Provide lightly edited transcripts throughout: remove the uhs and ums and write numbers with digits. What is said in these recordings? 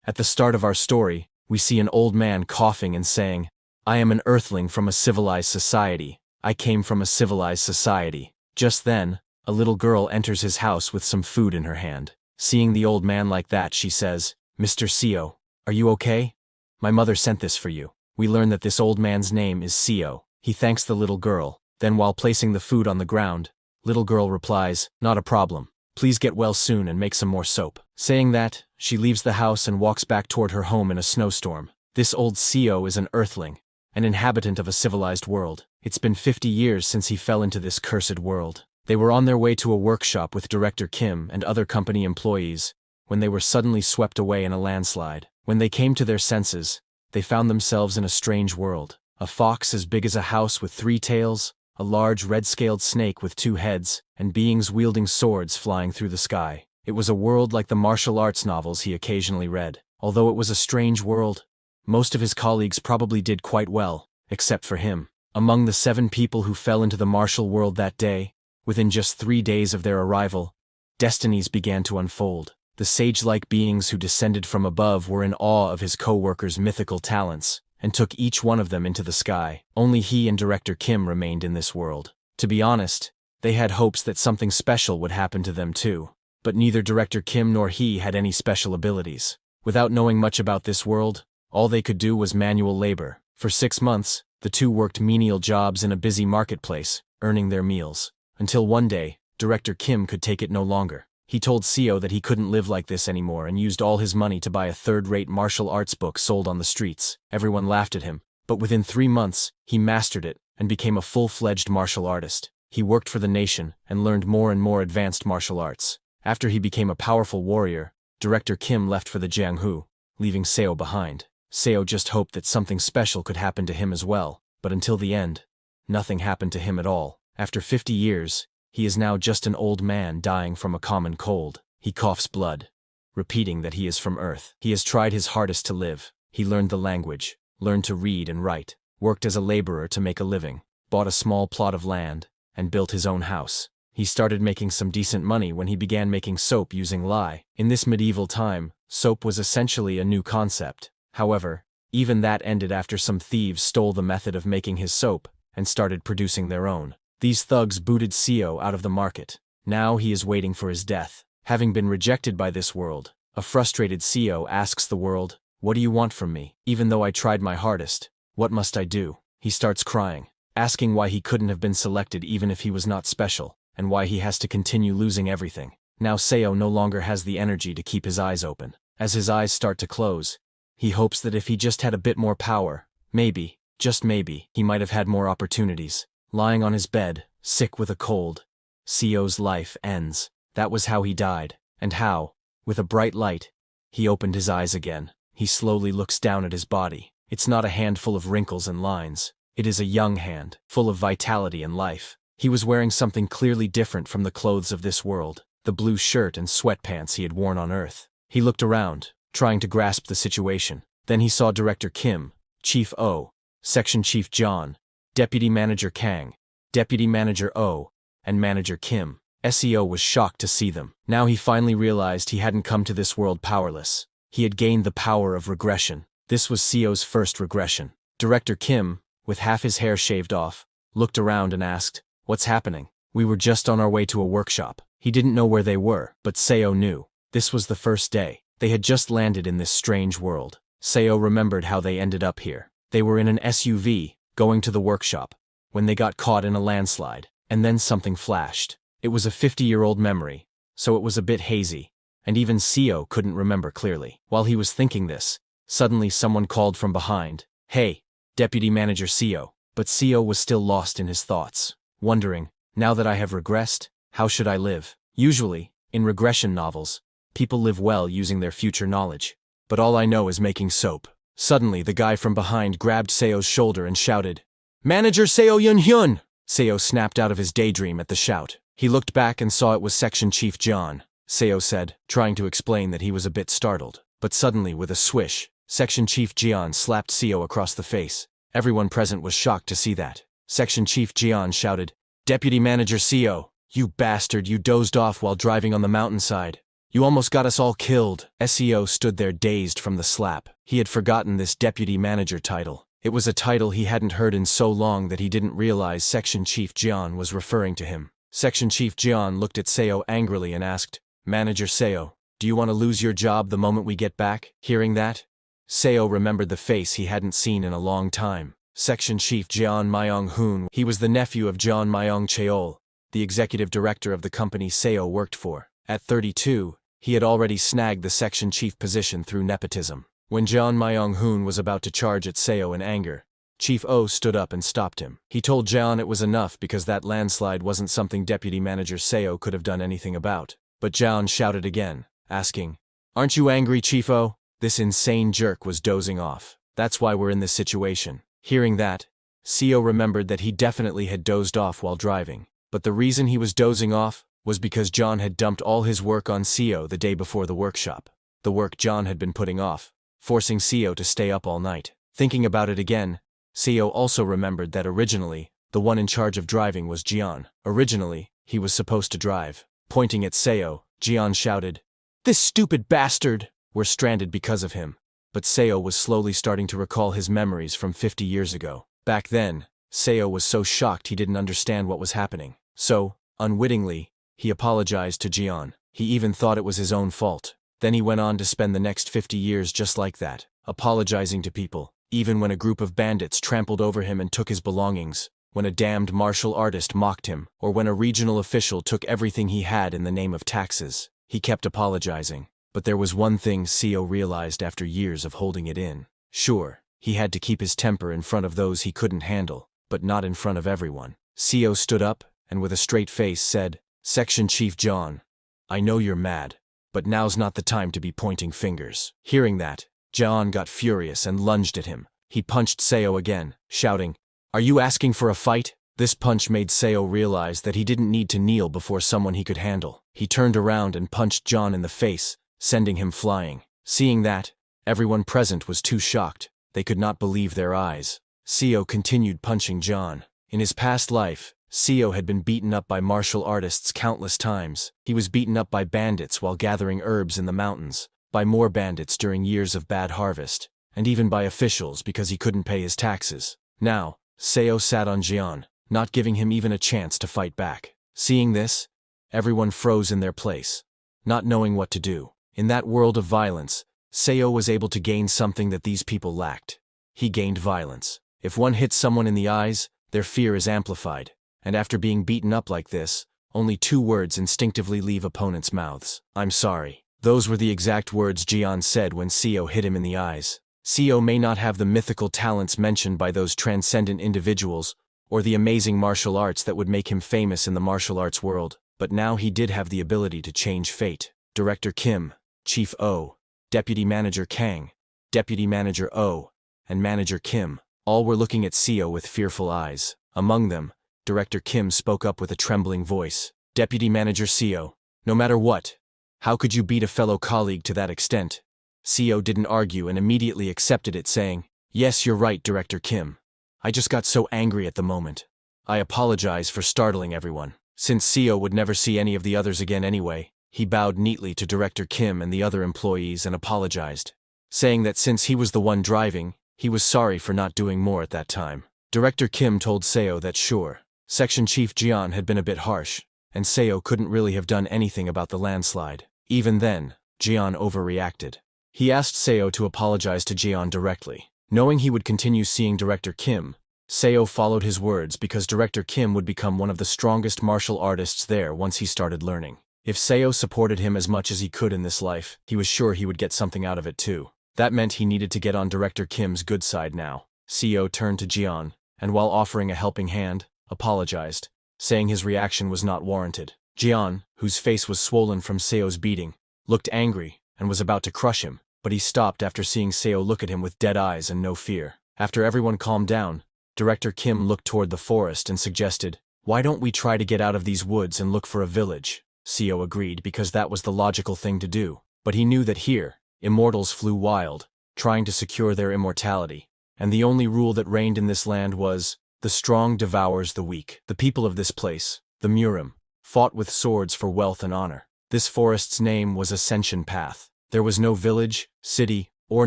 At the start of our story, we see an old man coughing and saying, "I am an earthling from a civilized society. I came from a civilized society." Just then, a little girl enters his house with some food in her hand. Seeing the old man like that, she says, "Mr. Seo, are you okay? My mother sent this for you." We learn that this old man's name is Seo. He thanks the little girl. Then while placing the food on the ground, little girl replies, "Not a problem. Please get well soon and make some more soap." Saying that, she leaves the house and walks back toward her home in a snowstorm. This old Seo is an earthling, an inhabitant of a civilized world. It's been 50 years since he fell into this cursed world. They were on their way to a workshop with Director Kim and other company employees when they were suddenly swept away in a landslide. When they came to their senses, they found themselves in a strange world. A fox as big as a house with 3 tails, a large red-scaled snake with 2 heads, and beings wielding swords flying through the sky. It was a world like the martial arts novels he occasionally read. Although it was a strange world, most of his colleagues probably did quite well, except for him. Among the 7 people who fell into the martial world that day, within just 3 days of their arrival, destinies began to unfold. The sage-like beings who descended from above were in awe of his co-workers' mythical talents, and took each one of them into the sky. Only he and Director Kim remained in this world. To be honest, they had hopes that something special would happen to them too. But neither Director Kim nor he had any special abilities. Without knowing much about this world, all they could do was manual labor. For 6 months, the two worked menial jobs in a busy marketplace, earning their meals. Until one day, Director Kim could take it no longer. He told Seo that he couldn't live like this anymore and used all his money to buy a third-rate martial arts book sold on the streets. Everyone laughed at him, but within 3 months, he mastered it and became a full-fledged martial artist. He worked for the nation and learned more and more advanced martial arts. After he became a powerful warrior, Director Kim left for the Jianghu, leaving Seo behind. Seo just hoped that something special could happen to him as well, but until the end, nothing happened to him at all. After 50 years, he is now just an old man dying from a common cold. He coughs blood, repeating that he is from Earth. He has tried his hardest to live. He learned the language, learned to read and write, worked as a laborer to make a living, bought a small plot of land, and built his own house. He started making some decent money when he began making soap using lye. In this medieval time, soap was essentially a new concept. However, even that ended after some thieves stole the method of making his soap and started producing their own. These thugs booted Seo out of the market. Now he is waiting for his death. Having been rejected by this world, a frustrated Seo asks the world, "What do you want from me? Even though I tried my hardest, what must I do?" He starts crying, asking why he couldn't have been selected even if he was not special, and why he has to continue losing everything. Now Seo no longer has the energy to keep his eyes open. As his eyes start to close, he hopes that if he just had a bit more power, maybe, just maybe, he might have had more opportunities. Lying on his bed, sick with a cold, Seo's life ends. That was how he died, and how, with a bright light, he opened his eyes again. He slowly looks down at his body. It's not a hand full of wrinkles and lines. It is a young hand, full of vitality and life. He was wearing something clearly different from the clothes of this world, the blue shirt and sweatpants he had worn on Earth. He looked around, trying to grasp the situation. Then he saw Director Kim, Chief O, Section Chief John, Deputy Manager Kang, Deputy Manager O, and Manager Kim. Seo was shocked to see them. Now he finally realized he hadn't come to this world powerless. He had gained the power of regression. This was Seo's first regression. Director Kim, with half his hair shaved off, looked around and asked, "What's happening?" "We were just on our way to a workshop." He didn't know where they were, but Seo knew. This was the first day. They had just landed in this strange world. Seo remembered how they ended up here. They were in an SUV, going to the workshop, when they got caught in a landslide, and then something flashed. It was a 50-year-old memory, so it was a bit hazy, and even Seo couldn't remember clearly. While he was thinking this, suddenly someone called from behind, "Hey, Deputy Manager Seo." But Seo was still lost in his thoughts, wondering, now that I have regressed, how should I live? Usually, in regression novels, people live well using their future knowledge. But all I know is making soap. Suddenly, the guy from behind grabbed Seo's shoulder and shouted, "Manager Seo Yun-hyun!" Seo snapped out of his daydream at the shout. He looked back and saw it was Section Chief John. Seo said, trying to explain that he was a bit startled. But suddenly, with a swish, Section Chief Jian slapped Seo across the face. Everyone present was shocked to see that. Section Chief Jian shouted, "Deputy Manager Seo, you bastard, you dozed off while driving on the mountainside. You almost got us all killed. SEO stood there dazed from the slap. He had forgotten this deputy manager title. It was a title he hadn't heard in so long that he didn't realize Section Chief Jian was referring to him. Section Chief Jian looked at Seo angrily and asked, Manager Seo, do you want to lose your job the moment we get back? Hearing that, Seo remembered the face he hadn't seen in a long time. Section Chief Jeon Myung-hoon. He was the nephew of Jeon Myung-cheol, the executive director of the company Seo worked for. At 32, he had already snagged the section chief position through nepotism. When Jeon Myung-hoon was about to charge at Seo in anger, Chief Oh stood up and stopped him. He told Jeon it was enough because that landslide wasn't something Deputy Manager Seo could have done anything about. But Jeon shouted again, asking, Aren't you angry, Chief Oh? This insane jerk was dozing off. That's why we're in this situation. Hearing that, Seo remembered that he definitely had dozed off while driving. But the reason he was dozing off was because John had dumped all his work on Seo the day before the workshop. The work John had been putting off, forcing Seo to stay up all night. Thinking about it again, Seo also remembered that originally, the one in charge of driving was Jian. Originally, he was supposed to drive. Pointing at Seo, Jian shouted, This stupid bastard! We're stranded because of him. But Seo was slowly starting to recall his memories from 50 years ago. Back then, Seo was so shocked he didn't understand what was happening. So, unwittingly, he apologized to Jian. He even thought it was his own fault. Then he went on to spend the next 50 years just like that, apologizing to people, even when a group of bandits trampled over him and took his belongings, when a damned martial artist mocked him, or when a regional official took everything he had in the name of taxes. He kept apologizing. But there was one thing Seo realized after years of holding it in. Sure, he had to keep his temper in front of those he couldn't handle, but not in front of everyone. Seo stood up, and with a straight face said, Section Chief John, I know you're mad, but now's not the time to be pointing fingers. Hearing that, John got furious and lunged at him. He punched Seo again, shouting, Are you asking for a fight? This punch made Seo realize that he didn't need to kneel before someone he could handle. He turned around and punched John in the face, sending him flying. Seeing that, everyone present was too shocked. They could not believe their eyes. Seo continued punching John. In his past life, Seo had been beaten up by martial artists countless times. He was beaten up by bandits while gathering herbs in the mountains, by more bandits during years of bad harvest, and even by officials because he couldn't pay his taxes. Now, Seo sat on Jian, not giving him even a chance to fight back. Seeing this, everyone froze in their place, not knowing what to do. In that world of violence, Seo was able to gain something that these people lacked. He gained violence. If one hits someone in the eyes, their fear is amplified, and after being beaten up like this, only 2 words instinctively leave opponents' mouths. I'm sorry. Those were the exact words Jian said when Seo hit him in the eyes. Seo may not have the mythical talents mentioned by those transcendent individuals, or the amazing martial arts that would make him famous in the martial arts world, but now he did have the ability to change fate. Director Kim, Chief Oh, Deputy Manager Kang, Deputy Manager Oh, and Manager Kim, all were looking at Seo with fearful eyes. Among them, Director Kim spoke up with a trembling voice. Deputy Manager Seo, no matter what, how could you beat a fellow colleague to that extent? Seo didn't argue and immediately accepted it, saying, Yes, you're right, Director Kim. I just got so angry at the moment. I apologize for startling everyone. Since Seo would never see any of the others again anyway, he bowed neatly to Director Kim and the other employees and apologized, saying that since he was the one driving, he was sorry for not doing more at that time. Director Kim told Seo that sure, Section Chief Jian had been a bit harsh, and Seo couldn't really have done anything about the landslide. Even then, Jian overreacted. He asked Seo to apologize to Jian directly. Knowing he would continue seeing Director Kim, Seo followed his words because Director Kim would become one of the strongest martial artists there once he started learning. If Seo supported him as much as he could in this life, he was sure he would get something out of it too. That meant he needed to get on Director Kim's good side now. Seo turned to Jian, and while offering a helping hand, apologized, saying his reaction was not warranted. Jian, whose face was swollen from Seo's beating, looked angry and was about to crush him, but he stopped after seeing Seo look at him with dead eyes and no fear. After everyone calmed down, Director Kim looked toward the forest and suggested, Why don't we try to get out of these woods and look for a village? Seo agreed because that was the logical thing to do, but he knew that here, immortals flew wild, trying to secure their immortality, and the only rule that reigned in this land was, the strong devours the weak. The people of this place, the Murim, fought with swords for wealth and honor. This forest's name was Ascension Path. There was no village, city, or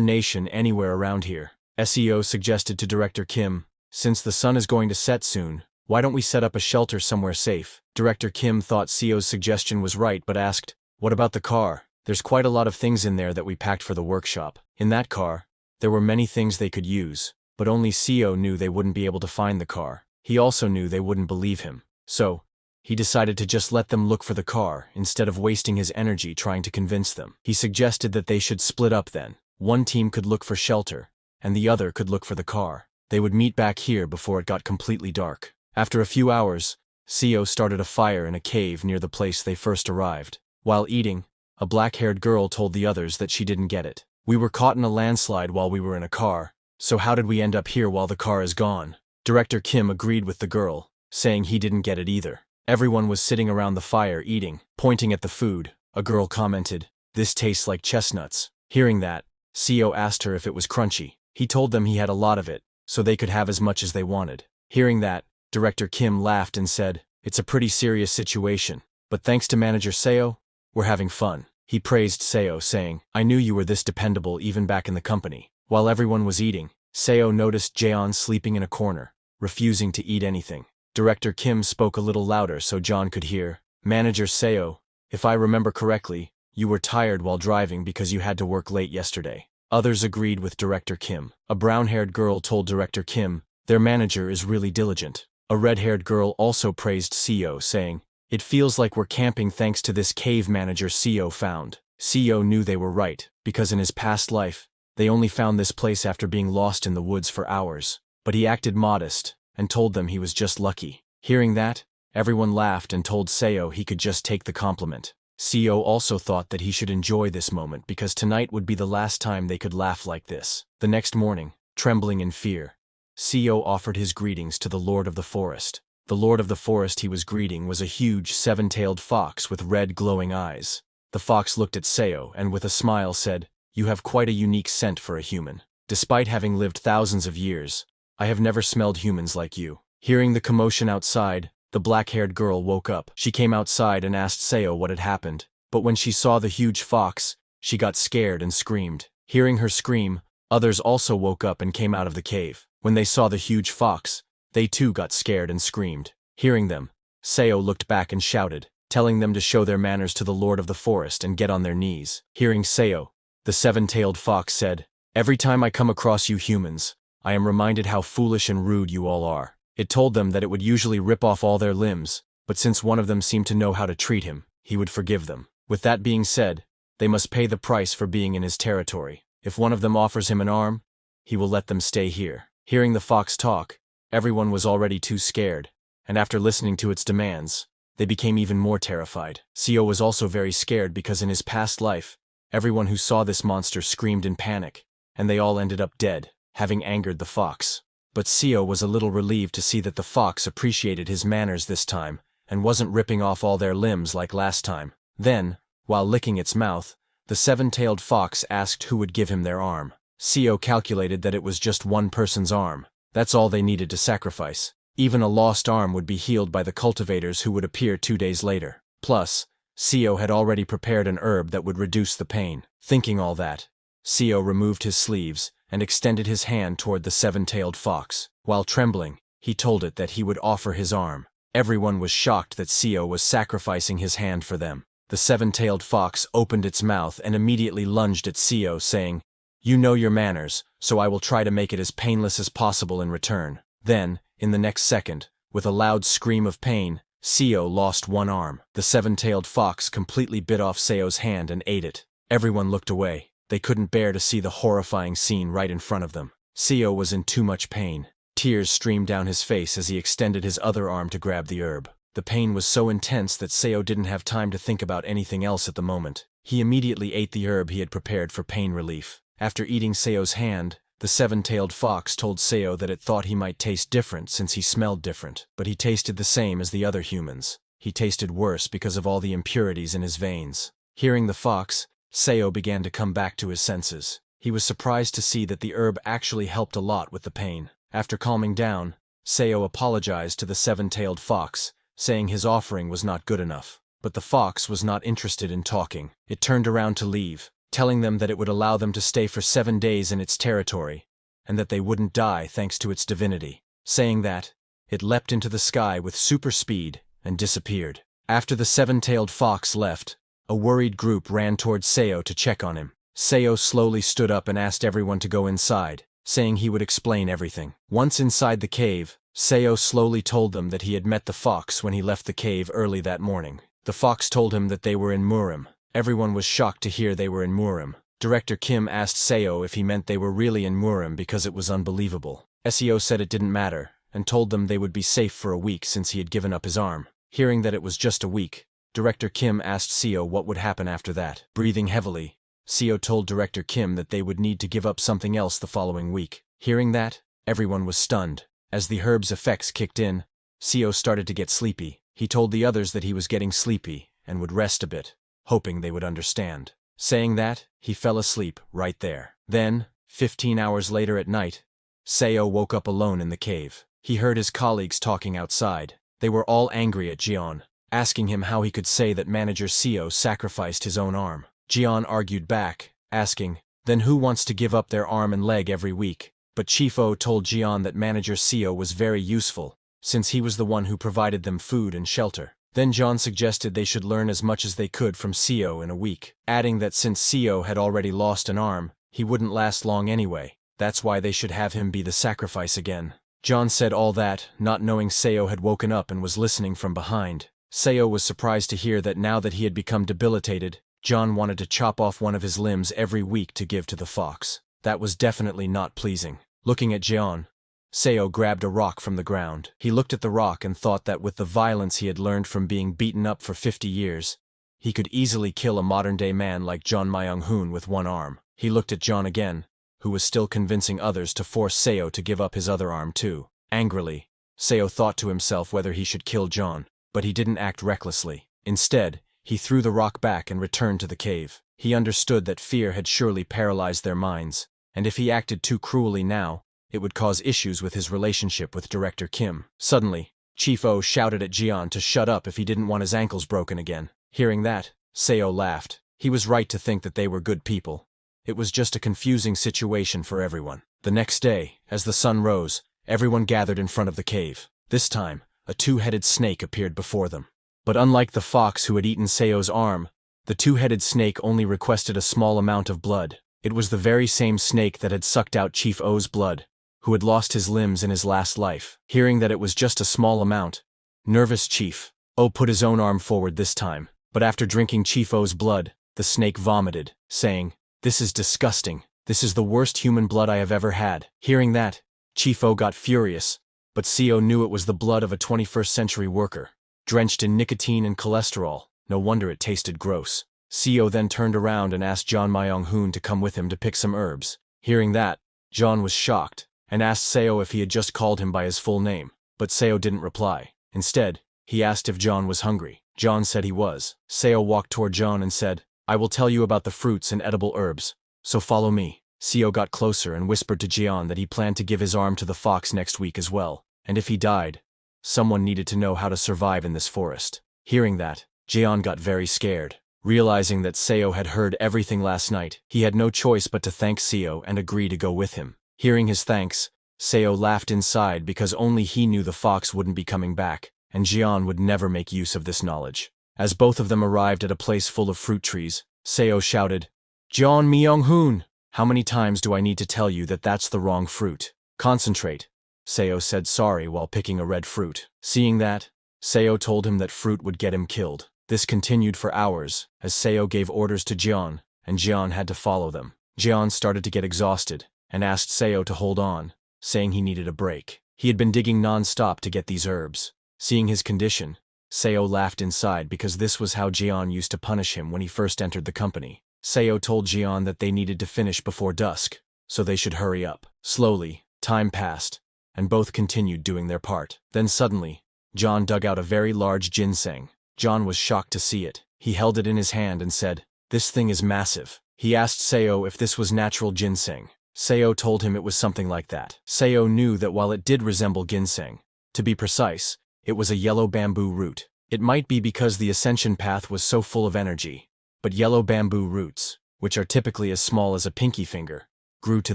nation anywhere around here. SEO suggested to Director Kim, since the sun is going to set soon, why don't we set up a shelter somewhere safe? Director Kim thought CEO's suggestion was right but asked, what about the car? There's quite a lot of things in there that we packed for the workshop. In that car, there were many things they could use, but only CEO knew they wouldn't be able to find the car. He also knew they wouldn't believe him. So, he decided to just let them look for the car instead of wasting his energy trying to convince them. He suggested that they should split up then. One team could look for shelter, and the other could look for the car. They would meet back here before it got completely dark. After a few hours, CEO started a fire in a cave near the place they first arrived. While eating, a black-haired girl told the others that she didn't get it. We were caught in a landslide while we were in a car, so how did we end up here while the car is gone? Director Kim agreed with the girl, saying he didn't get it either. Everyone was sitting around the fire eating, pointing at the food. A girl commented, "This tastes like chestnuts." Hearing that, CEO asked her if it was crunchy. He told them he had a lot of it, so they could have as much as they wanted. Hearing that, Director Kim laughed and said, "It's a pretty serious situation, but thanks to Manager Seo, we're having fun." He praised Seo, saying, "I knew you were this dependable even back in the company." While everyone was eating, Seo noticed Jaeon sleeping in a corner, refusing to eat anything. Director Kim spoke a little louder so John could hear. "Manager Seo, if I remember correctly, you were tired while driving because you had to work late yesterday." Others agreed with Director Kim. A brown-haired girl told Director Kim, "Their manager is really diligent." A red-haired girl also praised CEO, saying, "It feels like we're camping thanks to this cave manager CEO found." CEO knew they were right, because in his past life, they only found this place after being lost in the woods for hours. But he acted modest, and told them he was just lucky. Hearing that, everyone laughed and told Seo he could just take the compliment. CEO also thought that he should enjoy this moment because tonight would be the last time they could laugh like this. The next morning, trembling in fear, CEO offered his greetings to the Lord of the Forest. The Lord of the Forest he was greeting was a huge seven-tailed fox with red glowing eyes. The fox looked at Seo and with a smile said, "You have quite a unique scent for a human. Despite having lived thousands of years, I have never smelled humans like you." Hearing the commotion outside, the black-haired girl woke up. She came outside and asked Seo what had happened, but when she saw the huge fox, she got scared and screamed. Hearing her scream, others also woke up and came out of the cave. When they saw the huge fox, they too got scared and screamed. Hearing them, Seo looked back and shouted, telling them to show their manners to the Lord of the Forest and get on their knees. Hearing Seo, the seven-tailed fox said, "Every time I come across you humans, I am reminded how foolish and rude you all are." It told them that it would usually rip off all their limbs, but since one of them seemed to know how to treat him, he would forgive them. With that being said, they must pay the price for being in his territory. If one of them offers him an arm, he will let them stay here. Hearing the fox talk, everyone was already too scared, and after listening to its demands, they became even more terrified. Seo was also very scared because in his past life, everyone who saw this monster screamed in panic, and they all ended up dead, having angered the fox. But Seo was a little relieved to see that the fox appreciated his manners this time and wasn't ripping off all their limbs like last time. Then, while licking its mouth, the seven-tailed fox asked who would give him their arm. Seo calculated that it was just one person's arm. That's all they needed to sacrifice. Even a lost arm would be healed by the cultivators who would appear 2 days later. Plus, Seo had already prepared an herb that would reduce the pain. Thinking all that, Seo removed his sleeves and extended his hand toward the seven-tailed fox. While trembling, he told it that he would offer his arm. Everyone was shocked that Seo was sacrificing his hand for them. The seven-tailed fox opened its mouth and immediately lunged at Seo, saying, "You know your manners, so I will try to make it as painless as possible in return." Then, in the next second, with a loud scream of pain, Seo lost one arm. The seven-tailed fox completely bit off Seo's hand and ate it. Everyone looked away. They couldn't bear to see the horrifying scene right in front of them. Seo was in too much pain. Tears streamed down his face as he extended his other arm to grab the herb. The pain was so intense that Seo didn't have time to think about anything else at the moment. He immediately ate the herb he had prepared for pain relief. After eating Seo's hand, the seven-tailed fox told Seo that it thought he might taste different since he smelled different, but he tasted the same as the other humans. He tasted worse because of all the impurities in his veins. Hearing the fox, Seo began to come back to his senses. He was surprised to see that the herb actually helped a lot with the pain. After calming down, Seo apologized to the seven-tailed fox, saying his offering was not good enough. but the fox was not interested in talking. It turned around to leave, telling them that it would allow them to stay for 7 days in its territory, and that they wouldn't die thanks to its divinity. Saying that, it leapt into the sky with super speed and disappeared. After the 7-tailed fox left, a worried group ran towards Seo to check on him. Seo slowly stood up and asked everyone to go inside, saying he would explain everything. Once inside the cave, Seo slowly told them that he had met the fox when he left the cave early that morning. The fox told him that they were in Murim. Everyone was shocked to hear they were in Murim. Director Kim asked Seo if he meant they were really in Murim because it was unbelievable. Seo said it didn't matter, and told them they would be safe for a week since he had given up his arm. Hearing that it was just a week, Director Kim asked Seo what would happen after that. Breathing heavily, Seo told Director Kim that they would need to give up something else the following week. Hearing that, everyone was stunned. As the herb's effects kicked in, Seo started to get sleepy. He told the others that he was getting sleepy and would rest a bit, hoping they would understand. Saying that, he fell asleep right there. Then, 15 hours later at night, Seo woke up alone in the cave. He heard his colleagues talking outside. They were all angry at Jian, asking him how he could say that Manager Seo sacrificed his own arm. Jian argued back, asking, then who wants to give up their arm and leg every week? But Chief O told Jian that Manager Seo was very useful, since he was the one who provided them food and shelter. Then Jian suggested they should learn as much as they could from Seo in a week, adding that since Seo had already lost an arm, he wouldn't last long anyway. That's why they should have him be the sacrifice again. Jian said all that, not knowing Seo had woken up and was listening from behind. Seo was surprised to hear that now that he had become debilitated, Jian wanted to chop off one of his limbs every week to give to the fox. That was definitely not pleasing. Looking at Jian, Seo grabbed a rock from the ground. He looked at the rock and thought that with the violence he had learned from being beaten up for 50 years, he could easily kill a modern-day man like John Myung-hoon with one arm. He looked at John again, who was still convincing others to force Seo to give up his other arm too. Angrily, Seo thought to himself whether he should kill John, but he didn't act recklessly. Instead, he threw the rock back and returned to the cave. He understood that fear had surely paralyzed their minds, and if he acted too cruelly now, it would cause issues with his relationship with Director Kim. Suddenly, Chief O shouted at Jian to shut up if he didn't want his ankles broken again. Hearing that, Seo laughed. He was right to think that they were good people. It was just a confusing situation for everyone. The next day, as the sun rose, everyone gathered in front of the cave. This time, a 2-headed snake appeared before them. But unlike the fox who had eaten Seo's arm, the 2-headed snake only requested a small amount of blood. It was the very same snake that had sucked out Chief O's blood, who had lost his limbs in his last life. Hearing that it was just a small amount, nervous Chief O put his own arm forward this time, but after drinking Chief O's blood, the snake vomited, saying, "This is disgusting. This is the worst human blood I have ever had." Hearing that, Chief O got furious, but Seo knew it was the blood of a 21st century worker, drenched in nicotine and cholesterol. No wonder it tasted gross. Seo then turned around and asked John Myung-hoon to come with him to pick some herbs. Hearing that, John was shocked, and asked Seo if he had just called him by his full name, but Seo didn't reply. Instead, he asked if John was hungry. John said he was. Seo walked toward John and said, "I will tell you about the fruits and edible herbs, so follow me." Seo got closer and whispered to Jian that he planned to give his arm to the fox next week as well, and if he died, someone needed to know how to survive in this forest. Hearing that, Jian got very scared. Realizing that Seo had heard everything last night, he had no choice but to thank Seo and agree to go with him. Hearing his thanks, Seo laughed inside because only he knew the fox wouldn't be coming back, and Jian would never make use of this knowledge. As both of them arrived at a place full of fruit trees, Seo shouted, "John Myung-hoon, how many times do I need to tell you that that's the wrong fruit? Concentrate." Seo said sorry while picking a red fruit. Seeing that, Seo told him that fruit would get him killed. This continued for hours, as Seo gave orders to Jian, and Jian had to follow them. Jian started to get exhausted, and asked Seo to hold on, saying he needed a break. He had been digging non-stop to get these herbs. Seeing his condition, Seo laughed inside because this was how Jian used to punish him when he first entered the company. Seo told Jian that they needed to finish before dusk, so they should hurry up. Slowly, time passed, and both continued doing their part. Then suddenly, John dug out a very large ginseng. John was shocked to see it. He held it in his hand and said, "This thing is massive." He asked Seo if this was natural ginseng. Seo told him it was something like that. Seo knew that while it did resemble ginseng, to be precise, it was a yellow bamboo root. It might be because the ascension path was so full of energy, but yellow bamboo roots, which are typically as small as a pinky finger, grew to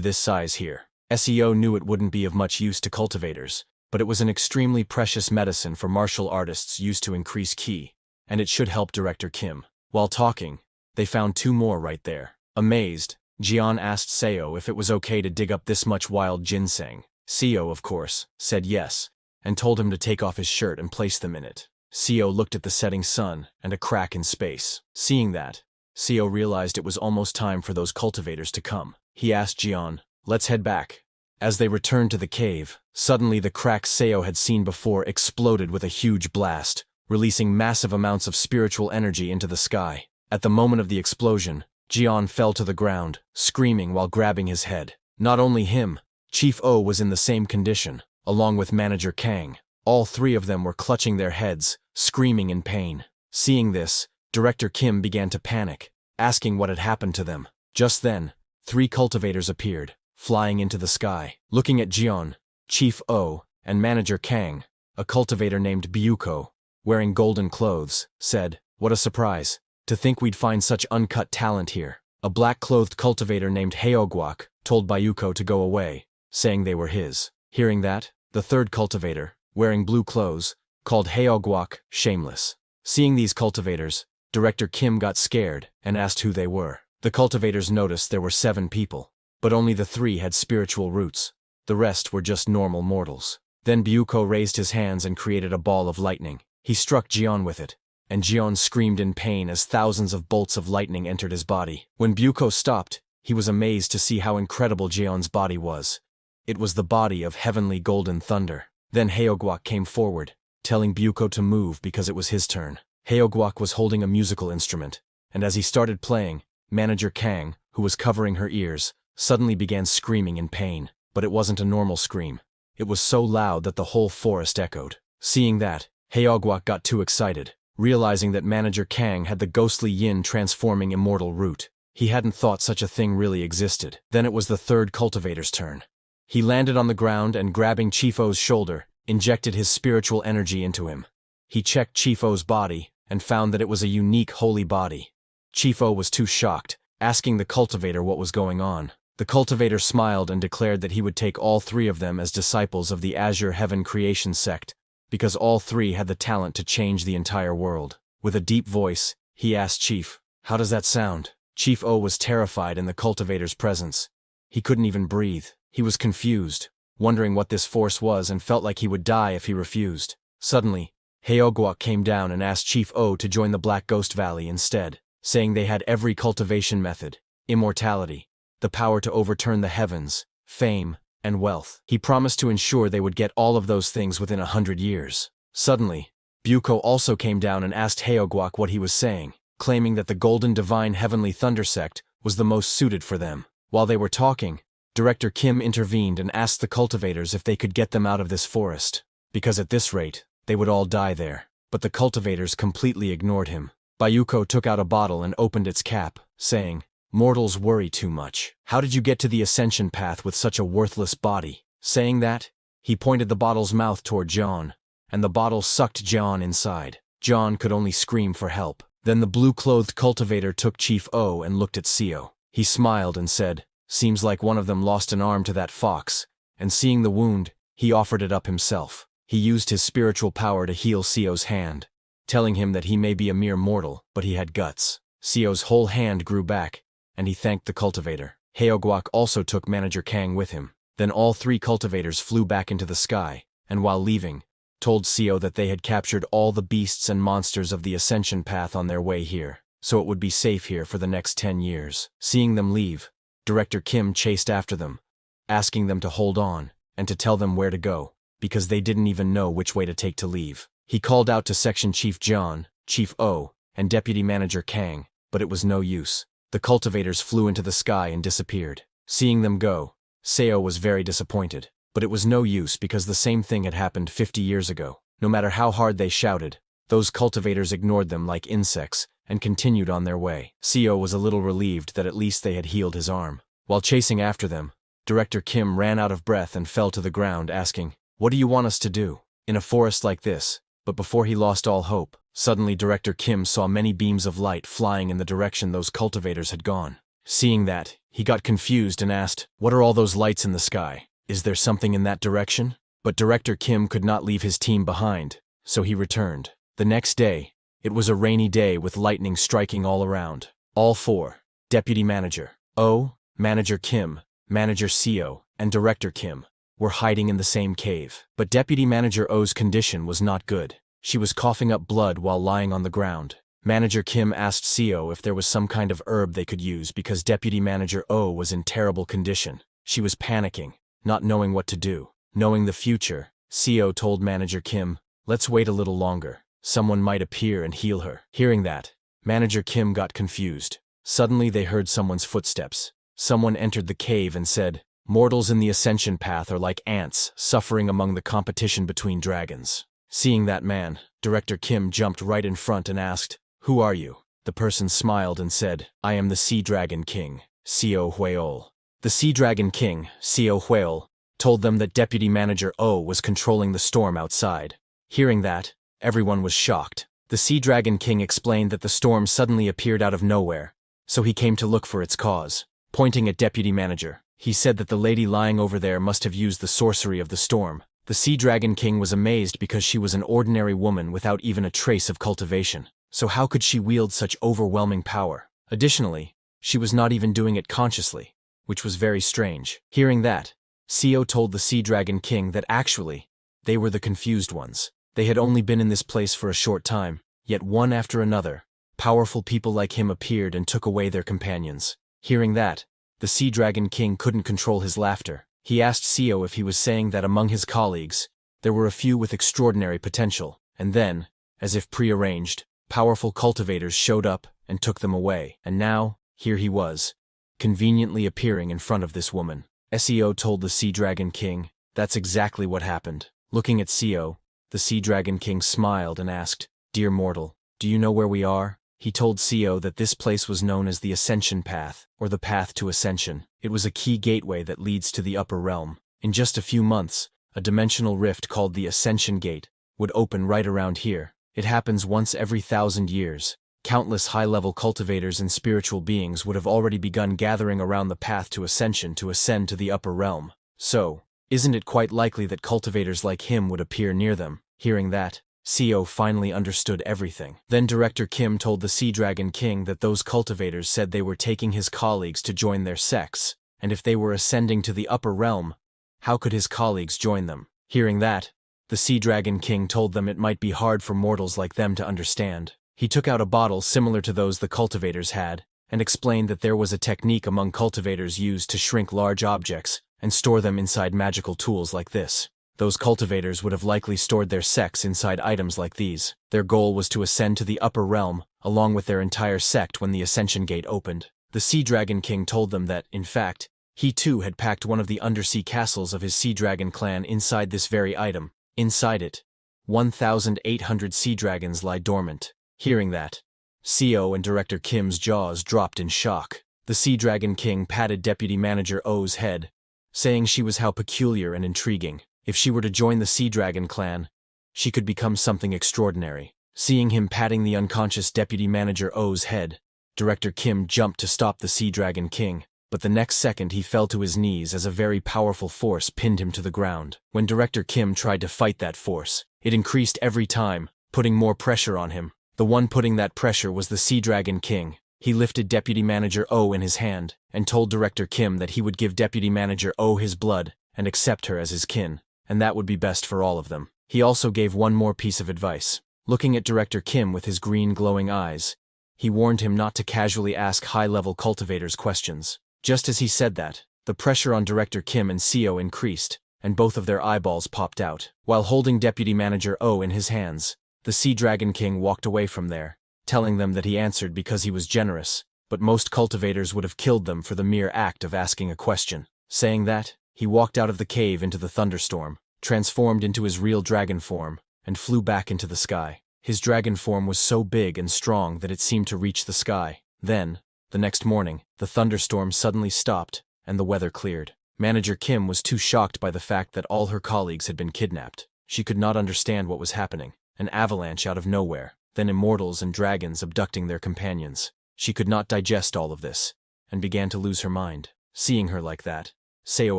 this size here. SEO knew it wouldn't be of much use to cultivators, but it was an extremely precious medicine for martial artists used to increase ki, and it should help Director Kim. While talking, they found 2 more right there. Amazed, Jian asked Seo if it was okay to dig up this much wild ginseng. Seo, of course, said yes, and told him to take off his shirt and place them in it. Seo looked at the setting sun and a crack in space. Seeing that, Seo realized it was almost time for those cultivators to come. He asked Jian, "Let's head back." As they returned to the cave, suddenly the crack Seo had seen before exploded with a huge blast, releasing massive amounts of spiritual energy into the sky. At the moment of the explosion, Jian fell to the ground, screaming while grabbing his head. Not only him, Chief O was in the same condition, along with Manager Kang. All 3 of them were clutching their heads, screaming in pain. Seeing this, Director Kim began to panic, asking what had happened to them. Just then, 3 cultivators appeared, flying into the sky. Looking at Jian, Chief O, and Manager Kang, a cultivator named Byuko, wearing golden clothes, said, "What a surprise. To think we'd find such uncut talent here." A black-clothed cultivator named Haogwak told Byuko to go away, saying they were his. Hearing that, the 3rd cultivator, wearing blue clothes, called Haogwak shameless. Seeing these cultivators, Director Kim got scared and asked who they were. The cultivators noticed there were 7 people, but only the 3 had spiritual roots. The rest were just normal mortals. Then Byuko raised his hands and created a ball of lightning. He struck Jian with it, and Jian screamed in pain as thousands of bolts of lightning entered his body. When Byuko stopped, he was amazed to see how incredible Jian's body was. It was the body of heavenly golden thunder. Then Haogwak came forward, telling Byuko to move because it was his turn. Haogwak was holding a musical instrument, and as he started playing, Manager Kang, who was covering her ears, suddenly began screaming in pain. But it wasn't a normal scream. It was so loud that the whole forest echoed. Seeing that, Haogwak got too excited, realizing that Manager Kang had the ghostly yin transforming immortal root. He hadn't thought such a thing really existed. Then it was the 3rd cultivator's turn. He landed on the ground and, grabbing Chief O's shoulder, injected his spiritual energy into him. He checked Chief O's body and found that it was a unique holy body. Chief O was too shocked, asking the cultivator what was going on. The cultivator smiled and declared that he would take all 3 of them as disciples of the Azure Heaven Creation sect, because all 3 had the talent to change the entire world. With a deep voice, he asked Chief, "How does that sound?" Chief O was terrified in the cultivator's presence. He couldn't even breathe. He was confused, wondering what this force was, and felt like he would die if he refused. Suddenly, Haogwak came down and asked Chief O to join the Black Ghost Valley instead, saying they had every cultivation method, immortality, the power to overturn the heavens, fame, and wealth. He promised to ensure they would get all of those things within 100 years. Suddenly, Byuko also came down and asked Haogwak what he was saying, claiming that the Golden Divine Heavenly Thunder sect was the most suited for them. While they were talking, Director Kim intervened and asked the cultivators if they could get them out of this forest, because at this rate, they would all die there. But the cultivators completely ignored him. Byuko took out a bottle and opened its cap, saying, "Mortals worry too much. How did you get to the ascension path with such a worthless body?" Saying that, he pointed the bottle's mouth toward John, and the bottle sucked John inside. John could only scream for help. Then the blue-clothed cultivator took Chief O and looked at Seo. He smiled and said, "Seems like one of them lost an arm to that fox," and seeing the wound, he offered it up himself. He used his spiritual power to heal Seo's hand, telling him that he may be a mere mortal, but he had guts. Seo's whole hand grew back, and he thanked the cultivator. Haogwak also took Manager Kang with him. Then all 3 cultivators flew back into the sky, and while leaving, told Seo that they had captured all the beasts and monsters of the ascension path on their way here, so it would be safe here for the next 10 years. Seeing them leave, Director Kim chased after them, asking them to hold on and to tell them where to go, because they didn't even know which way to take to leave. He called out to Section Chief John, Chief O, and Deputy Manager Kang, but it was no use. The cultivators flew into the sky and disappeared. Seeing them go, Seo was very disappointed, but it was no use because the same thing had happened 50 years ago. No matter how hard they shouted, those cultivators ignored them like insects and continued on their way. Seo was a little relieved that at least they had healed his arm. While chasing after them, Director Kim ran out of breath and fell to the ground asking, "What do you want us to do?" In a forest like this, but before he lost all hope, Suddenly Director Kim saw many beams of light flying in the direction those cultivators had gone. Seeing that, he got confused and asked, "What are all those lights in the sky? Is there something in that direction?" But Director Kim could not leave his team behind, so he returned. The next day, it was a rainy day with lightning striking all around. All four, Deputy Manager O, Manager Kim, Manager Seo, and Director Kim, were hiding in the same cave. But Deputy Manager O's condition was not good. She was coughing up blood while lying on the ground. Manager Kim asked Seo if there was some kind of herb they could use because Deputy Manager O was in terrible condition. She was panicking, not knowing what to do. Knowing the future, Seo told Manager Kim, "Let's wait a little longer. Someone might appear and heal her." Hearing that, Manager Kim got confused. Suddenly they heard someone's footsteps. Someone entered the cave and said, "Mortals in the ascension path are like ants, suffering among the competition between dragons." Seeing that man, Director Kim jumped right in front and asked, "Who are you?" The person smiled and said, "I am the Sea Dragon King, Seo Hueol." The Sea Dragon King, Seo Hueol, told them that Deputy Manager O was controlling the storm outside. Hearing that, everyone was shocked. The Sea Dragon King explained that the storm suddenly appeared out of nowhere, so he came to look for its cause. Pointing at Deputy Manager, he said that the lady lying over there must have used the sorcery of the storm. The Sea Dragon King was amazed because she was an ordinary woman without even a trace of cultivation. So how could she wield such overwhelming power? Additionally, she was not even doing it consciously, which was very strange. Hearing that, Seo told the Sea Dragon King that actually, they were the confused ones. They had only been in this place for a short time, yet one after another, powerful people like him appeared and took away their companions. Hearing that, the Sea Dragon King couldn't control his laughter. He asked Seo if he was saying that among his colleagues, there were a few with extraordinary potential, and then, as if prearranged, powerful cultivators showed up and took them away. And now, here he was, conveniently appearing in front of this woman. Seo told the Sea Dragon King, "That's exactly what happened." Looking at Seo, the Sea Dragon King smiled and asked, "Dear mortal, do you know where we are?" He told Seo that this place was known as the Ascension Path, or the Path to Ascension. It was a key gateway that leads to the upper realm. In just a few months, a dimensional rift called the Ascension Gate would open right around here. It happens once every 1,000 years. Countless high-level cultivators and spiritual beings would have already begun gathering around the path to ascension to ascend to the upper realm. So, isn't it quite likely that cultivators like him would appear near them? Hearing that, Seo finally understood everything. Then Director Kim told the Sea Dragon King that those cultivators said they were taking his colleagues to join their sects, and if they were ascending to the upper realm, how could his colleagues join them? Hearing that, the Sea Dragon King told them it might be hard for mortals like them to understand. He took out a bottle similar to those the cultivators had, and explained that there was a technique among cultivators used to shrink large objects and store them inside magical tools like this. Those cultivators would have likely stored their sects inside items like these. Their goal was to ascend to the upper realm, along with their entire sect when the Ascension Gate opened. The Sea Dragon King told them that, in fact, he too had packed one of the undersea castles of his Sea Dragon clan inside this very item. Inside it, 1,800 sea dragons lie dormant. Hearing that, Seo and Director Kim's jaws dropped in shock. The Sea Dragon King patted Deputy Manager O's head, saying she was how peculiar and intriguing. If she were to join the Sea Dragon clan, she could become something extraordinary. Seeing him patting the unconscious Deputy Manager O's head, Director Kim jumped to stop the Sea Dragon King, but the next second he fell to his knees as a very powerful force pinned him to the ground. When Director Kim tried to fight that force, it increased every time, putting more pressure on him. The one putting that pressure was the Sea Dragon King. He lifted Deputy Manager O in his hand, and told Director Kim that he would give Deputy Manager O his blood and accept her as his kin, and that would be best for all of them. He also gave one more piece of advice. Looking at Director Kim with his green glowing eyes, he warned him not to casually ask high-level cultivators questions. Just as he said that, the pressure on Director Kim and Seo increased, and both of their eyeballs popped out. While holding Deputy Manager O in his hands, the Sea Dragon King walked away from there, telling them that he answered because he was generous, but most cultivators would have killed them for the mere act of asking a question. Saying that, he walked out of the cave into the thunderstorm, transformed into his real dragon form, and flew back into the sky. His dragon form was so big and strong that it seemed to reach the sky. Then, the next morning, the thunderstorm suddenly stopped, and the weather cleared. Manager Kim was too shocked by the fact that all her colleagues had been kidnapped. She could not understand what was happening. An avalanche out of nowhere. then immortals and dragons abducting their companions. She could not digest all of this, and began to lose her mind. Seeing her like that, Seo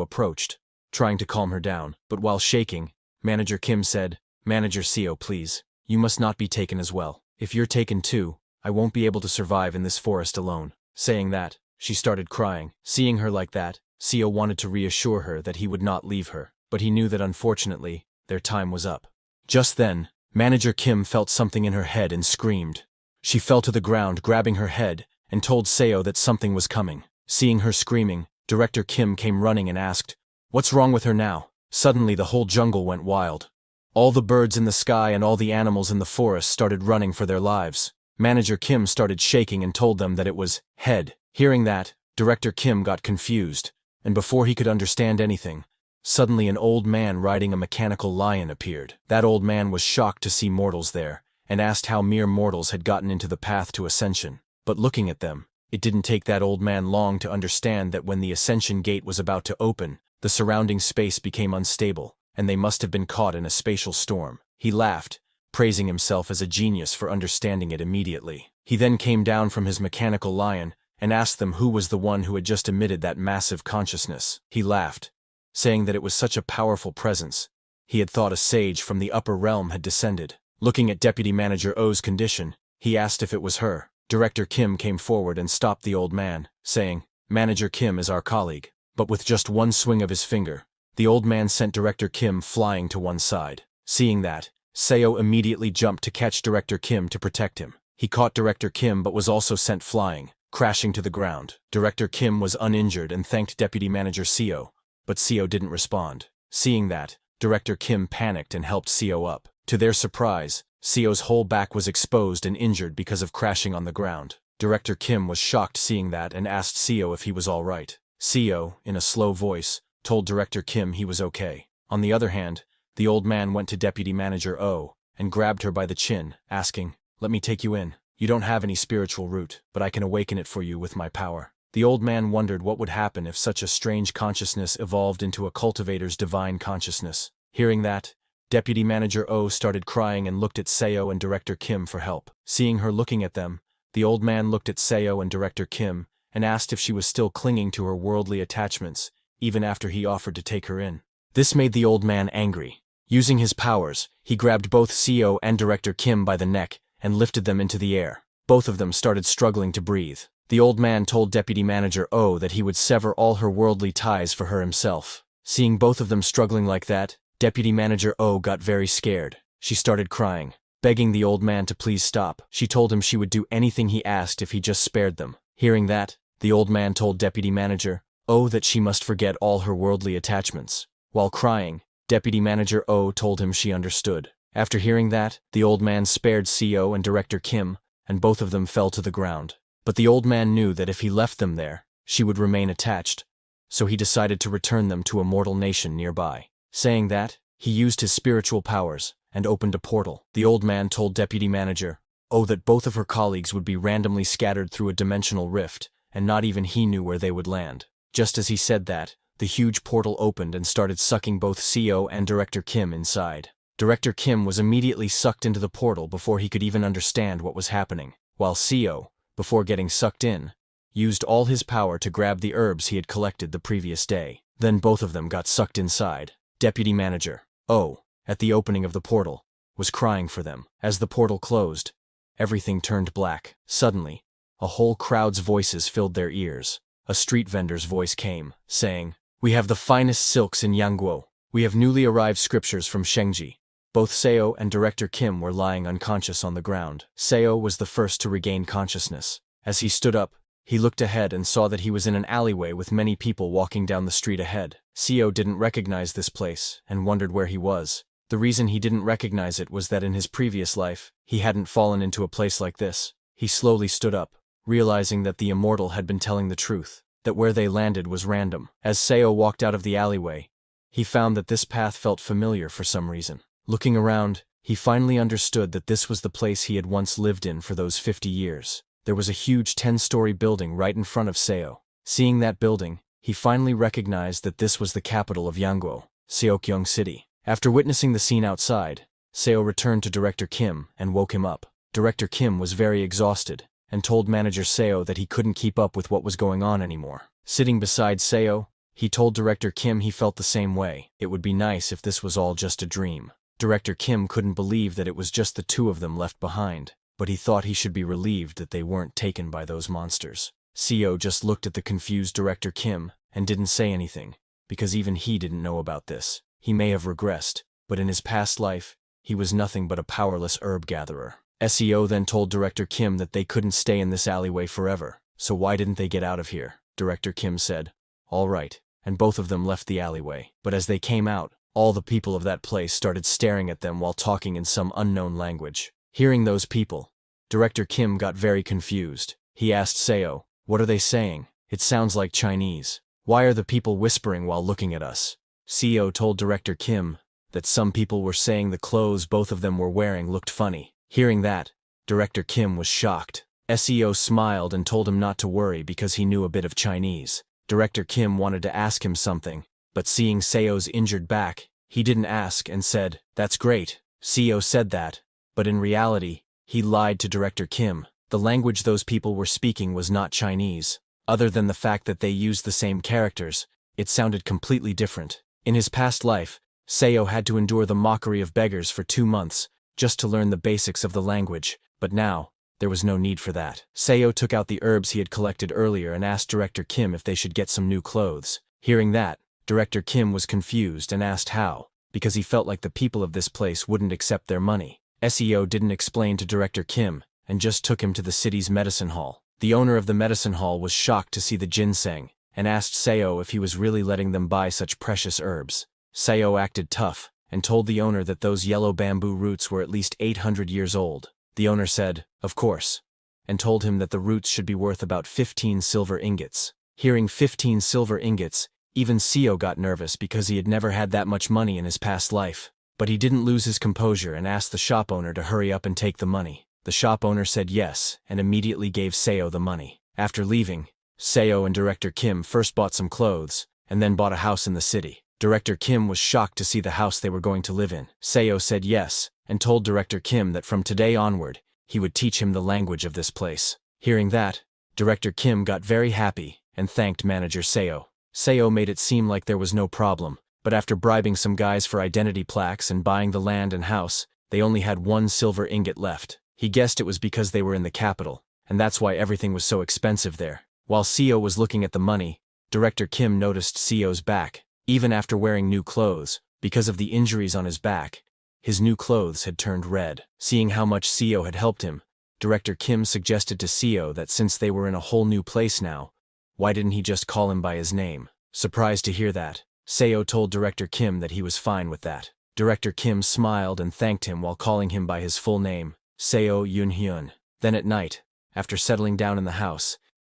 approached, trying to calm her down, but while shaking, Manager Kim said, "Manager Seo, please, you must not be taken as well. If you're taken too, I won't be able to survive in this forest alone." Saying that, she started crying. Seeing her like that, Seo wanted to reassure her that he would not leave her, but he knew that unfortunately, their time was up. Just then, Manager Kim felt something in her head and screamed. She fell to the ground, grabbing her head, and told Seo that something was coming. Seeing her screaming, Director Kim came running and asked, "What's wrong with her now?" Suddenly the whole jungle went wild. All the birds in the sky and all the animals in the forest started running for their lives. Manager Kim started shaking and told them that it was head. Hearing that, Director Kim got confused, and before he could understand anything, suddenly an old man riding a mechanical lion appeared. That old man was shocked to see mortals there, and asked how mere mortals had gotten into the path to ascension. But looking at them, it didn't take that old man long to understand that when the ascension gate was about to open, the surrounding space became unstable, and they must have been caught in a spatial storm. He laughed, praising himself as a genius for understanding it immediately. He then came down from his mechanical lion and asked them who was the one who had just emitted that massive consciousness. He laughed, saying that it was such a powerful presence. He had thought a sage from the upper realm had descended. Looking at Deputy Manager O's condition, he asked if it was her. Director Kim came forward and stopped the old man, saying, "Manager Kim is our colleague." But with just one swing of his finger, the old man sent Director Kim flying to one side. Seeing that, Seo immediately jumped to catch Director Kim to protect him. He caught Director Kim but was also sent flying, crashing to the ground. Director Kim was uninjured and thanked Deputy Manager Seo, but Seo didn't respond. Seeing that, Director Kim panicked and helped Seo up. To their surprise, Seo's whole back was exposed and injured because of crashing on the ground. Director Kim was shocked seeing that and asked Seo if he was all right. Seo, in a slow voice, told Director Kim he was okay. On the other hand, the old man went to Deputy Manager O and grabbed her by the chin, asking, "Let me take you in. You don't have any spiritual root, but I can awaken it for you with my power." The old man wondered what would happen if such a strange consciousness evolved into a cultivator's divine consciousness. Hearing that, Deputy Manager O started crying and looked at Seo and Director Kim for help. Seeing her looking at them, the old man looked at Seo and Director Kim and asked if she was still clinging to her worldly attachments, even after he offered to take her in. This made the old man angry. Using his powers, he grabbed both Seo and Director Kim by the neck and lifted them into the air. Both of them started struggling to breathe. The old man told Deputy Manager O that he would sever all her worldly ties for her himself. Seeing both of them struggling like that, Deputy Manager O got very scared. She started crying, begging the old man to please stop. She told him she would do anything he asked if he just spared them. Hearing that, the old man told Deputy Manager O that she must forget all her worldly attachments. While crying, Deputy Manager O told him she understood. After hearing that, the old man spared Seo and Director Kim, and both of them fell to the ground. But the old man knew that if he left them there, she would remain attached, so he decided to return them to a mortal nation nearby. Saying that, he used his spiritual powers and opened a portal. The old man told Deputy Manager O that both of her colleagues would be randomly scattered through a dimensional rift, and not even he knew where they would land. Just as he said that, the huge portal opened and started sucking both Seo and Director Kim inside. Director Kim was immediately sucked into the portal before he could even understand what was happening, while Seo, before getting sucked in, used all his power to grab the herbs he had collected the previous day. Then both of them got sucked inside. Deputy Manager O, at the opening of the portal, was crying for them. As the portal closed, everything turned black. Suddenly, a whole crowd's voices filled their ears. A street vendor's voice came, saying, "We have the finest silks in Yangguo. We have newly arrived scriptures from Shengji." Both Seo and Director Kim were lying unconscious on the ground. Seo was the first to regain consciousness. As he stood up, he looked ahead and saw that he was in an alleyway with many people walking down the street ahead. Seo didn't recognize this place and wondered where he was. The reason he didn't recognize it was that in his previous life, he hadn't fallen into a place like this. He slowly stood up, realizing that the immortal had been telling the truth, that where they landed was random. As Seo walked out of the alleyway, he found that this path felt familiar for some reason. Looking around, he finally understood that this was the place he had once lived in for those 50 years. There was a huge 10-story building right in front of Seo. Seeing that building, he finally recognized that this was the capital of Yangguo, Seokyeong City. After witnessing the scene outside, Seo returned to Director Kim and woke him up. Director Kim was very exhausted, and told manager Seo that he couldn't keep up with what was going on anymore. Sitting beside Seo, he told Director Kim he felt the same way. It would be nice if this was all just a dream. Director Kim couldn't believe that it was just the two of them left behind, but he thought he should be relieved that they weren't taken by those monsters. Seo just looked at the confused Director Kim and didn't say anything, because even he didn't know about this. He may have regressed, but in his past life, he was nothing but a powerless herb gatherer. Seo then told Director Kim that they couldn't stay in this alleyway forever, so why didn't they get out of here? Director Kim said, "All right," and both of them left the alleyway. But as they came out, all the people of that place started staring at them while talking in some unknown language. Hearing those people, Director Kim got very confused. He asked Seo, "What are they saying? It sounds like Chinese. Why are the people whispering while looking at us?" Seo told Director Kim that some people were saying the clothes both of them were wearing looked funny. Hearing that, Director Kim was shocked. Seo smiled and told him not to worry because he knew a bit of Chinese. Director Kim wanted to ask him something, but seeing Seo's injured back, he didn't ask and said, "That's great." Seo said that, but in reality, he lied to Director Kim. The language those people were speaking was not Chinese. Other than the fact that they used the same characters, it sounded completely different. In his past life, Seo had to endure the mockery of beggars for 2 months, just to learn the basics of the language, but now, there was no need for that. Seo took out the herbs he had collected earlier and asked Director Kim if they should get some new clothes. Hearing that, Director Kim was confused and asked how, because he felt like the people of this place wouldn't accept their money. Seo didn't explain to Director Kim, and just took him to the city's medicine hall. The owner of the medicine hall was shocked to see the ginseng, and asked Seo if he was really letting them buy such precious herbs. Seo acted tough, and told the owner that those yellow bamboo roots were at least 800 years old. The owner said, "Of course," and told him that the roots should be worth about 15 silver ingots. Hearing 15 silver ingots, even Seo got nervous because he had never had that much money in his past life. But he didn't lose his composure and asked the shop owner to hurry up and take the money. The shop owner said yes, and immediately gave Seo the money. After leaving, Seo and Director Kim first bought some clothes, and then bought a house in the city. Director Kim was shocked to see the house they were going to live in. Seo said yes, and told Director Kim that from today onward, he would teach him the language of this place. Hearing that, Director Kim got very happy, and thanked manager Seo. Seo made it seem like there was no problem, but after bribing some guys for identity plaques and buying the land and house, they only had 1 silver ingot left. He guessed it was because they were in the capital, and that's why everything was so expensive there. While Seo was looking at the money, Director Kim noticed Seo's back. Even after wearing new clothes, because of the injuries on his back, his new clothes had turned red. Seeing how much Seo had helped him, Director Kim suggested to Seo that since they were in a whole new place now, why didn't he just call him by his name? Surprised to hear that, Seo told Director Kim that he was fine with that. Director Kim smiled and thanked him while calling him by his full name, Seo Yun-hyun. Then at night, after settling down in the house,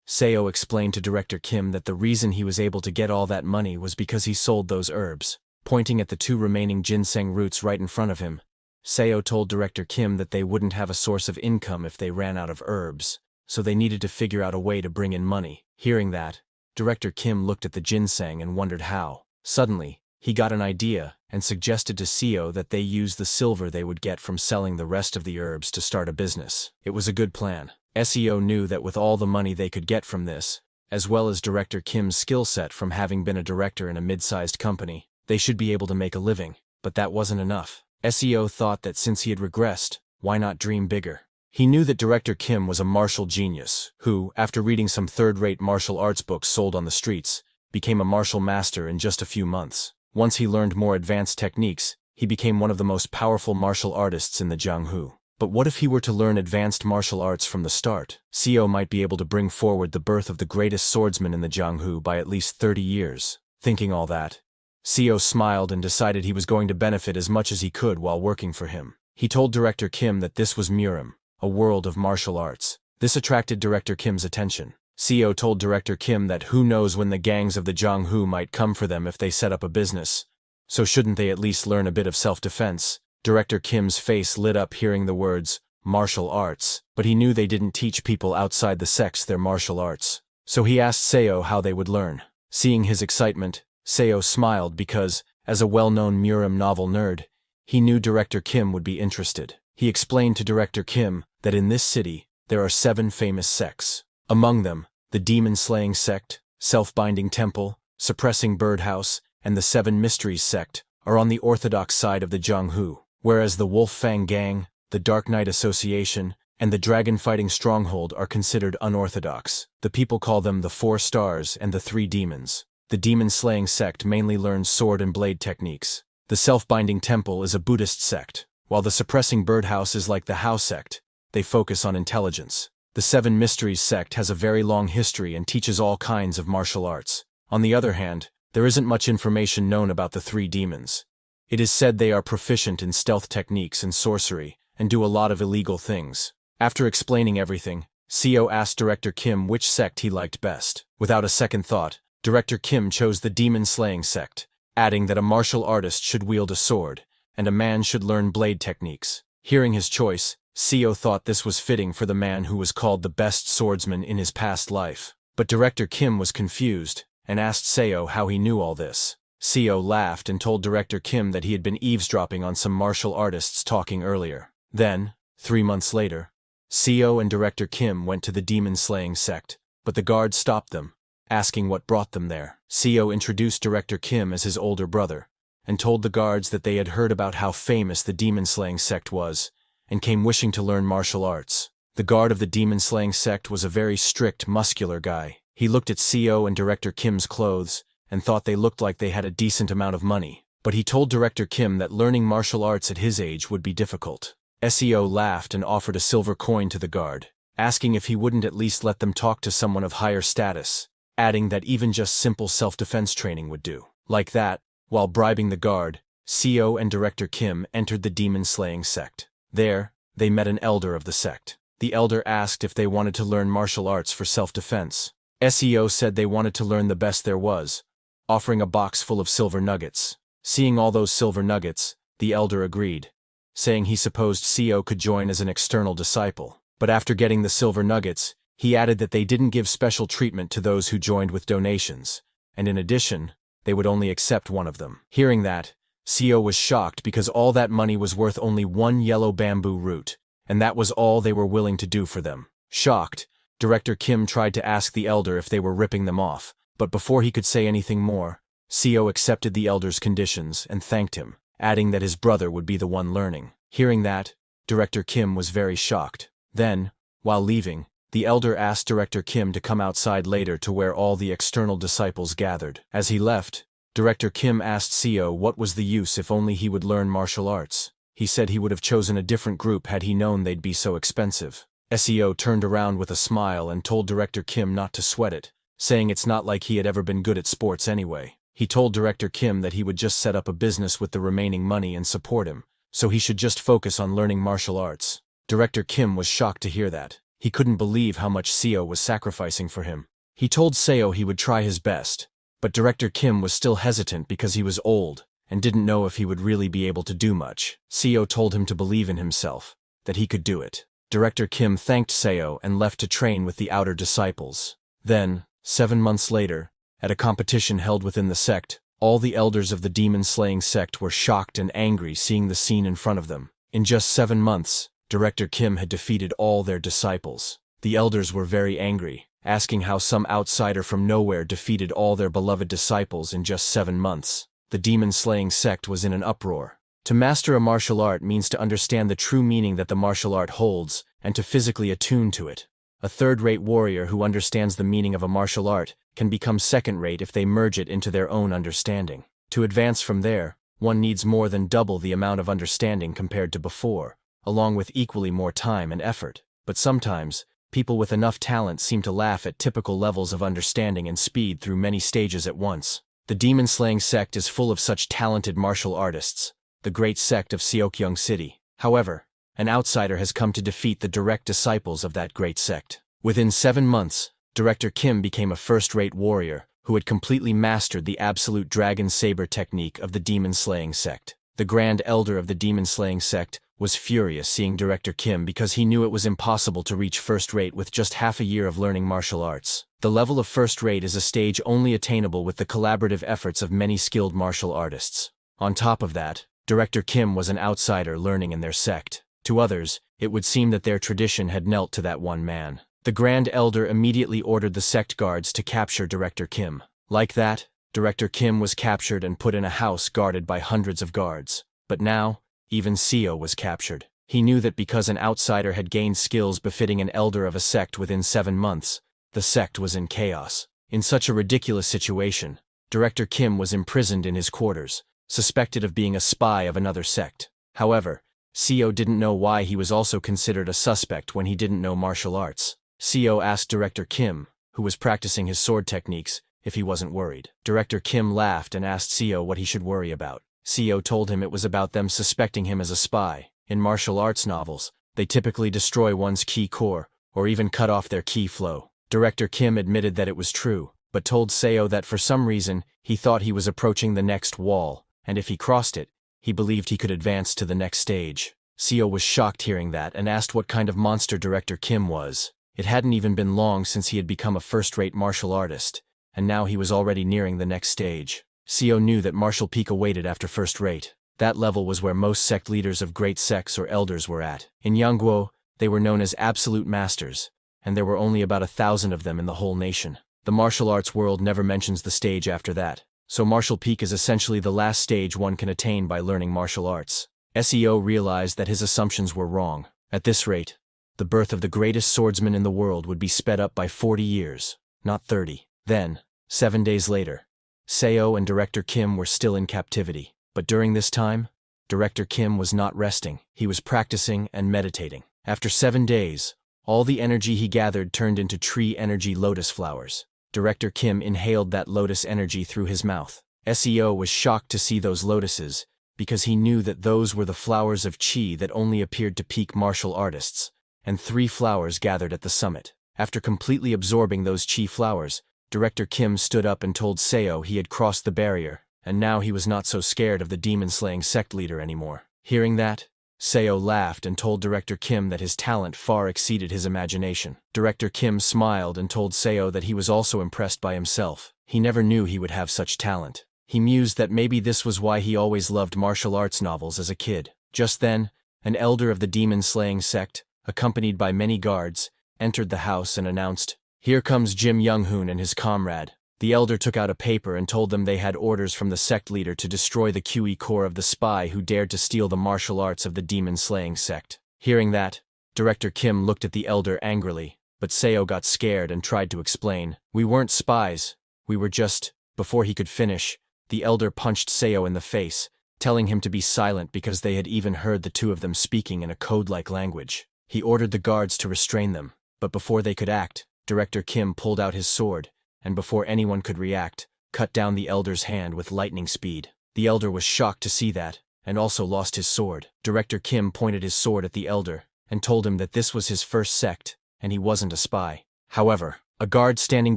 Seo explained to Director Kim that the reason he was able to get all that money was because he sold those herbs. Pointing at the 2 remaining ginseng roots right in front of him, Seo told Director Kim that they wouldn't have a source of income if they ran out of herbs, so they needed to figure out a way to bring in money. Hearing that, Director Kim looked at the ginseng and wondered how. Suddenly, he got an idea and suggested to Seo that they use the silver they would get from selling the rest of the herbs to start a business. It was a good plan. Seo knew that with all the money they could get from this, as well as Director Kim's skill set from having been a director in a mid-sized company, they should be able to make a living. But that wasn't enough. Seo thought that since he had regressed, why not dream bigger? He knew that Director Kim was a martial genius, who, after reading some third-rate martial arts books sold on the streets, became a martial master in just a few months. Once he learned more advanced techniques, he became one of the most powerful martial artists in the Jianghu. But what if he were to learn advanced martial arts from the start? Seo might be able to bring forward the birth of the greatest swordsman in the Jianghu by at least 30 years. Thinking all that, Seo smiled and decided he was going to benefit as much as he could while working for him. He told Director Kim that this was Murim, a world of martial arts. This attracted Director Kim's attention. Seo told Director Kim that who knows when the gangs of the Jianghu might come for them if they set up a business. So shouldn't they at least learn a bit of self-defense? Director Kim's face lit up hearing the words, martial arts, but he knew they didn't teach people outside the sects their martial arts. So he asked Seo how they would learn. Seeing his excitement, Seo smiled because, as a well-known Murim novel nerd, he knew Director Kim would be interested. He explained to Director Kim that in this city, there are 7 famous sects. Among them, the demon-slaying sect, self-binding temple, suppressing birdhouse, and the 7 mysteries sect are on the orthodox side of the Jianghu, whereas the Wolf Fang Gang, the Dark Knight Association, and the dragon-fighting stronghold are considered unorthodox. The people call them the 4 stars and the 3 demons. The demon-slaying sect mainly learns sword and blade techniques. The self-binding temple is a Buddhist sect, while the suppressing birdhouse is like the Hao sect. They focus on intelligence. The 7 mysteries sect has a very long history and teaches all kinds of martial arts. On the other hand, there isn't much information known about the 3 demons. It is said they are proficient in stealth techniques and sorcery, and do a lot of illegal things. After explaining everything, Seo asked Director Kim which sect he liked best. Without a second thought, Director Kim chose the demon-slaying sect, adding that a martial artist should wield a sword, and a man should learn blade techniques. Hearing his choice, Seo thought this was fitting for the man who was called the best swordsman in his past life. But Director Kim was confused, and asked Seo how he knew all this. Seo laughed and told Director Kim that he had been eavesdropping on some martial artists talking earlier. Then, 3 months later, Seo and Director Kim went to the demon-slaying sect, but the guards stopped them, asking what brought them there. Seo introduced Director Kim as his older brother, and told the guards that they had heard about how famous the demon-slaying sect was, and came wishing to learn martial arts. The guard of the demon-slaying sect was a very strict, muscular guy. He looked at Seo and Director Kim's clothes, and thought they looked like they had a decent amount of money. But he told Director Kim that learning martial arts at his age would be difficult. Seo laughed and offered a silver coin to the guard, asking if he wouldn't at least let them talk to someone of higher status, adding that even just simple self-defense training would do. Like that, while bribing the guard, Seo and Director Kim entered the demon-slaying sect. There, they met an elder of the sect. The elder asked if they wanted to learn martial arts for self-defense. Seo said they wanted to learn the best there was, offering a box full of silver nuggets. Seeing all those silver nuggets, the elder agreed, saying he supposed Seo could join as an external disciple. But after getting the silver nuggets, he added that they didn't give special treatment to those who joined with donations, and in addition, they would only accept one of them. Hearing that, Seo was shocked because all that money was worth only 1 yellow bamboo root, and that was all they were willing to do for them. Shocked, Director Kim tried to ask the elder if they were ripping them off, but before he could say anything more, Seo accepted the elder's conditions and thanked him, adding that his brother would be the one learning. Hearing that, Director Kim was very shocked. Then, while leaving, the elder asked Director Kim to come outside later to where all the external disciples gathered. As he left, Director Kim asked Seo what was the use if only he would learn martial arts. He said he would have chosen a different group had he known they'd be so expensive. Seo turned around with a smile and told Director Kim not to sweat it, saying it's not like he had ever been good at sports anyway. He told Director Kim that he would just set up a business with the remaining money and support him, so he should just focus on learning martial arts. Director Kim was shocked to hear that. He couldn't believe how much Seo was sacrificing for him. He told Seo he would try his best, but Director Kim was still hesitant because he was old and didn't know if he would really be able to do much. Seo told him to believe in himself, that he could do it. Director Kim thanked Seo and left to train with the outer disciples. Then, 7 months later, at a competition held within the sect, all the elders of the demon-slaying sect were shocked and angry seeing the scene in front of them. In just 7 months, Director Kim had defeated all their disciples. The elders were very angry, asking how some outsider from nowhere defeated all their beloved disciples in just 7 months. The demon-slaying sect was in an uproar. To master a martial art means to understand the true meaning that the martial art holds, and to physically attune to it. A third-rate warrior who understands the meaning of a martial art can become second-rate if they merge it into their own understanding. To advance from there, one needs more than double the amount of understanding compared to before, along with equally more time and effort. But sometimes, people with enough talent seem to laugh at typical levels of understanding and speed through many stages at once. The demon-slaying sect is full of such talented martial artists, the great sect of Seokyeong City. However, an outsider has come to defeat the direct disciples of that great sect. Within 7 months, Director Kim became a first-rate warrior who had completely mastered the absolute dragon saber technique of the demon-slaying sect. The Grand Elder of the demon-slaying sect was furious seeing Director Kim because he knew it was impossible to reach first-rate with just half a year of learning martial arts. The level of first-rate is a stage only attainable with the collaborative efforts of many skilled martial artists. On top of that, Director Kim was an outsider learning in their sect. To others, it would seem that their tradition had knelt to that one man. The Grand Elder immediately ordered the sect guards to capture Director Kim. Like that, Director Kim was captured and put in a house guarded by hundreds of guards. But now, even Seo was captured. He knew that because an outsider had gained skills befitting an elder of a sect within 7 months, the sect was in chaos. In such a ridiculous situation, Director Kim was imprisoned in his quarters, suspected of being a spy of another sect. However, Seo didn't know why he was also considered a suspect when he didn't know martial arts. Seo asked Director Kim, who was practicing his sword techniques, if he wasn't worried. Director Kim laughed and asked Seo what he should worry about. Seo told him it was about them suspecting him as a spy. In martial arts novels, they typically destroy one's ki core, or even cut off their ki flow. Director Kim admitted that it was true, but told Seo that for some reason, he thought he was approaching the next wall, and if he crossed it, he believed he could advance to the next stage. Seo was shocked hearing that and asked what kind of monster Director Kim was. It hadn't even been long since he had become a first-rate martial artist, and now he was already nearing the next stage. Seo knew that martial peak awaited after first-rate. That level was where most sect leaders of great sects or elders were at. In Yangguo, they were known as absolute masters, and there were only about 1,000 of them in the whole nation. The martial arts world never mentions the stage after that, so martial peak is essentially the last stage one can attain by learning martial arts. Seo realized that his assumptions were wrong. At this rate, the birth of the greatest swordsman in the world would be sped up by 40 years, not 30. Then, 7 days later, Seo and Director Kim were still in captivity. But during this time, Director Kim was not resting. He was practicing and meditating. After 7 days, all the energy he gathered turned into tree energy lotus flowers. Director Kim inhaled that lotus energy through his mouth. Seo was shocked to see those lotuses, because he knew that those were the flowers of qi that only appeared to peak martial artists, and 3 flowers gathered at the summit. After completely absorbing those qi flowers, Director Kim stood up and told Seo he had crossed the barrier, and now he was not so scared of the demon-slaying sect leader anymore. Hearing that, Seo laughed and told Director Kim that his talent far exceeded his imagination. Director Kim smiled and told Seo that he was also impressed by himself. He never knew he would have such talent. He mused that maybe this was why he always loved martial arts novels as a kid. Just then, an elder of the demon-slaying sect, accompanied by many guards, entered the house and announced, "Here comes Jim Young-hoon and his comrade." The elder took out a paper and told them they had orders from the sect leader to destroy the QE core of the spy who dared to steal the martial arts of the demon-slaying sect. Hearing that, Director Kim looked at the elder angrily, but Seo got scared and tried to explain. "We weren't spies, we were just..." Before he could finish, the elder punched Seo in the face, telling him to be silent because they had even heard the two of them speaking in a code-like language. He ordered the guards to restrain them, but before they could act, Director Kim pulled out his sword, and before anyone could react, cut down the elder's hand with lightning speed. The elder was shocked to see that, and also lost his sword. Director Kim pointed his sword at the elder, and told him that this was his first sect, and he wasn't a spy. However, a guard standing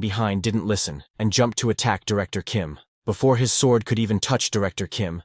behind didn't listen, and jumped to attack Director Kim. Before his sword could even touch Director Kim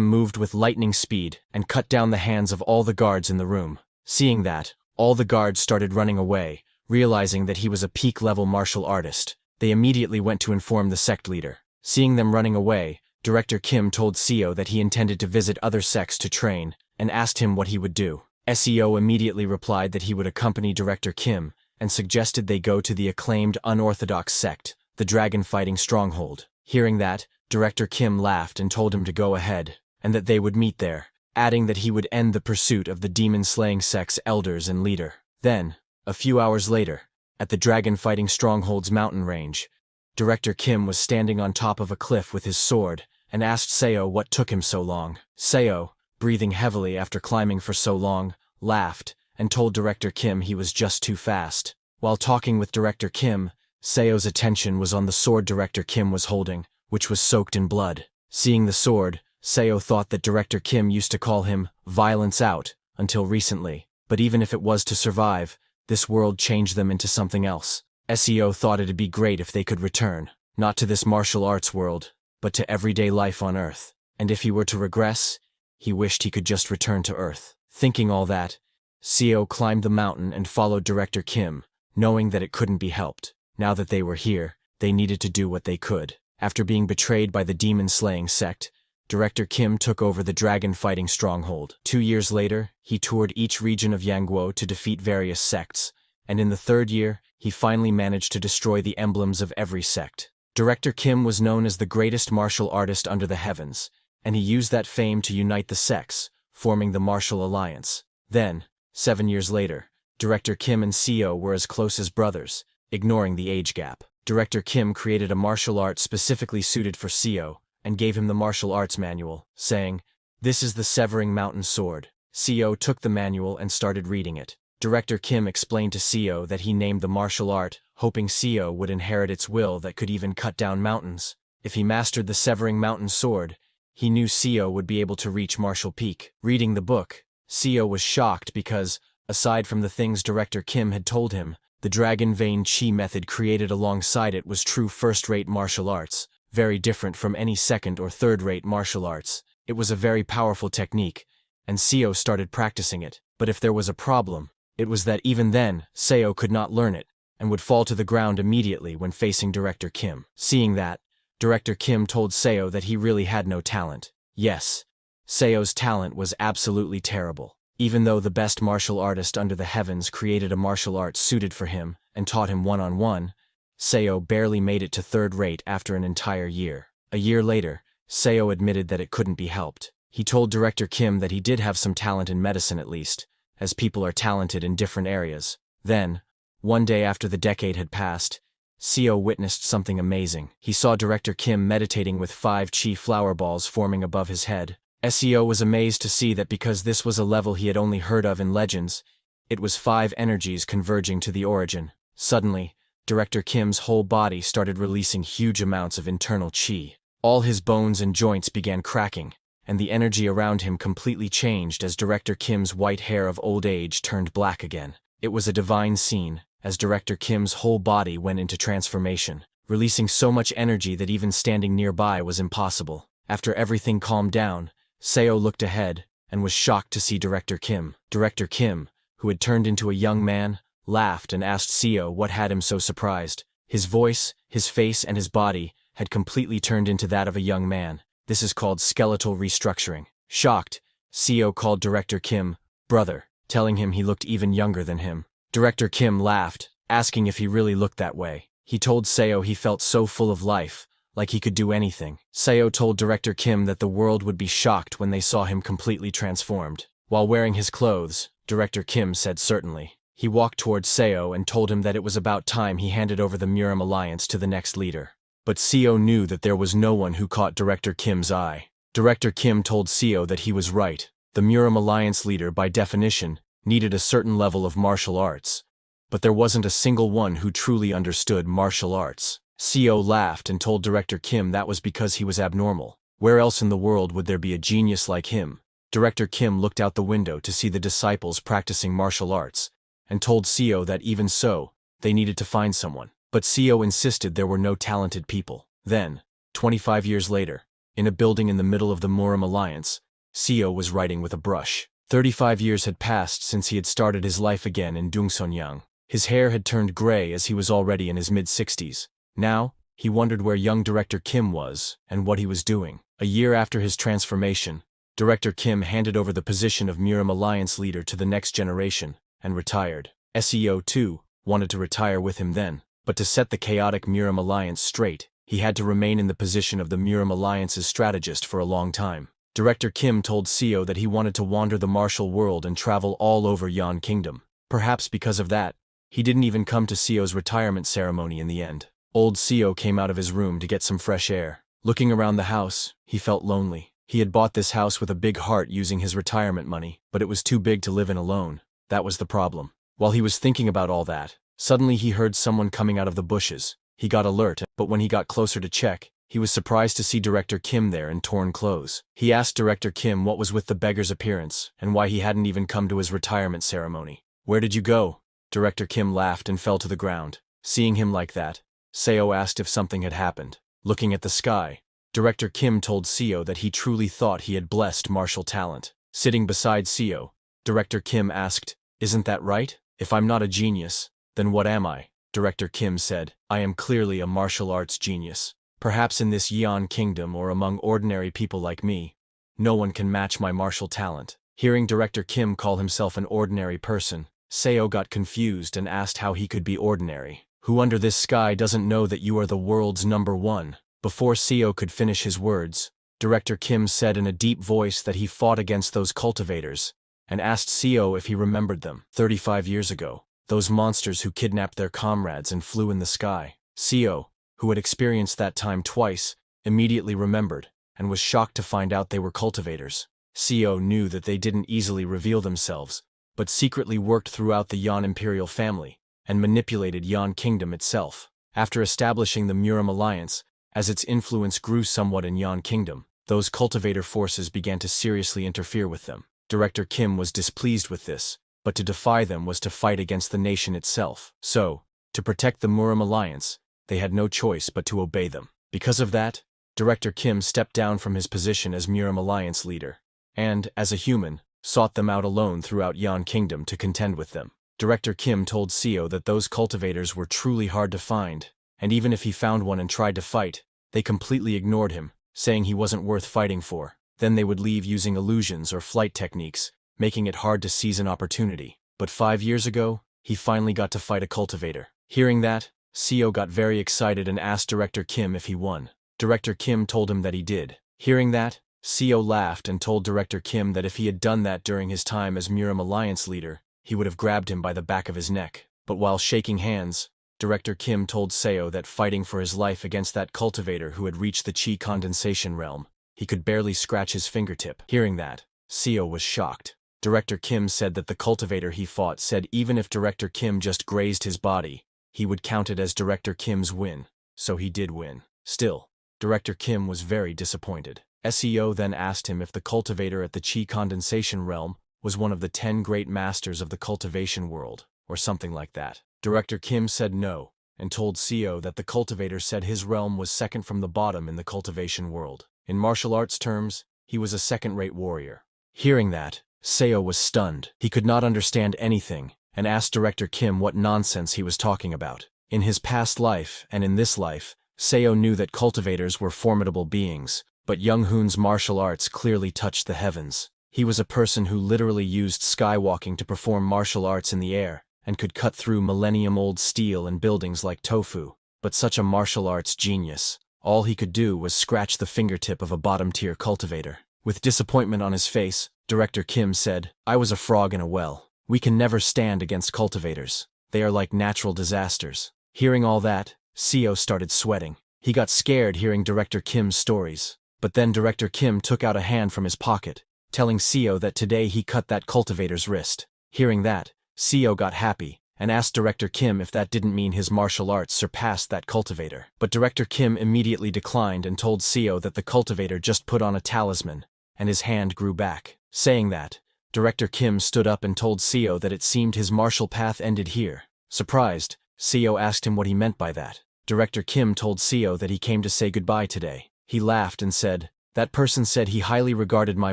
moved with lightning speed and cut down the hands of all the guards in the room. Seeing that, all the guards started running away, realizing that he was a peak-level martial artist. They immediately went to inform the sect leader. Seeing them running away, Director Kim told Seo that he intended to visit other sects to train, and asked him what he would do. Seo immediately replied that he would accompany Director Kim, and suggested they go to the acclaimed unorthodox sect, the dragon-fighting stronghold. Hearing that, Director Kim laughed and told him to go ahead, and that they would meet there, adding that he would end the pursuit of the demon-slaying sect's elders and leader. Then, a few hours later, at the dragon-fighting stronghold's mountain range, Director Kim was standing on top of a cliff with his sword, and asked Seo what took him so long. Seo, breathing heavily after climbing for so long, laughed, and told Director Kim he was just too fast. While talking with Director Kim, Seo's attention was on the sword Director Kim was holding, which was soaked in blood. Seeing the sword, Seo thought that Director Kim used to call him Violence Out, until recently, but even if it was to survive, this world changed them into something else. Seo thought it'd be great if they could return, not to this martial arts world, but to everyday life on Earth. And if he were to regress, he wished he could just return to Earth. Thinking all that, Seo climbed the mountain and followed Director Kim, knowing that it couldn't be helped. Now that they were here, they needed to do what they could. After being betrayed by the demon-slaying sect, Director Kim took over the dragon-fighting stronghold. 2 years later, he toured each region of Yangguo to defeat various sects, and in the third year, he finally managed to destroy the emblems of every sect. Director Kim was known as the greatest martial artist under the heavens, and he used that fame to unite the sects, forming the Martial Alliance. Then, 7 years later, Director Kim and Seo were as close as brothers, ignoring the age gap. Director Kim created a martial art specifically suited for Seo, and gave him the martial arts manual, saying, "This is the Severing Mountain Sword." Seo took the manual and started reading it. Director Kim explained to Seo that he named the martial art, hoping Seo would inherit its will that could even cut down mountains. If he mastered the Severing Mountain Sword, he knew Seo would be able to reach martial peak. Reading the book, Seo was shocked because, aside from the things Director Kim had told him, the Dragon Vein Chi method created alongside it was true first-rate martial arts, very different from any second- or third-rate martial arts. It was a very powerful technique, and Seo started practicing it. But if there was a problem, it was that even then, Seo could not learn it, and would fall to the ground immediately when facing Director Kim. Seeing that, Director Kim told Seo that he really had no talent. Yes, Seo's talent was absolutely terrible. Even though the best martial artist under the heavens created a martial art suited for him and taught him one-on-one, Seo barely made it to third rate after an entire year. A year later, Seo admitted that it couldn't be helped. He told Director Kim that he did have some talent in medicine at least, as people are talented in different areas. Then, one day after the decade had passed, Seo witnessed something amazing. He saw Director Kim meditating with 5 chi flower balls forming above his head. Seo was amazed to see that because this was a level he had only heard of in legends, it was 5 energies converging to the origin. Suddenly, Director Kim's whole body started releasing huge amounts of internal chi. All his bones and joints began cracking, and the energy around him completely changed as Director Kim's white hair of old age turned black again. It was a divine scene, as Director Kim's whole body went into transformation, releasing so much energy that even standing nearby was impossible. After everything calmed down, Seo looked ahead, and was shocked to see Director Kim. Director Kim, who had turned into a young man, laughed and asked Seo what had him so surprised. His voice, his face, and his body had completely turned into that of a young man. This is called skeletal restructuring. Shocked, Seo called Director Kim brother, telling him he looked even younger than him. Director Kim laughed, asking if he really looked that way. He told Seo he felt so full of life, like he could do anything. Seo told Director Kim that the world would be shocked when they saw him completely transformed. While wearing his clothes, Director Kim said certainly. He walked towards Seo and told him that it was about time he handed over the Murim Alliance to the next leader. But Seo knew that there was no one who caught Director Kim's eye. Director Kim told Seo that he was right. The Murim Alliance leader, by definition, needed a certain level of martial arts. But there wasn't a single one who truly understood martial arts. Seo laughed and told Director Kim that was because he was abnormal. Where else in the world would there be a genius like him? Director Kim looked out the window to see the disciples practicing martial arts, and told Seo that even so, they needed to find someone. But Seo insisted there were no talented people. Then, 25 years later, in a building in the middle of the Murim Alliance, Seo was writing with a brush. 35 years had passed since he had started his life again in Dungsonyang. His hair had turned gray as he was already in his mid-60s. Now, he wondered where young Director Kim was and what he was doing. A year after his transformation, Director Kim handed over the position of Murim Alliance leader to the next generation and retired. Seo, too, wanted to retire with him then, but to set the chaotic Murim Alliance straight, he had to remain in the position of the Murim Alliance's strategist for a long time. Director Kim told Seo that he wanted to wander the martial world and travel all over Yan Kingdom. Perhaps because of that, he didn't even come to Seo's retirement ceremony in the end. Old Seo came out of his room to get some fresh air. Looking around the house, he felt lonely. He had bought this house with a big heart using his retirement money, but it was too big to live in alone. That was the problem. While he was thinking about all that, suddenly he heard someone coming out of the bushes. He got alert, but when he got closer to check, he was surprised to see Director Kim there in torn clothes. He asked Director Kim what was with the beggar's appearance and why he hadn't even come to his retirement ceremony. "Where did you go?" Director Kim laughed and fell to the ground. Seeing him like that, Seo asked if something had happened. Looking at the sky, Director Kim told Seo that he truly thought he had blessed martial talent. Sitting beside Seo, Director Kim asked, "Isn't that right? If I'm not a genius, then what am I?" Director Kim said, "I am clearly a martial arts genius." Perhaps in this Yeon kingdom or among ordinary people like me, no one can match my martial talent. Hearing Director Kim call himself an ordinary person, Seo got confused and asked how he could be ordinary. Who under this sky doesn't know that you are the world's #1? Before Seo could finish his words, Director Kim said in a deep voice that he fought against those cultivators, and asked Seo if he remembered them. 35 years ago, those monsters who kidnapped their comrades and flew in the sky. Seo, who had experienced that time twice, immediately remembered, and was shocked to find out they were cultivators. Seo knew that they didn't easily reveal themselves, but secretly worked throughout the Yeon imperial family, and manipulated Yeon kingdom itself. After establishing the Murim alliance, as its influence grew somewhat in Yeon kingdom, those cultivator forces began to seriously interfere with them. Director Kim was displeased with this, but to defy them was to fight against the nation itself. So, to protect the Murim alliance, they had no choice but to obey them. Because of that, Director Kim stepped down from his position as Murim alliance leader, and, as a human, sought them out alone throughout Yeon kingdom to contend with them. Director Kim told Seo that those cultivators were truly hard to find, and even if he found one and tried to fight, they completely ignored him, saying he wasn't worth fighting for. Then they would leave using illusions or flight techniques, making it hard to seize an opportunity. But 5 years ago, he finally got to fight a cultivator. Hearing that, Seo got very excited and asked Director Kim if he won. Director Kim told him that he did. Hearing that, Seo laughed and told Director Kim that if he had done that during his time as Murim alliance leader, he would have grabbed him by the back of his neck. But while shaking hands, Director Kim told Seo that fighting for his life against that cultivator who had reached the chi condensation realm, he could barely scratch his fingertip. Hearing that, Seo was shocked. Director Kim said that the cultivator he fought said even if Director Kim just grazed his body, he would count it as Director Kim's win. So he did win. Still, Director Kim was very disappointed. Seo then asked him if the cultivator at the chi condensation realm was one of the 10 great masters of the cultivation world, or something like that. Director Kim said no, and told Seo that the cultivator said his realm was second from the bottom in the cultivation world. In martial arts terms, he was a second-rate warrior. Hearing that, Seo was stunned. He could not understand anything, and asked Director Kim what nonsense he was talking about. In his past life, and in this life, Seo knew that cultivators were formidable beings, but Young Hoon's martial arts clearly touched the heavens. He was a person who literally used skywalking to perform martial arts in the air, and could cut through millennium-old steel and buildings like tofu. But such a martial arts genius, all he could do was scratch the fingertip of a bottom-tier cultivator. With disappointment on his face, Director Kim said, "I was a frog in a well. We can never stand against cultivators. They are like natural disasters." Hearing all that, Seo started sweating. He got scared hearing Director Kim's stories. But then Director Kim took out a hand from his pocket, telling Seo that today he cut that cultivator's wrist. Hearing that, Seo got happy, and asked Director Kim if that didn't mean his martial arts surpassed that cultivator. But Director Kim immediately declined and told Seo that the cultivator just put on a talisman, and his hand grew back. Saying that, Director Kim stood up and told Seo that it seemed his martial path ended here. Surprised, Seo asked him what he meant by that. Director Kim told Seo that he came to say goodbye today. He laughed and said, "That person said he highly regarded my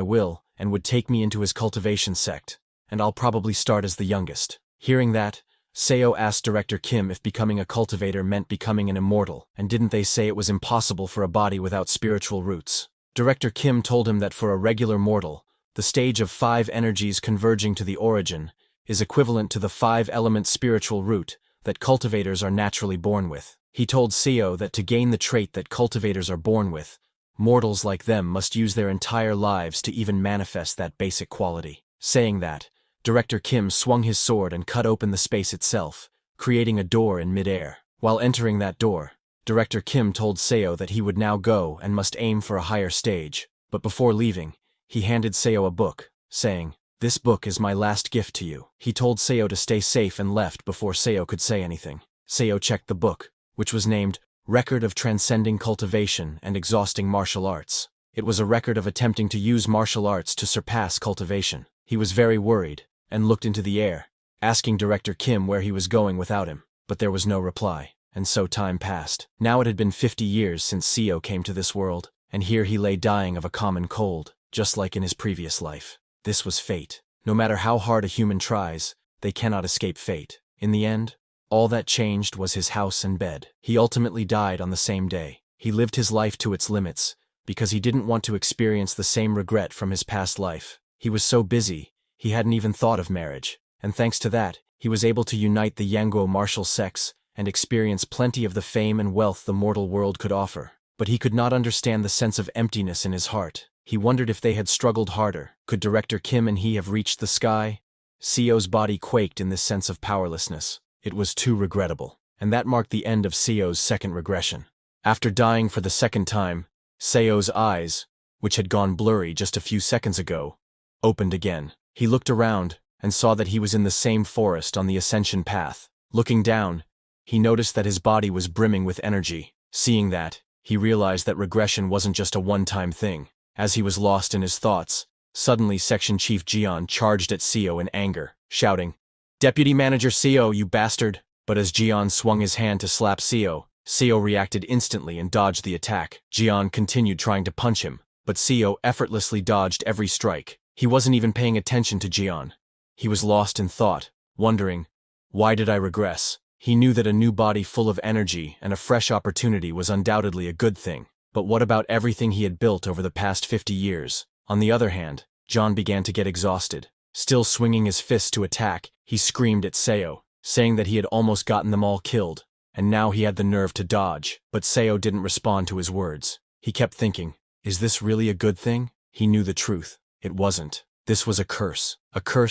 will and would take me into his cultivation sect, and I'll probably start as the youngest." Hearing that, Seo asked Director Kim if becoming a cultivator meant becoming an immortal, and didn't they say it was impossible for a body without spiritual roots? Director Kim told him that for a regular mortal, the stage of 5 energies converging to the origin is equivalent to the 5-element spiritual root that cultivators are naturally born with. He told Seo that to gain the trait that cultivators are born with, mortals like them must use their entire lives to even manifest that basic quality. Saying that, Director Kim swung his sword and cut open the space itself, creating a door in midair. While entering that door, Director Kim told Seo that he would now go and must aim for a higher stage, but before leaving, he handed Seo a book, saying, "This book is my last gift to you." He told Seo to stay safe and left before Seo could say anything. Seo checked the book, which was named Record of Transcending Cultivation and Exhausting Martial Arts. It was a record of attempting to use martial arts to surpass cultivation. He was very worried, and looked into the air, asking Director Kim where he was going without him, but there was no reply, and so time passed. Now it had been 50 years since Seo came to this world, and here he lay dying of a common cold, just like in his previous life. This was fate. No matter how hard a human tries, they cannot escape fate. In the end, all that changed was his house and bed. He ultimately died on the same day. He lived his life to its limits, because he didn't want to experience the same regret from his past life. He was so busy, he hadn't even thought of marriage, and thanks to that, he was able to unite the Yanguo martial sex and experience plenty of the fame and wealth the mortal world could offer. But he could not understand the sense of emptiness in his heart. He wondered if they had struggled harder. Could Director Kim and he have reached the sky? Seo's body quaked in this sense of powerlessness. It was too regrettable. And that marked the end of Seo's second regression. After dying for the second time, Seo's eyes, which had gone blurry just a few seconds ago, opened again. He looked around and saw that he was in the same forest on the ascension path. Looking down, he noticed that his body was brimming with energy. Seeing that, he realized that regression wasn't just a one-time thing. As he was lost in his thoughts, suddenly Section Chief Jian charged at Seo in anger, shouting, "Deputy Manager Seo, you bastard!" But as Jian swung his hand to slap Seo reacted instantly and dodged the attack. Jian continued trying to punch him, but Seo effortlessly dodged every strike. He wasn't even paying attention to Jian. He was lost in thought, wondering, why did I regress? He knew that a new body full of energy and a fresh opportunity was undoubtedly a good thing. But what about everything he had built over the past 50 years? On the other hand, John began to get exhausted. Still swinging his fist to attack, he screamed at Seo, saying that he had almost gotten them all killed, and now he had the nerve to dodge. But Seo didn't respond to his words. He kept thinking, is this really a good thing? He knew the truth. It wasn't. This was a curse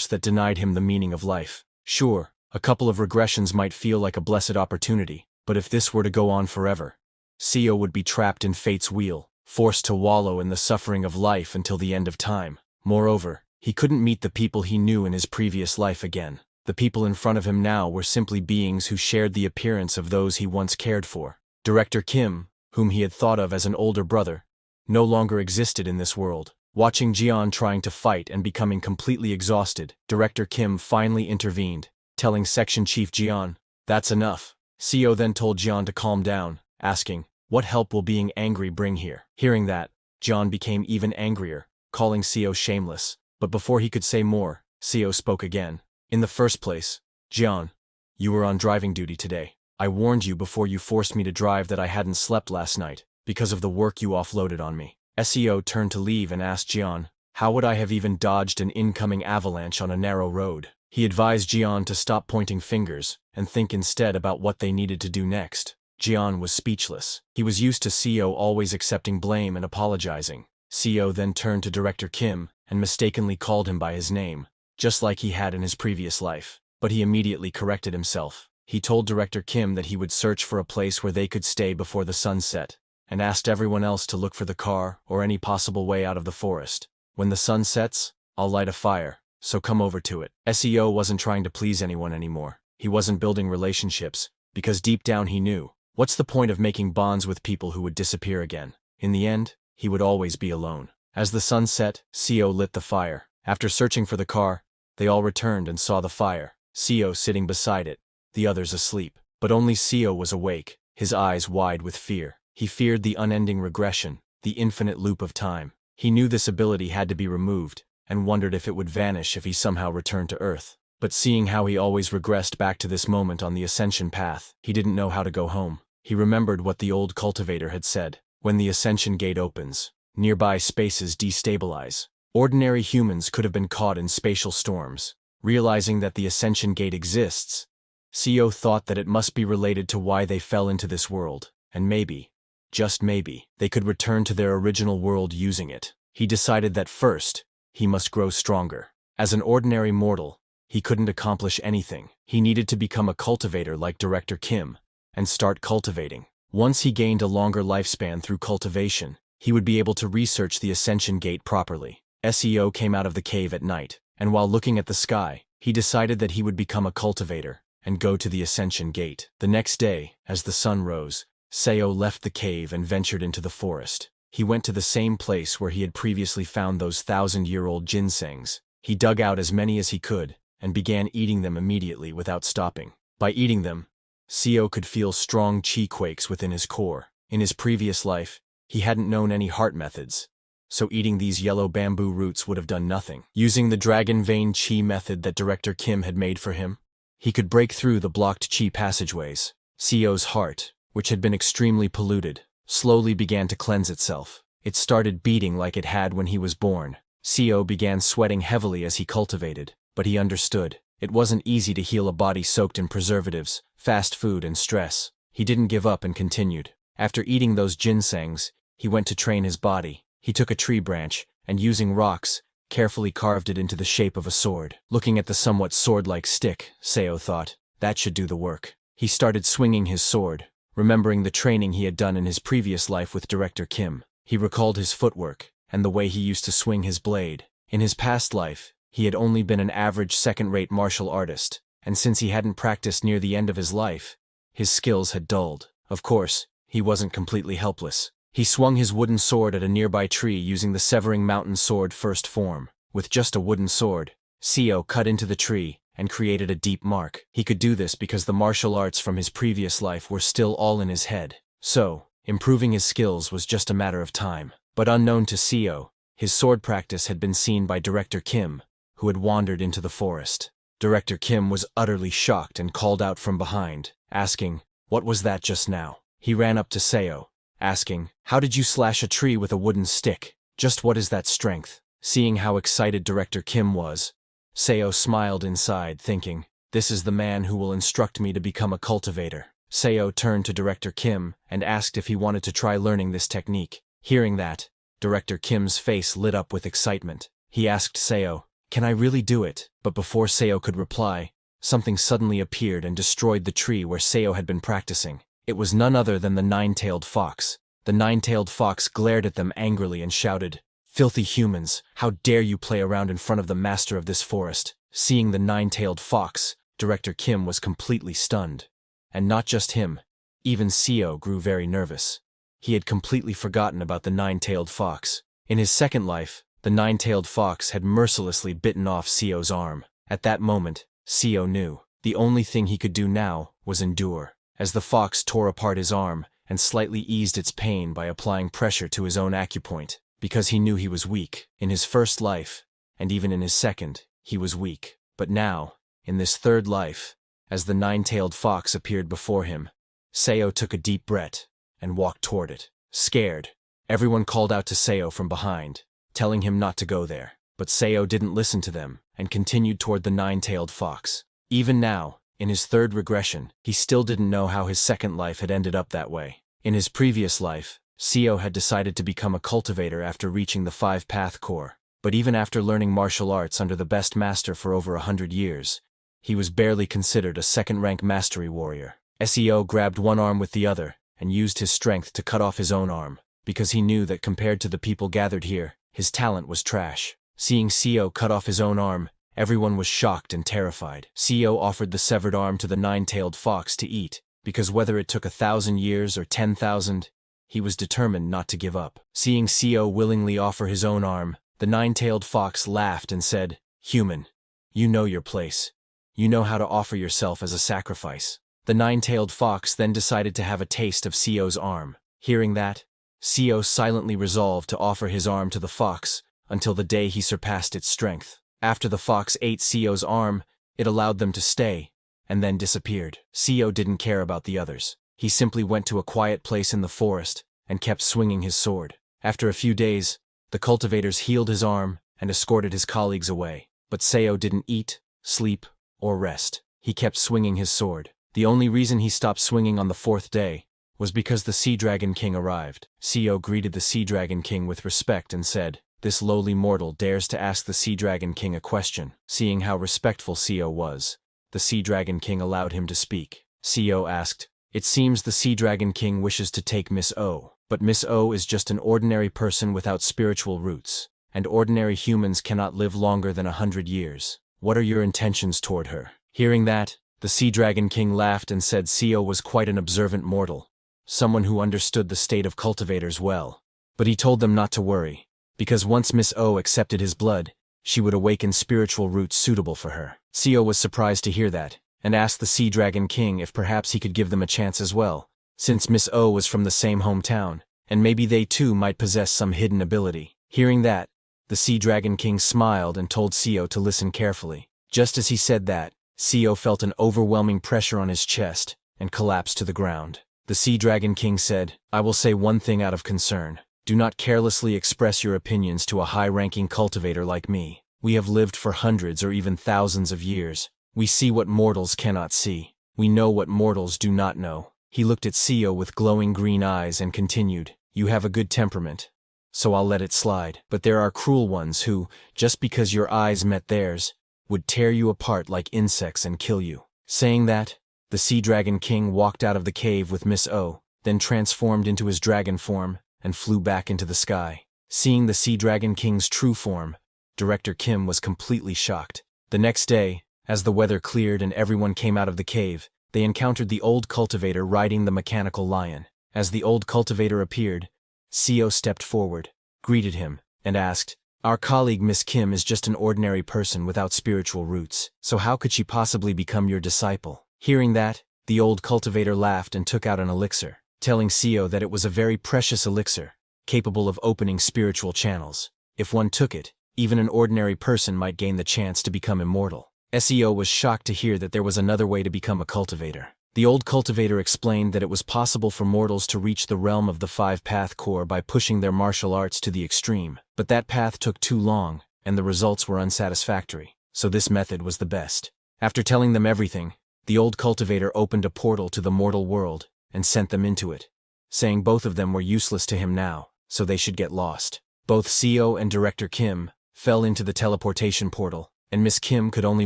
that denied him the meaning of life. Sure, a couple of regressions might feel like a blessed opportunity, but if this were to go on forever, Seo would be trapped in fate's wheel, forced to wallow in the suffering of life until the end of time. Moreover, he couldn't meet the people he knew in his previous life again. The people in front of him now were simply beings who shared the appearance of those he once cared for. Director Kim, whom he had thought of as an older brother, no longer existed in this world. Watching Jian trying to fight and becoming completely exhausted, Director Kim finally intervened, telling Section Chief Jian, "That's enough." Seo then told Jian to calm down, asking, "What help will being angry bring here?" Hearing that, Jian became even angrier, calling Seo shameless. But before he could say more, Seo spoke again. "In the first place, Jian, you were on driving duty today. I warned you before you forced me to drive that I hadn't slept last night, because of the work you offloaded on me." Seo turned to leave and asked Jian, how would I have even dodged an incoming avalanche on a narrow road? He advised Jian to stop pointing fingers and think instead about what they needed to do next. Jian was speechless. He was used to Seo always accepting blame and apologizing. Seo then turned to Director Kim and mistakenly called him by his name, just like he had in his previous life. But he immediately corrected himself. He told Director Kim that he would search for a place where they could stay before the sun set, and asked everyone else to look for the car or any possible way out of the forest. "When the sun sets, I'll light a fire, so come over to it." Seo wasn't trying to please anyone anymore. He wasn't building relationships, because deep down he knew, what's the point of making bonds with people who would disappear again? In the end, he would always be alone. As the sun set, Seo lit the fire. After searching for the car, they all returned and saw the fire, Seo sitting beside it, the others asleep. But only Seo was awake, his eyes wide with fear. He feared the unending regression, the infinite loop of time. He knew this ability had to be removed, and wondered if it would vanish if he somehow returned to Earth. But seeing how he always regressed back to this moment on the ascension path, he didn't know how to go home. He remembered what the old cultivator had said: when the ascension gate opens, nearby spaces destabilize. Ordinary humans could have been caught in spatial storms. Realizing that the ascension gate exists, Seo thought that it must be related to why they fell into this world, and maybe, just maybe, they could return to their original world using it. He decided that first, he must grow stronger. As an ordinary mortal, he couldn't accomplish anything. He needed to become a cultivator like Director Kim, and start cultivating. Once he gained a longer lifespan through cultivation, he would be able to research the ascension gate properly. Seo came out of the cave at night, and while looking at the sky, he decided that he would become a cultivator and go to the ascension gate. The next day, as the sun rose, Seo left the cave and ventured into the forest. He went to the same place where he had previously found those 1,000-year-old ginsengs. He dug out as many as he could and began eating them immediately without stopping. By eating them, Seo could feel strong chi quakes within his core. In his previous life, he hadn't known any heart methods, so eating these yellow bamboo roots would have done nothing. Using the dragon vein chi method that Director Kim had made for him, he could break through the blocked chi passageways. Seo's heart, which had been extremely polluted, slowly began to cleanse itself. It started beating like it had when he was born. Seo began sweating heavily as he cultivated, but he understood. It wasn't easy to heal a body soaked in preservatives, fast food, and stress. He didn't give up and continued. After eating those ginsengs, he went to train his body. He took a tree branch, and using rocks, carefully carved it into the shape of a sword. Looking at the somewhat sword-like stick, Seo thought, that should do the work. He started swinging his sword, remembering the training he had done in his previous life with Director Kim. He recalled his footwork, and the way he used to swing his blade. In his past life, he had only been an average second-rate martial artist, and since he hadn't practiced near the end of his life, his skills had dulled. Of course, he wasn't completely helpless. He swung his wooden sword at a nearby tree using the Severing Mountain Sword first form. With just a wooden sword, Seo cut into the tree and created a deep mark. He could do this because the martial arts from his previous life were still all in his head. So, improving his skills was just a matter of time. But unknown to Seo, his sword practice had been seen by Director Kim, who had wandered into the forest. Director Kim was utterly shocked and called out from behind, asking, "What was that just now?" He ran up to Seo, asking, "How did you slash a tree with a wooden stick? Just what is that strength?" Seeing how excited Director Kim was, Seo smiled inside, thinking, "This is the man who will instruct me to become a cultivator." Seo turned to Director Kim and asked if he wanted to try learning this technique. Hearing that, Director Kim's face lit up with excitement. He asked Seo, "Can I really do it?" But before Seo could reply, something suddenly appeared and destroyed the tree where Seo had been practicing. It was none other than the nine-tailed fox. The nine-tailed fox glared at them angrily and shouted, "Filthy humans, how dare you play around in front of the master of this forest?" Seeing the nine-tailed fox, Director Kim was completely stunned. And not just him, even Seo grew very nervous. He had completely forgotten about the nine-tailed fox. In his second life, the nine-tailed fox had mercilessly bitten off Seo's arm. At that moment, Seo knew the only thing he could do now was endure. As the fox tore apart his arm and slightly eased its pain by applying pressure to his own acupoint, because he knew he was weak. In his first life, and even in his second, he was weak. But now, in this third life, as the nine-tailed fox appeared before him, Seo took a deep breath and walked toward it. Scared, everyone called out to Seo from behind, telling him not to go there. But Seo didn't listen to them and continued toward the nine-tailed fox. Even now, in his third regression, he still didn't know how his second life had ended up that way. In his previous life, Seo had decided to become a cultivator after reaching the 5-path core. But even after learning martial arts under the best master for over 100 years, he was barely considered a second-rank mastery warrior. Seo grabbed one arm with the other and used his strength to cut off his own arm, because he knew that compared to the people gathered here, his talent was trash. Seeing Seo cut off his own arm, everyone was shocked and terrified. Seo offered the severed arm to the nine-tailed fox to eat, because whether it took 1,000 years or 10,000, he was determined not to give up. Seeing Seo willingly offer his own arm, the nine-tailed fox laughed and said, "Human, you know your place. You know how to offer yourself as a sacrifice." The nine-tailed fox then decided to have a taste of Seo's arm. Hearing that, Seo silently resolved to offer his arm to the fox until the day he surpassed its strength. After the fox ate Seo's arm, it allowed them to stay, and then disappeared. Seo didn't care about the others. He simply went to a quiet place in the forest and kept swinging his sword. After a few days, the cultivators healed his arm and escorted his colleagues away. But Seo didn't eat, sleep, or rest. He kept swinging his sword. The only reason he stopped swinging on the 4th day was because the Sea Dragon King arrived. Seo greeted the Sea Dragon King with respect and said, "This lowly mortal dares to ask the Sea Dragon King a question." Seeing how respectful Seo was, the Sea Dragon King allowed him to speak. Seo asked, "It seems the Sea Dragon King wishes to take Miss O, but Miss O is just an ordinary person without spiritual roots, and ordinary humans cannot live longer than 100 years. What are your intentions toward her?" Hearing that, the Sea Dragon King laughed and said Seo was quite an observant mortal, someone who understood the state of cultivators well. But he told them not to worry, because once Miss O accepted his blood, she would awaken spiritual roots suitable for her. Seo was surprised to hear that, and asked the Sea Dragon King if perhaps he could give them a chance as well, since Miss O was from the same hometown, and maybe they too might possess some hidden ability. Hearing that, the Sea Dragon King smiled and told Seo to listen carefully. Just as he said that, Seo felt an overwhelming pressure on his chest and collapsed to the ground. The Sea Dragon King said, I will say one thing out of concern. Do not carelessly express your opinions to a high-ranking cultivator like me. We have lived for hundreds or even thousands of years. We see what mortals cannot see. We know what mortals do not know. He looked at Seo with glowing green eyes and continued, you have a good temperament, so I'll let it slide. But there are cruel ones who, just because your eyes met theirs, would tear you apart like insects and kill you. Saying that, the Sea Dragon King walked out of the cave with Miss O, then transformed into his dragon form and flew back into the sky. Seeing the Sea Dragon King's true form, Director Kim was completely shocked. The next day, as the weather cleared and everyone came out of the cave, they encountered the old cultivator riding the mechanical lion. As the old cultivator appeared, Seo stepped forward, greeted him, and asked, our colleague Miss Kim is just an ordinary person without spiritual roots, so how could she possibly become your disciple? Hearing that, the old cultivator laughed and took out an elixir, telling Seo that it was a very precious elixir, capable of opening spiritual channels. If one took it, even an ordinary person might gain the chance to become immortal. Seo was shocked to hear that there was another way to become a cultivator. The old cultivator explained that it was possible for mortals to reach the realm of the five-path core by pushing their martial arts to the extreme, but that path took too long, and the results were unsatisfactory, so this method was the best. After telling them everything, the old cultivator opened a portal to the mortal world and sent them into it, saying both of them were useless to him now, so they should get lost. Both Seo and Director Kim fell into the teleportation portal, and Miss Kim could only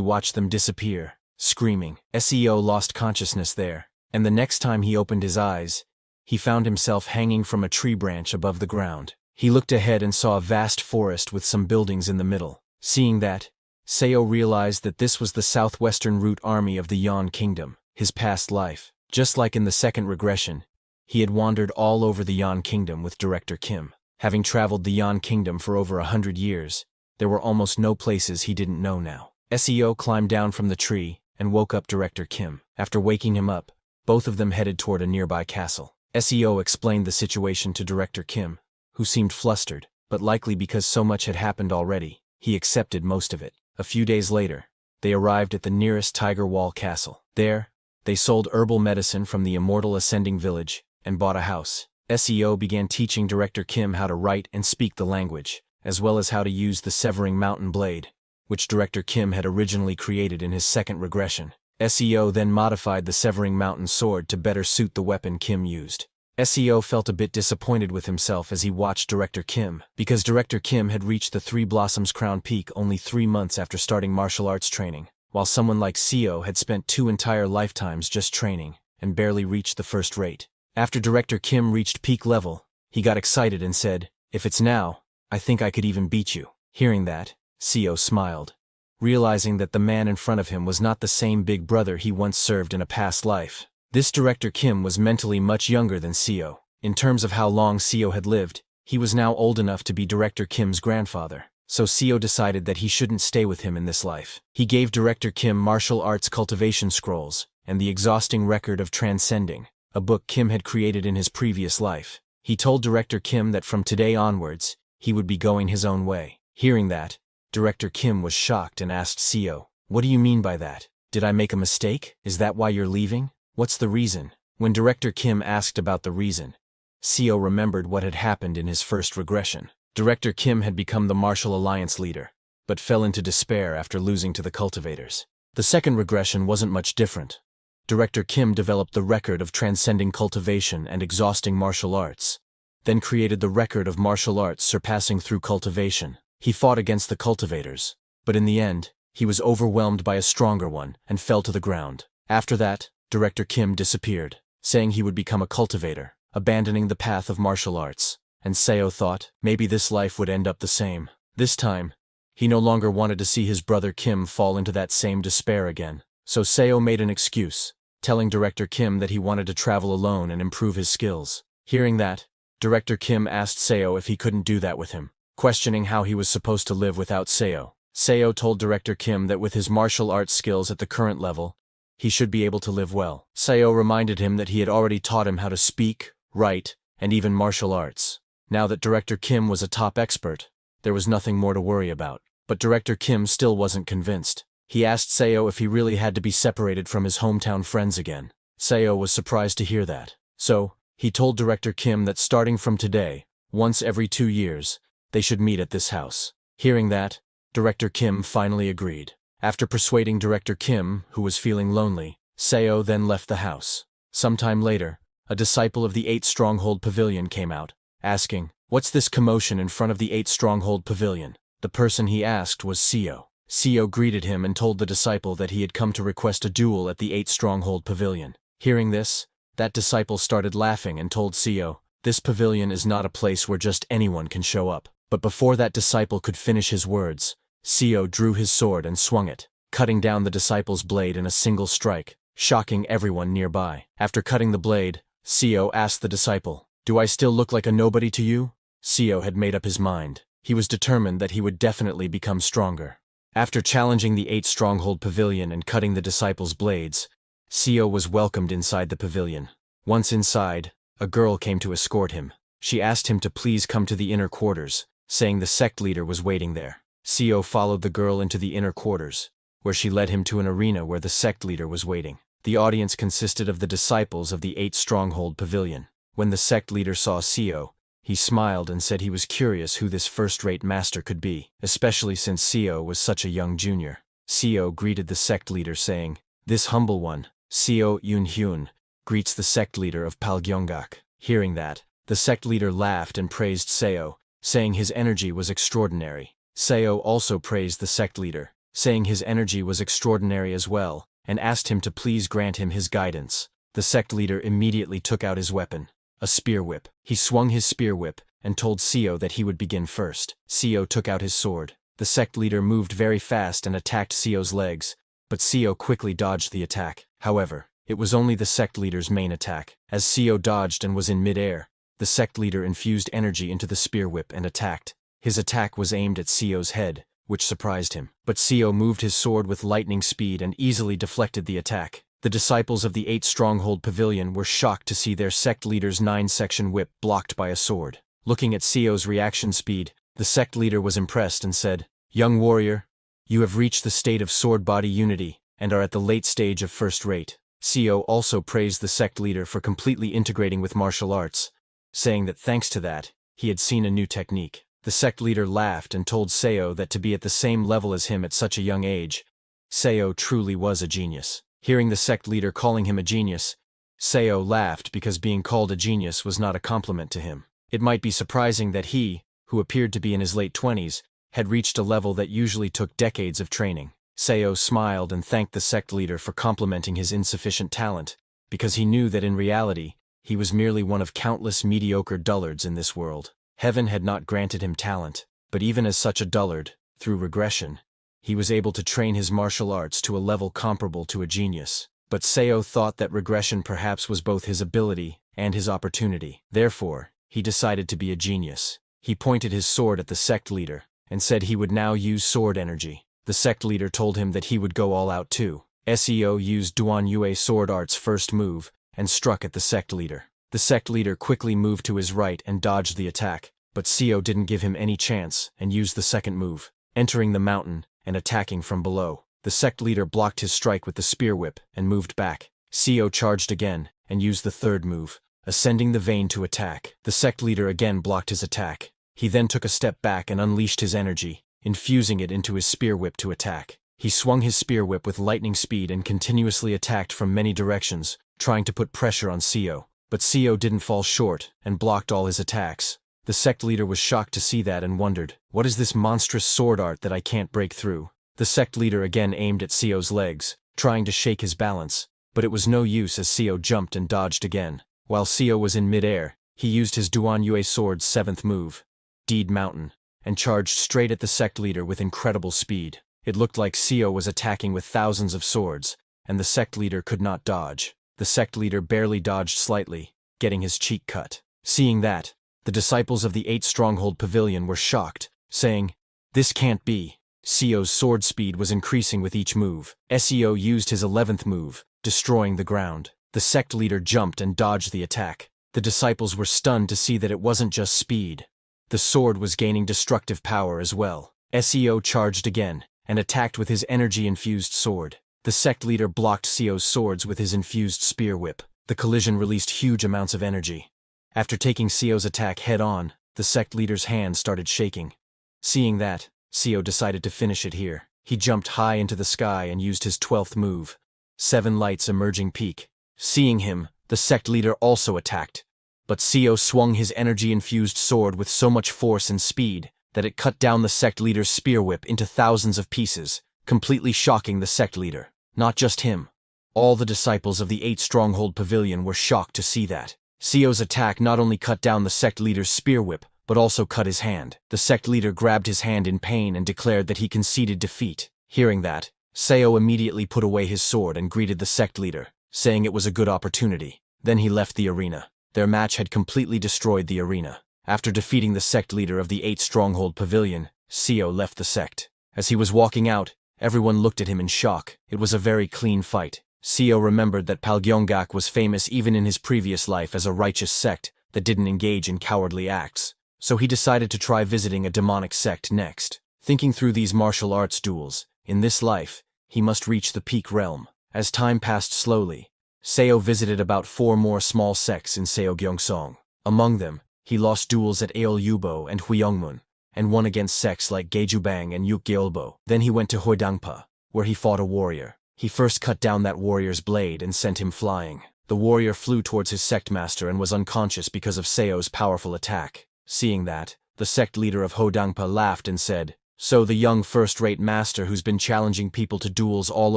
watch them disappear, screaming. Seo lost consciousness there, and the next time he opened his eyes, he found himself hanging from a tree branch above the ground. He looked ahead and saw a vast forest with some buildings in the middle. Seeing that, Seo realized that this was the southwestern root army of the Yan Kingdom, his past life. Just like in the second regression, he had wandered all over the Yan Kingdom with Director Kim. Having traveled the Yan Kingdom for over 100 years, there were almost no places he didn't know now. Seo climbed down from the tree and woke up Director Kim. After waking him up, both of them headed toward a nearby castle. Seo explained the situation to Director Kim, who seemed flustered, but likely because so much had happened already, he accepted most of it. A few days later, they arrived at the nearest Tiger Wall Castle. There, they sold herbal medicine from the Immortal Ascending Village and bought a house. Seo began teaching Director Kim how to write and speak the language, as well as how to use the Severing Mountain Blade, which Director Kim had originally created in his second regression. Seo then modified the Severing Mountain Sword to better suit the weapon Kim used. Seo felt a bit disappointed with himself as he watched Director Kim, because Director Kim had reached the Three Blossoms Crown Peak only 3 months after starting martial arts training, while someone like Seo had spent 2 entire lifetimes just training and barely reached the first rate. After Director Kim reached peak level, he got excited and said, if it's now, I think I could even beat you. Hearing that, Seo smiled, realizing that the man in front of him was not the same big brother he once served in a past life. This Director Kim was mentally much younger than Seo. In terms of how long Seo had lived, he was now old enough to be Director Kim's grandfather, so Seo decided that he shouldn't stay with him in this life. He gave Director Kim martial arts cultivation scrolls and the exhausting record of transcending, a book Kim had created in his previous life. He told Director Kim that from today onwards, he would be going his own way. Hearing that, Director Kim was shocked and asked Seo, what do you mean by that? Did I make a mistake? Is that why you're leaving? What's the reason? When Director Kim asked about the reason, Seo remembered what had happened in his first regression. Director Kim had become the Martial Alliance leader, but fell into despair after losing to the cultivators. The second regression wasn't much different. Director Kim developed the record of transcending cultivation and exhausting martial arts, then created the record of martial arts surpassing through cultivation. He fought against the cultivators, but in the end, he was overwhelmed by a stronger one and fell to the ground. After that, Director Kim disappeared, saying he would become a cultivator, abandoning the path of martial arts. And Seo thought, maybe this life would end up the same. This time, he no longer wanted to see his brother Kim fall into that same despair again. So Seo made an excuse, telling Director Kim that he wanted to travel alone and improve his skills. Hearing that, Director Kim asked Seo if he couldn't do that with him, questioning how he was supposed to live without Seo. Seo told Director Kim that with his martial arts skills at the current level, he should be able to live well. Seo reminded him that he had already taught him how to speak, write, and even martial arts. Now that Director Kim was a top expert, there was nothing more to worry about. But Director Kim still wasn't convinced. He asked Seo if he really had to be separated from his hometown friends again. Seo was surprised to hear that. So, he told Director Kim that starting from today, once every 2 years, they should meet at this house. Hearing that, Director Kim finally agreed. After persuading Director Kim, who was feeling lonely, Seo then left the house. Sometime later, a disciple of the 8 Stronghold Pavilion came out, asking, "What's this commotion in front of the 8 Stronghold Pavilion?" The person he asked was Seo. Seo greeted him and told the disciple that he had come to request a duel at the 8 Stronghold Pavilion. Hearing this, that disciple started laughing and told Seo, "This pavilion is not a place where just anyone can show up." But before that disciple could finish his words, Seo drew his sword and swung it, cutting down the disciple's blade in a single strike, shocking everyone nearby. After cutting the blade, Seo asked the disciple, "Do I still look like a nobody to you?" Seo had made up his mind. He was determined that he would definitely become stronger. After challenging the 8 Stronghold Pavilion and cutting the disciples' blades, Seo was welcomed inside the pavilion. Once inside, a girl came to escort him. She asked him to please come to the inner quarters, saying the sect leader was waiting there. Seo followed the girl into the inner quarters, where she led him to an arena where the sect leader was waiting. The audience consisted of the disciples of the 8 Stronghold Pavilion. When the sect leader saw Seo, he smiled and said he was curious who this first-rate master could be, especially since Seo was such a young junior. Seo greeted the sect leader saying, "This humble one, Seo Yun-hyun, greets the sect leader of Palgyeonggak." Hearing that, the sect leader laughed and praised Seo, saying his energy was extraordinary. Seo also praised the sect leader, saying his energy was extraordinary as well, and asked him to please grant him his guidance. The sect leader immediately took out his weapon, a spear whip. He swung his spear whip and told Seo that he would begin first. Seo took out his sword. The sect leader moved very fast and attacked Seo's legs, but Seo quickly dodged the attack. However, it was only the sect leader's main attack. As Seo dodged and was in mid-air, the sect leader infused energy into the spear whip and attacked. His attack was aimed at Seo's head, which surprised him. But Seo moved his sword with lightning speed and easily deflected the attack. The disciples of the 8 Stronghold Pavilion were shocked to see their sect leader's 9-section whip blocked by a sword. Looking at Seo's reaction speed, the sect leader was impressed and said, "Young warrior, you have reached the state of sword-body unity and are at the late stage of first rate." Seo also praised the sect leader for completely integrating with martial arts, saying that thanks to that, he had seen a new technique. The sect leader laughed and told Seo that to be at the same level as him at such a young age, Seo truly was a genius. Hearing the sect leader calling him a genius, Seo laughed because being called a genius was not a compliment to him. It might be surprising that he, who appeared to be in his late 20s, had reached a level that usually took decades of training. Seo smiled and thanked the sect leader for complimenting his insufficient talent, because he knew that in reality, he was merely one of countless mediocre dullards in this world. Heaven had not granted him talent, but even as such a dullard, through regression, he was able to train his martial arts to a level comparable to a genius. But Seo thought that regression perhaps was both his ability and his opportunity. Therefore, he decided to be a genius. He pointed his sword at the sect leader and said he would now use sword energy. The sect leader told him that he would go all out too. Seo used Duan Yue sword art's first move and struck at the sect leader. The sect leader quickly moved to his right and dodged the attack, but Seo didn't give him any chance and used the second move, entering the mountain and attacking from below. The sect leader blocked his strike with the spear whip and moved back. Seo charged again and used the third move, ascending the vein to attack. The sect leader again blocked his attack. He then took a step back and unleashed his energy, infusing it into his spear whip to attack. He swung his spear whip with lightning speed and continuously attacked from many directions, trying to put pressure on Seo. But Seo didn't fall short and blocked all his attacks. The sect leader was shocked to see that and wondered, "What is this monstrous sword art that I can't break through?" The sect leader again aimed at Seo's legs, trying to shake his balance, but it was no use as Seo jumped and dodged again. While Seo was in mid-air, he used his Duan Yue sword's 7th move, Deed Mountain, and charged straight at the sect leader with incredible speed. It looked like Seo was attacking with thousands of swords, and the sect leader could not dodge. The sect leader barely dodged slightly, getting his cheek cut. Seeing that, the disciples of the 8 Stronghold Pavilion were shocked, saying, "This can't be." Seo's sword speed was increasing with each move. Seo used his 11th move, destroying the ground. The sect leader jumped and dodged the attack. The disciples were stunned to see that it wasn't just speed. The sword was gaining destructive power as well. Seo charged again, and attacked with his energy-infused sword. The sect leader blocked Seo's swords with his infused spear whip. The collision released huge amounts of energy. After taking Seo's attack head-on, the sect leader's hand started shaking. Seeing that, Seo decided to finish it here. He jumped high into the sky and used his 12th move, 7 Lights Emerging Peak. Seeing him, the sect leader also attacked. But Seo swung his energy-infused sword with so much force and speed that it cut down the sect leader's spear whip into thousands of pieces, completely shocking the sect leader. Not just him. All the disciples of the 8 Stronghold Pavilion were shocked to see that. Seo's attack not only cut down the sect leader's spear whip, but also cut his hand. The sect leader grabbed his hand in pain and declared that he conceded defeat. Hearing that, Seo immediately put away his sword and greeted the sect leader, saying it was a good opportunity. Then he left the arena. Their match had completely destroyed the arena. After defeating the sect leader of the 8 Stronghold Pavilion, Seo left the sect. As he was walking out, everyone looked at him in shock. It was a very clean fight. Seo remembered that Palgyeongak was famous even in his previous life as a righteous sect that didn't engage in cowardly acts. So he decided to try visiting a demonic sect next. Thinking through these martial arts duels, in this life, he must reach the peak realm. As time passed slowly, Seo visited about 4 more small sects in Seogyeongsong. Among them, he lost duels at Aeol-yubo and Hyeongmun, and won against sects like Gaejubang and Yukgyeolbo. Then he went to Hoidangpa, where he fought a warrior. He first cut down that warrior's blade and sent him flying. The warrior flew towards his sect master and was unconscious because of Seo's powerful attack. Seeing that, the sect leader of Hodangpa laughed and said, "So the young first-rate master who's been challenging people to duels all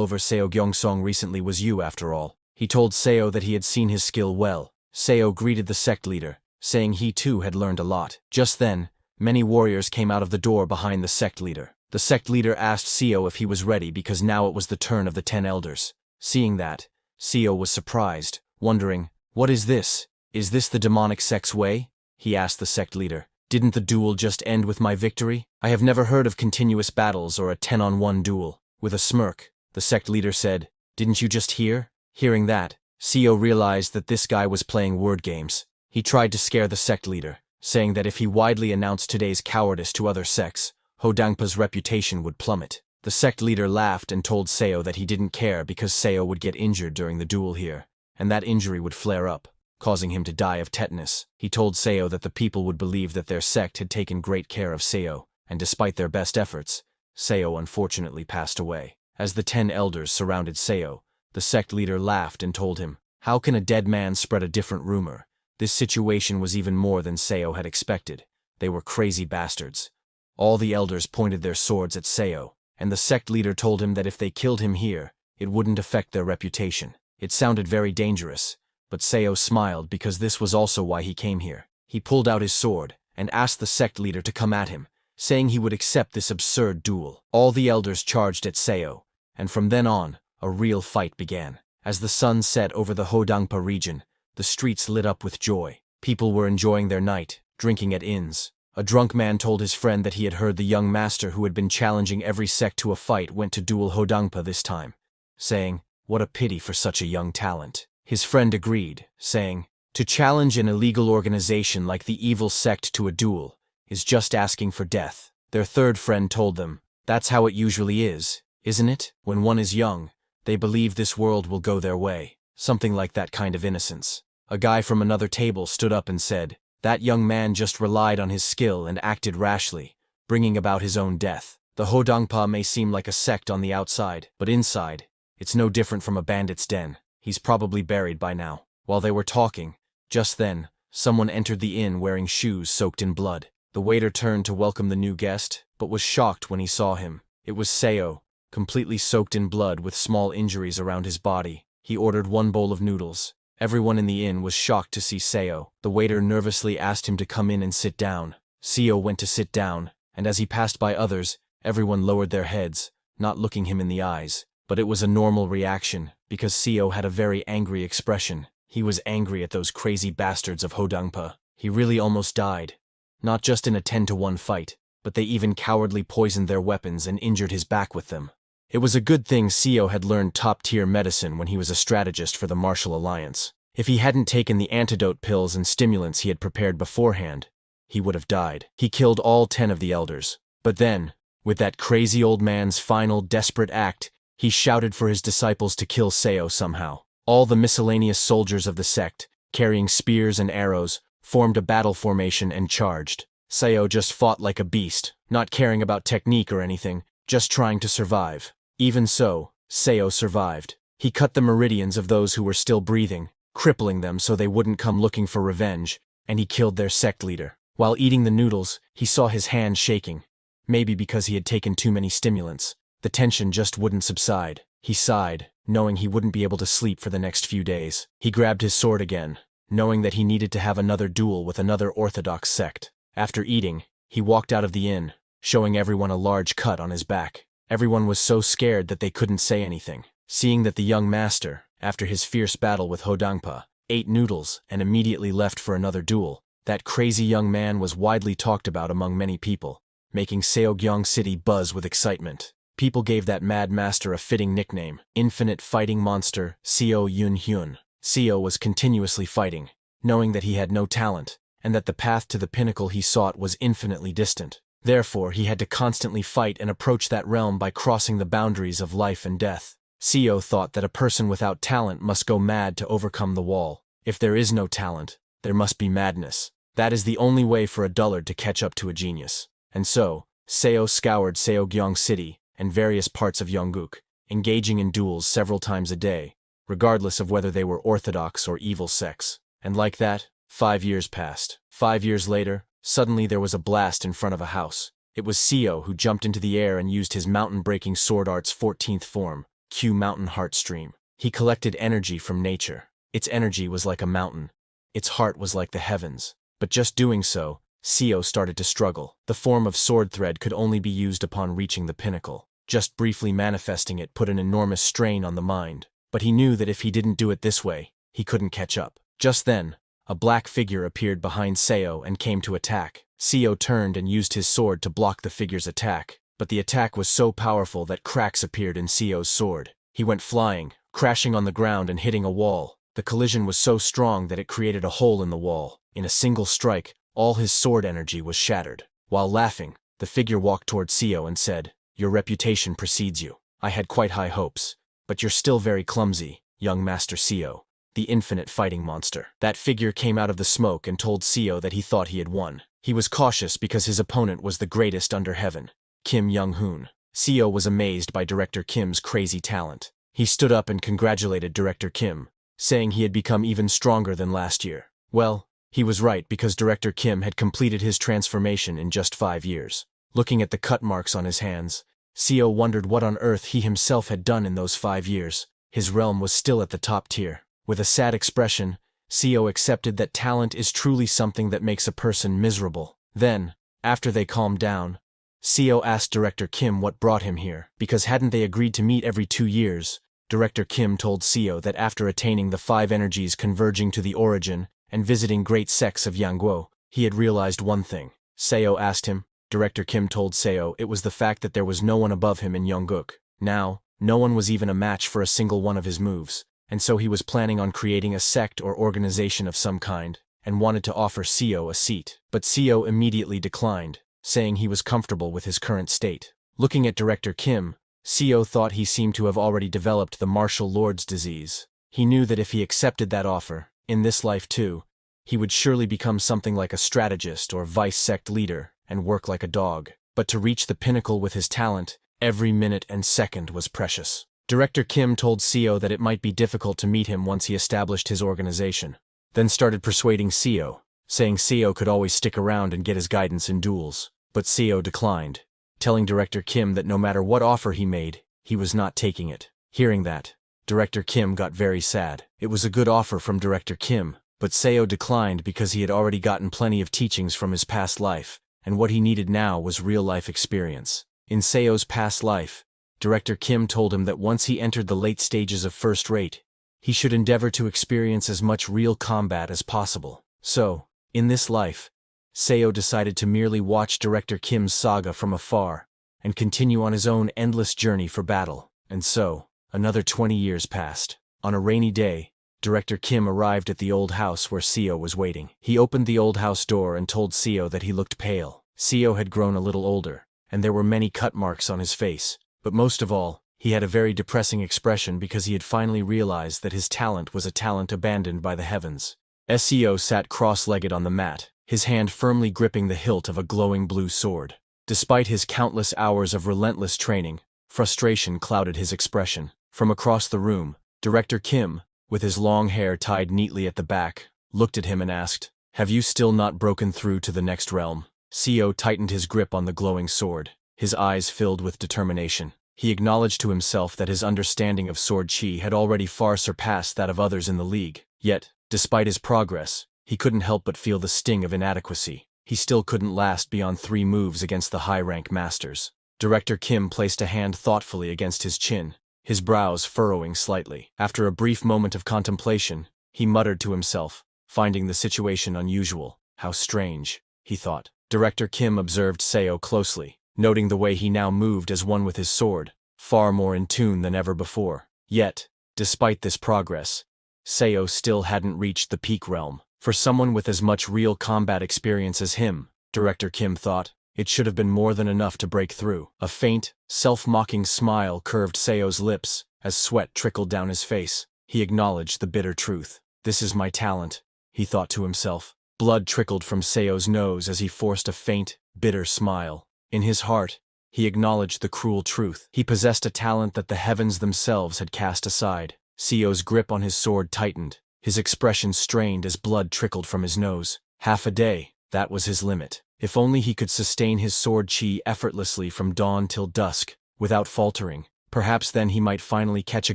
over Seogyeongsong recently was you after all." He told Seo that he had seen his skill well. Seo greeted the sect leader, saying he too had learned a lot. Just then, many warriors came out of the door behind the sect leader. The sect leader asked Seo if he was ready because now it was the turn of the 10 elders. Seeing that, Seo was surprised, wondering, "What is this? Is this the demonic sect's way?" He asked the sect leader, "Didn't the duel just end with my victory? I have never heard of continuous battles or a 10-on-1 duel." With a smirk, the sect leader said, "Didn't you just hear?" Hearing that, Seo realized that this guy was playing word games. He tried to scare the sect leader, saying that if he widely announced today's cowardice to other sects, Hodangpa's reputation would plummet. The sect leader laughed and told Seo that he didn't care because Seo would get injured during the duel here, and that injury would flare up, causing him to die of tetanus. He told Seo that the people would believe that their sect had taken great care of Seo, and despite their best efforts, Seo unfortunately passed away. As the 10 elders surrounded Seo, the sect leader laughed and told him, "How can a dead man spread a different rumor?" This situation was even more than Seo had expected. They were crazy bastards. All the elders pointed their swords at Seo, and the sect leader told him that if they killed him here, it wouldn't affect their reputation. It sounded very dangerous, but Seo smiled because this was also why he came here. He pulled out his sword and asked the sect leader to come at him, saying he would accept this absurd duel. All the elders charged at Seo, and from then on, a real fight began. As the sun set over the Hodangpa region, the streets lit up with joy. People were enjoying their night, drinking at inns. A drunk man told his friend that he had heard the young master who had been challenging every sect to a fight went to duel Hodangpa this time, saying, "What a pity for such a young talent." His friend agreed, saying, "To challenge an illegal organization like the evil sect to a duel is just asking for death." Their third friend told them, "That's how it usually is, isn't it? When one is young, they believe this world will go their way." Something like that kind of innocence. A guy from another table stood up and said, "That young man just relied on his skill and acted rashly, bringing about his own death. The Hodangpa may seem like a sect on the outside, but inside, it's no different from a bandit's den. He's probably buried by now." While they were talking, just then, someone entered the inn wearing shoes soaked in blood. The waiter turned to welcome the new guest, but was shocked when he saw him. It was Seo, completely soaked in blood with small injuries around his body. He ordered 1 bowl of noodles. Everyone in the inn was shocked to see Seo. The waiter nervously asked him to come in and sit down. Seo went to sit down, and as he passed by others, everyone lowered their heads, not looking him in the eyes. But it was a normal reaction, because Seo had a very angry expression. He was angry at those crazy bastards of Hodangpa. He really almost died. Not just in a 10-to-1 fight, but they even cowardly poisoned their weapons and injured his back with them. It was a good thing Seo had learned top-tier medicine when he was a strategist for the Martial Alliance. If he hadn't taken the antidote pills and stimulants he had prepared beforehand, he would have died. He killed all 10 of the elders. But then, with that crazy old man's final desperate act, he shouted for his disciples to kill Seo somehow. All the miscellaneous soldiers of the sect, carrying spears and arrows, formed a battle formation and charged. Seo just fought like a beast, not caring about technique or anything, just trying to survive. Even so, Seo survived. He cut the meridians of those who were still breathing, crippling them so they wouldn't come looking for revenge, and he killed their sect leader. While eating the noodles, he saw his hand shaking. Maybe because he had taken too many stimulants. The tension just wouldn't subside. He sighed, knowing he wouldn't be able to sleep for the next few days. He grabbed his sword again, knowing that he needed to have another duel with another orthodox sect. After eating, he walked out of the inn, showing everyone a large cut on his back. Everyone was so scared that they couldn't say anything. Seeing that the young master, after his fierce battle with Hodangpa, ate noodles and immediately left for another duel, that crazy young man was widely talked about among many people, making Seogyeong City buzz with excitement. People gave that mad master a fitting nickname, Infinite Fighting Monster Seo Yun Hyun. Seo was continuously fighting, knowing that he had no talent, and that the path to the pinnacle he sought was infinitely distant. Therefore, he had to constantly fight and approach that realm by crossing the boundaries of life and death. Seo thought that a person without talent must go mad to overcome the wall. If there is no talent, there must be madness. That is the only way for a dullard to catch up to a genius. And so, Seo scoured Seogyeong City and various parts of Yongguk, engaging in duels several times a day, regardless of whether they were orthodox or evil sects. And like that, 5 years passed. 5 years later, suddenly there was a blast in front of a house. It was Seo who jumped into the air and used his mountain-breaking sword art's 14th form, Q Mountain Heart Stream. He collected energy from nature. Its energy was like a mountain. Its heart was like the heavens. But just doing so, Seo started to struggle. The form of sword thread could only be used upon reaching the pinnacle. Just briefly manifesting it put an enormous strain on the mind. But he knew that if he didn't do it this way, he couldn't catch up. Just then, a black figure appeared behind Seo and came to attack. Seo turned and used his sword to block the figure's attack, but the attack was so powerful that cracks appeared in Seo's sword. He went flying, crashing on the ground and hitting a wall. The collision was so strong that it created a hole in the wall. In a single strike, all his sword energy was shattered. While laughing, the figure walked toward Seo and said, "Your reputation precedes you. I had quite high hopes, but you're still very clumsy, young Master Seo, the infinite fighting monster." That figure came out of the smoke and told Seo that he thought he had won. He was cautious because his opponent was the greatest under heaven, Kim Young-hoon. Seo was amazed by Director Kim's crazy talent. He stood up and congratulated Director Kim, saying he had become even stronger than last year. Well, he was right because Director Kim had completed his transformation in just 5 years. Looking at the cut marks on his hands, Seo wondered what on earth he himself had done in those 5 years. His realm was still at the top tier. With a sad expression, Seo accepted that talent is truly something that makes a person miserable. Then, after they calmed down, Seo asked Director Kim what brought him here, because hadn't they agreed to meet every 2 years? Director Kim told Seo that after attaining the 5 energies converging to the origin and visiting great sects of Yangguo, he had realized one thing. Seo asked him. Director Kim told Seo it was the fact that there was no one above him in Yongguk. Now, no one was even a match for a single one of his moves, and so he was planning on creating a sect or organization of some kind, and wanted to offer Seo a seat. But Seo immediately declined, saying he was comfortable with his current state. Looking at Director Kim, Seo thought he seemed to have already developed the martial lord's disease. He knew that if he accepted that offer, in this life too, he would surely become something like a strategist or vice-sect leader and work like a dog. But to reach the pinnacle with his talent, every minute and second was precious. Director Kim told Seo that it might be difficult to meet him once he established his organization, then started persuading Seo, saying Seo could always stick around and get his guidance in duels. But Seo declined, telling Director Kim that no matter what offer he made, he was not taking it. Hearing that, Director Kim got very sad. It was a good offer from Director Kim, but Seo declined because he had already gotten plenty of teachings from his past life, and what he needed now was real-life experience. In Seo's past life, Director Kim told him that once he entered the late stages of first rate, he should endeavor to experience as much real combat as possible. So, in this life, Seo decided to merely watch Director Kim's saga from afar and continue on his own endless journey for battle. And so, another 20 years passed. On a rainy day, Director Kim arrived at the old house where Seo was waiting. He opened the old house door and told Seo that he looked pale. Seo had grown a little older, and there were many cut marks on his face, but most of all, He had a very depressing expression because he had finally realized that his talent was a talent abandoned by the heavens. SEO sat cross-legged on the mat, his hand firmly gripping the hilt of a glowing blue sword. Despite his countless hours of relentless training, frustration clouded his expression. From across the room, Director Kim, with his long hair tied neatly at the back, looked at him and asked, "Have you still not broken through to the next realm?" SEO tightened his grip on the glowing sword, his eyes filled with determination. He acknowledged to himself that his understanding of sword chi had already far surpassed that of others in the league. Yet, despite his progress, he couldn't help but feel the sting of inadequacy. He still couldn't last beyond 3 moves against the high-rank masters. Director Kim placed a hand thoughtfully against his chin, his brows furrowing slightly. After a brief moment of contemplation, he muttered to himself, finding the situation unusual. "How strange," he thought. Director Kim observed Seo closely, noting the way he now moved as one with his sword, far more in tune than ever before. Yet, despite this progress, Seo still hadn't reached the peak realm. For someone with as much real combat experience as him, Director Kim thought, it should have been more than enough to break through. A faint, self-mocking smile curved Seo's lips as sweat trickled down his face. He acknowledged the bitter truth. "This is my talent," he thought to himself. Blood trickled from Seo's nose as he forced a faint, bitter smile. In his heart, he acknowledged the cruel truth. He possessed a talent that the heavens themselves had cast aside. Seo's grip on his sword tightened, his expression strained as blood trickled from his nose. Half a day, that was his limit. If only he could sustain his sword chi effortlessly from dawn till dusk, without faltering, perhaps then he might finally catch a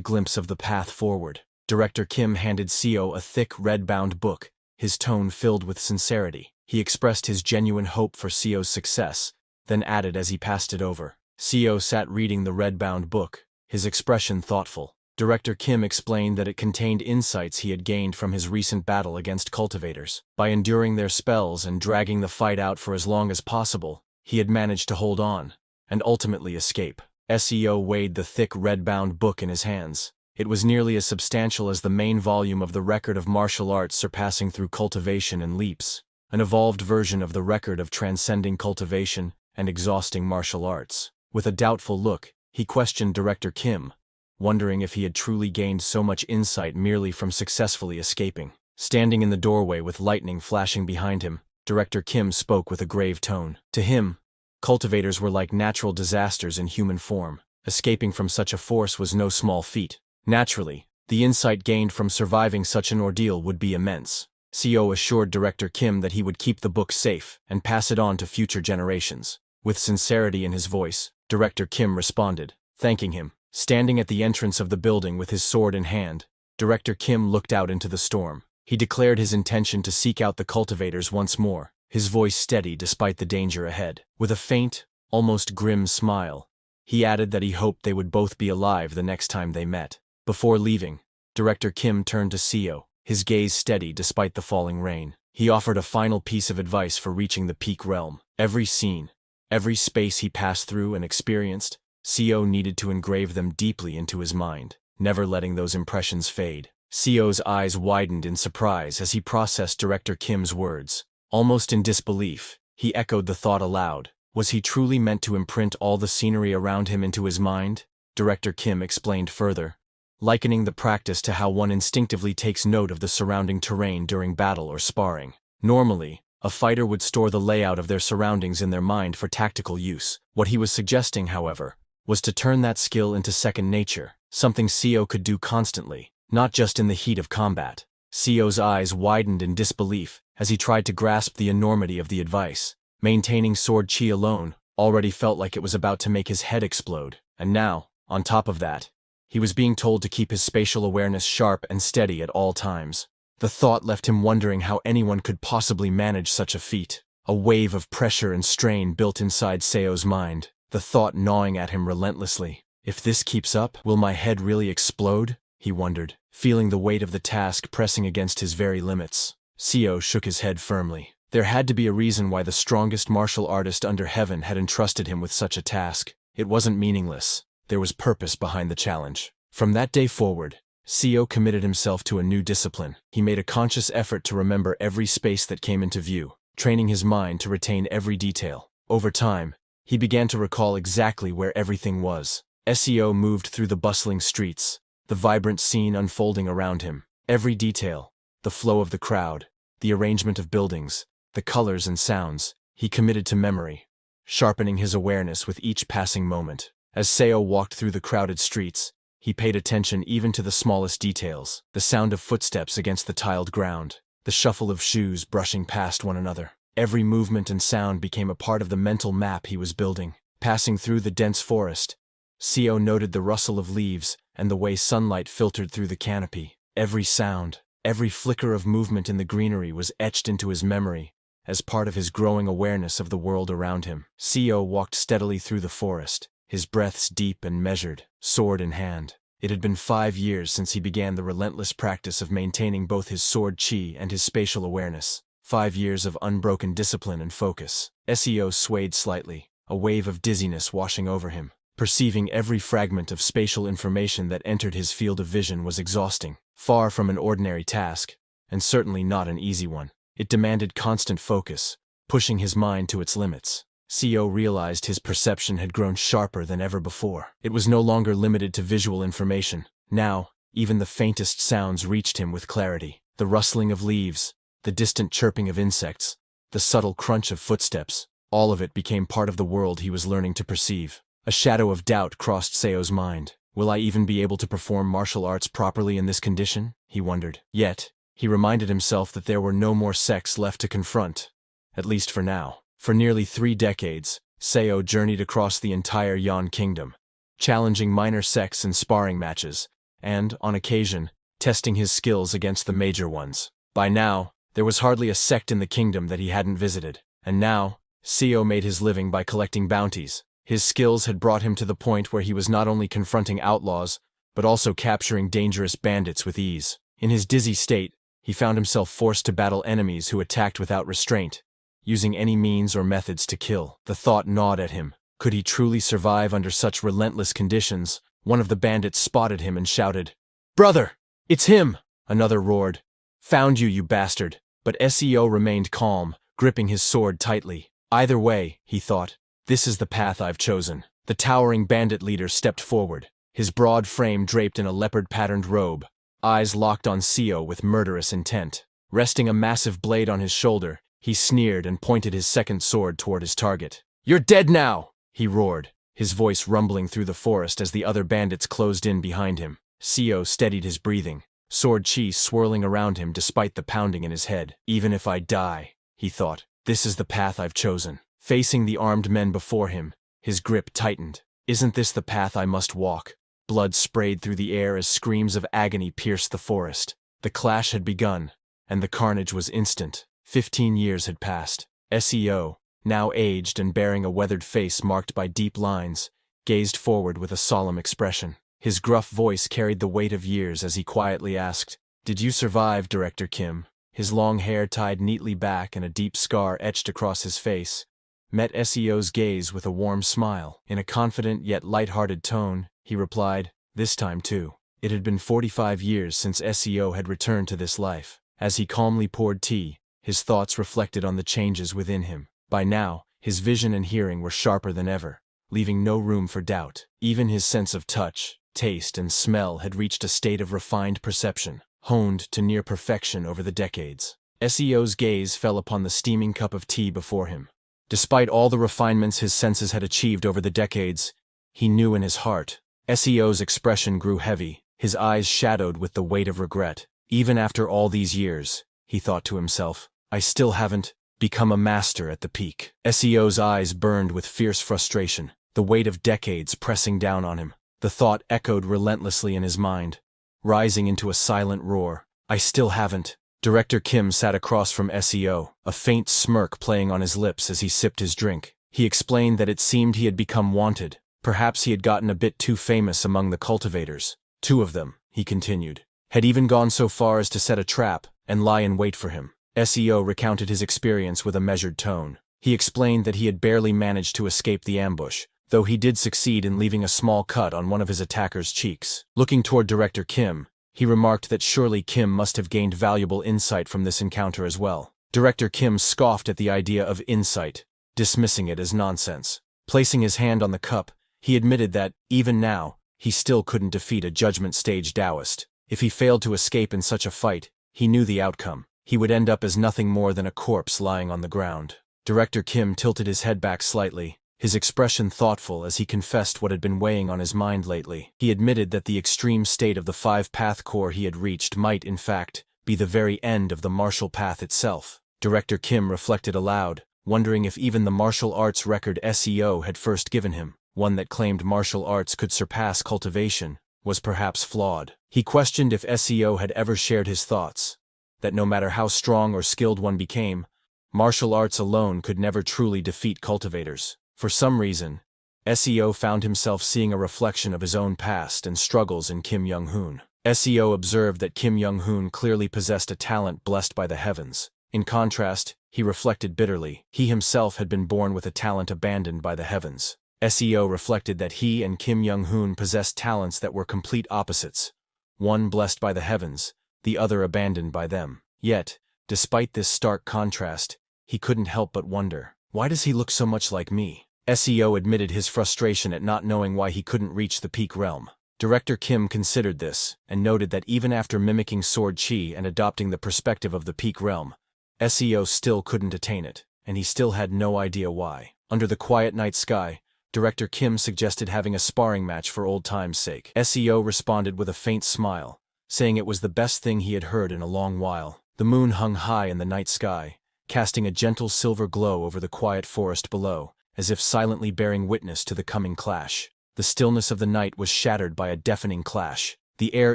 glimpse of the path forward. Director Kim handed Seo a thick red-bound book, his tone filled with sincerity. He expressed his genuine hope for Seo's success, then added as he passed it over. Seo sat reading the red-bound book, his expression thoughtful. Director Kim explained that it contained insights he had gained from his recent battle against cultivators. By enduring their spells and dragging the fight out for as long as possible, he had managed to hold on, and ultimately escape. SEO weighed the thick red-bound book in his hands. It was nearly as substantial as the main volume of the record of martial arts surpassing through cultivation and leaps, an evolved version of the record of transcending cultivation and exhausting martial arts. With a doubtful look, he questioned Director Kim, wondering if he had truly gained so much insight merely from successfully escaping. Standing in the doorway with lightning flashing behind him, Director Kim spoke with a grave tone. To him, cultivators were like natural disasters in human form. Escaping from such a force was no small feat. Naturally, the insight gained from surviving such an ordeal would be immense. Seo assured Director Kim that he would keep the book safe and pass it on to future generations. With sincerity in his voice, Director Kim responded, thanking him. Standing at the entrance of the building with his sword in hand, Director Kim looked out into the storm. He declared his intention to seek out the cultivators once more, his voice steady despite the danger ahead. With a faint, almost grim smile, he added that he hoped they would both be alive the next time they met. Before leaving, Director Kim turned to Seo, his gaze steady despite the falling rain. He offered a final piece of advice for reaching the peak realm. Every scene, every space he passed through and experienced, Seo needed to engrave them deeply into his mind, never letting those impressions fade. Seo's eyes widened in surprise as he processed Director Kim's words. Almost in disbelief, he echoed the thought aloud. Was he truly meant to imprint all the scenery around him into his mind? Director Kim explained further, likening the practice to how one instinctively takes note of the surrounding terrain during battle or sparring. Normally, a fighter would store the layout of their surroundings in their mind for tactical use. What he was suggesting, however, was to turn that skill into second nature, something Seo could do constantly, not just in the heat of combat. Seo's eyes widened in disbelief as he tried to grasp the enormity of the advice. Maintaining sword chi alone already felt like it was about to make his head explode, and now, on top of that, he was being told to keep his spatial awareness sharp and steady at all times. The thought left him wondering how anyone could possibly manage such a feat. A wave of pressure and strain built inside Seo's mind, the thought gnawing at him relentlessly. If this keeps up, will my head really explode? He wondered, feeling the weight of the task pressing against his very limits. Seo shook his head firmly. There had to be a reason why the strongest martial artist under heaven had entrusted him with such a task. It wasn't meaningless. There was purpose behind the challenge. From that day forward, Seo committed himself to a new discipline. He made a conscious effort to remember every space that came into view, training his mind to retain every detail. Over time, he began to recall exactly where everything was. SEO moved through the bustling streets, the vibrant scene unfolding around him. Every detail, the flow of the crowd, the arrangement of buildings, the colors and sounds, he committed to memory, sharpening his awareness with each passing moment. As Seo walked through the crowded streets, he paid attention even to the smallest details, the sound of footsteps against the tiled ground, the shuffle of shoes brushing past one another. Every movement and sound became a part of the mental map he was building. Passing through the dense forest, Seo noted the rustle of leaves and the way sunlight filtered through the canopy. Every sound, every flicker of movement in the greenery was etched into his memory as part of his growing awareness of the world around him. Seo walked steadily through the forest, his breaths deep and measured, sword in hand. It had been 5 years since he began the relentless practice of maintaining both his sword chi and his spatial awareness. 5 years of unbroken discipline and focus. Seo swayed slightly, a wave of dizziness washing over him. Perceiving every fragment of spatial information that entered his field of vision was exhausting. Far from an ordinary task, and certainly not an easy one. It demanded constant focus, pushing his mind to its limits. Seo realized his perception had grown sharper than ever before. It was no longer limited to visual information. Now, even the faintest sounds reached him with clarity. The rustling of leaves, the distant chirping of insects, the subtle crunch of footsteps, all of it became part of the world he was learning to perceive. A shadow of doubt crossed Seo's mind. Will I even be able to perform martial arts properly in this condition? He wondered. Yet, he reminded himself that there were no more sects left to confront, at least for now. For nearly 3 decades, Seo journeyed across the entire Yan kingdom, challenging minor sects in sparring matches, and, on occasion, testing his skills against the major ones. By now, there was hardly a sect in the kingdom that he hadn't visited, and now, Seo made his living by collecting bounties. His skills had brought him to the point where he was not only confronting outlaws, but also capturing dangerous bandits with ease. In his dizzy state, he found himself forced to battle enemies who attacked without restraint, using any means or methods to kill. The thought gnawed at him. Could he truly survive under such relentless conditions? One of the bandits spotted him and shouted, "Brother! It's him!" Another roared, "Found you, you bastard!" But Seo remained calm, gripping his sword tightly. Either way, he thought, this is the path I've chosen. The towering bandit leader stepped forward, his broad frame draped in a leopard-patterned robe, eyes locked on Seo with murderous intent. Resting a massive blade on his shoulder, he sneered and pointed his second sword toward his target. "You're dead now!" he roared, his voice rumbling through the forest as the other bandits closed in behind him. Seo steadied his breathing, sword chi swirling around him despite the pounding in his head. Even if I die, he thought, this is the path I've chosen. Facing the armed men before him, his grip tightened. Isn't this the path I must walk? Blood sprayed through the air as screams of agony pierced the forest. The clash had begun, and the carnage was instant. 15 years had passed. Seo, now aged and bearing a weathered face marked by deep lines, gazed forward with a solemn expression. His gruff voice carried the weight of years as he quietly asked, "Did you survive, Director Kim?" His long hair tied neatly back and a deep scar etched across his face met Seo's gaze with a warm smile. In a confident yet light-hearted tone, he replied, "This time too." It had been 45 years since Seo had returned to this life. As he calmly poured tea, his thoughts reflected on the changes within him. By now, his vision and hearing were sharper than ever, leaving no room for doubt. Even his sense of touch, taste, and smell had reached a state of refined perception, honed to near perfection over the decades. Seo's gaze fell upon the steaming cup of tea before him. Despite all the refinements his senses had achieved over the decades, he knew in his heart. Seo's expression grew heavy, his eyes shadowed with the weight of regret. Even after all these years, he thought to himself, I still haven't become a master at the peak. Seo's eyes burned with fierce frustration, the weight of decades pressing down on him. The thought echoed relentlessly in his mind, rising into a silent roar. I still haven't. Director Kim sat across from Seo, a faint smirk playing on his lips as he sipped his drink. He explained that it seemed he had become wanted. Perhaps he had gotten a bit too famous among the cultivators. 2 of them, he continued, had even gone so far as to set a trap and lie in wait for him. Seo recounted his experience with a measured tone. He explained that he had barely managed to escape the ambush, though he did succeed in leaving a small cut on one of his attacker's cheeks. Looking toward Director Kim, he remarked that surely Kim must have gained valuable insight from this encounter as well. Director Kim scoffed at the idea of insight, dismissing it as nonsense. Placing his hand on the cup, He admitted that, even now, he still couldn't defeat a judgment stage Taoist. If he failed to escape in such a fight, he knew the outcome. He would end up as nothing more than a corpse lying on the ground. Director Kim tilted his head back slightly, his expression thoughtful as he confessed what had been weighing on his mind lately. He admitted that the extreme state of the five-path core he had reached might, in fact, be the very end of the martial path itself. Director Kim reflected aloud, wondering if even the martial arts record SEO had first given him, one that claimed martial arts could surpass cultivation, was perhaps flawed. He questioned if SEO had ever shared his thoughts, that no matter how strong or skilled one became, martial arts alone could never truly defeat cultivators. For some reason, SEO found himself seeing a reflection of his own past and struggles in Kim Young-hoon. SEO observed that Kim Young-hoon clearly possessed a talent blessed by the heavens. In contrast, he reflected bitterly, he himself had been born with a talent abandoned by the heavens. SEO reflected that he and Kim Young-hoon possessed talents that were complete opposites, one blessed by the heavens, the other abandoned by them. Yet, despite this stark contrast, he couldn't help but wonder, why does he look so much like me? SEO admitted his frustration at not knowing why he couldn't reach the peak realm. Director Kim considered this, and noted that even after mimicking sword chi and adopting the perspective of the peak realm, SEO still couldn't attain it, and he still had no idea why. Under the quiet night sky, Director Kim suggested having a sparring match for old time's sake. SEO responded with a faint smile, saying it was the best thing he had heard in a long while. The moon hung high in the night sky, casting a gentle silver glow over the quiet forest below, as if silently bearing witness to the coming clash. The stillness of the night was shattered by a deafening clash, the air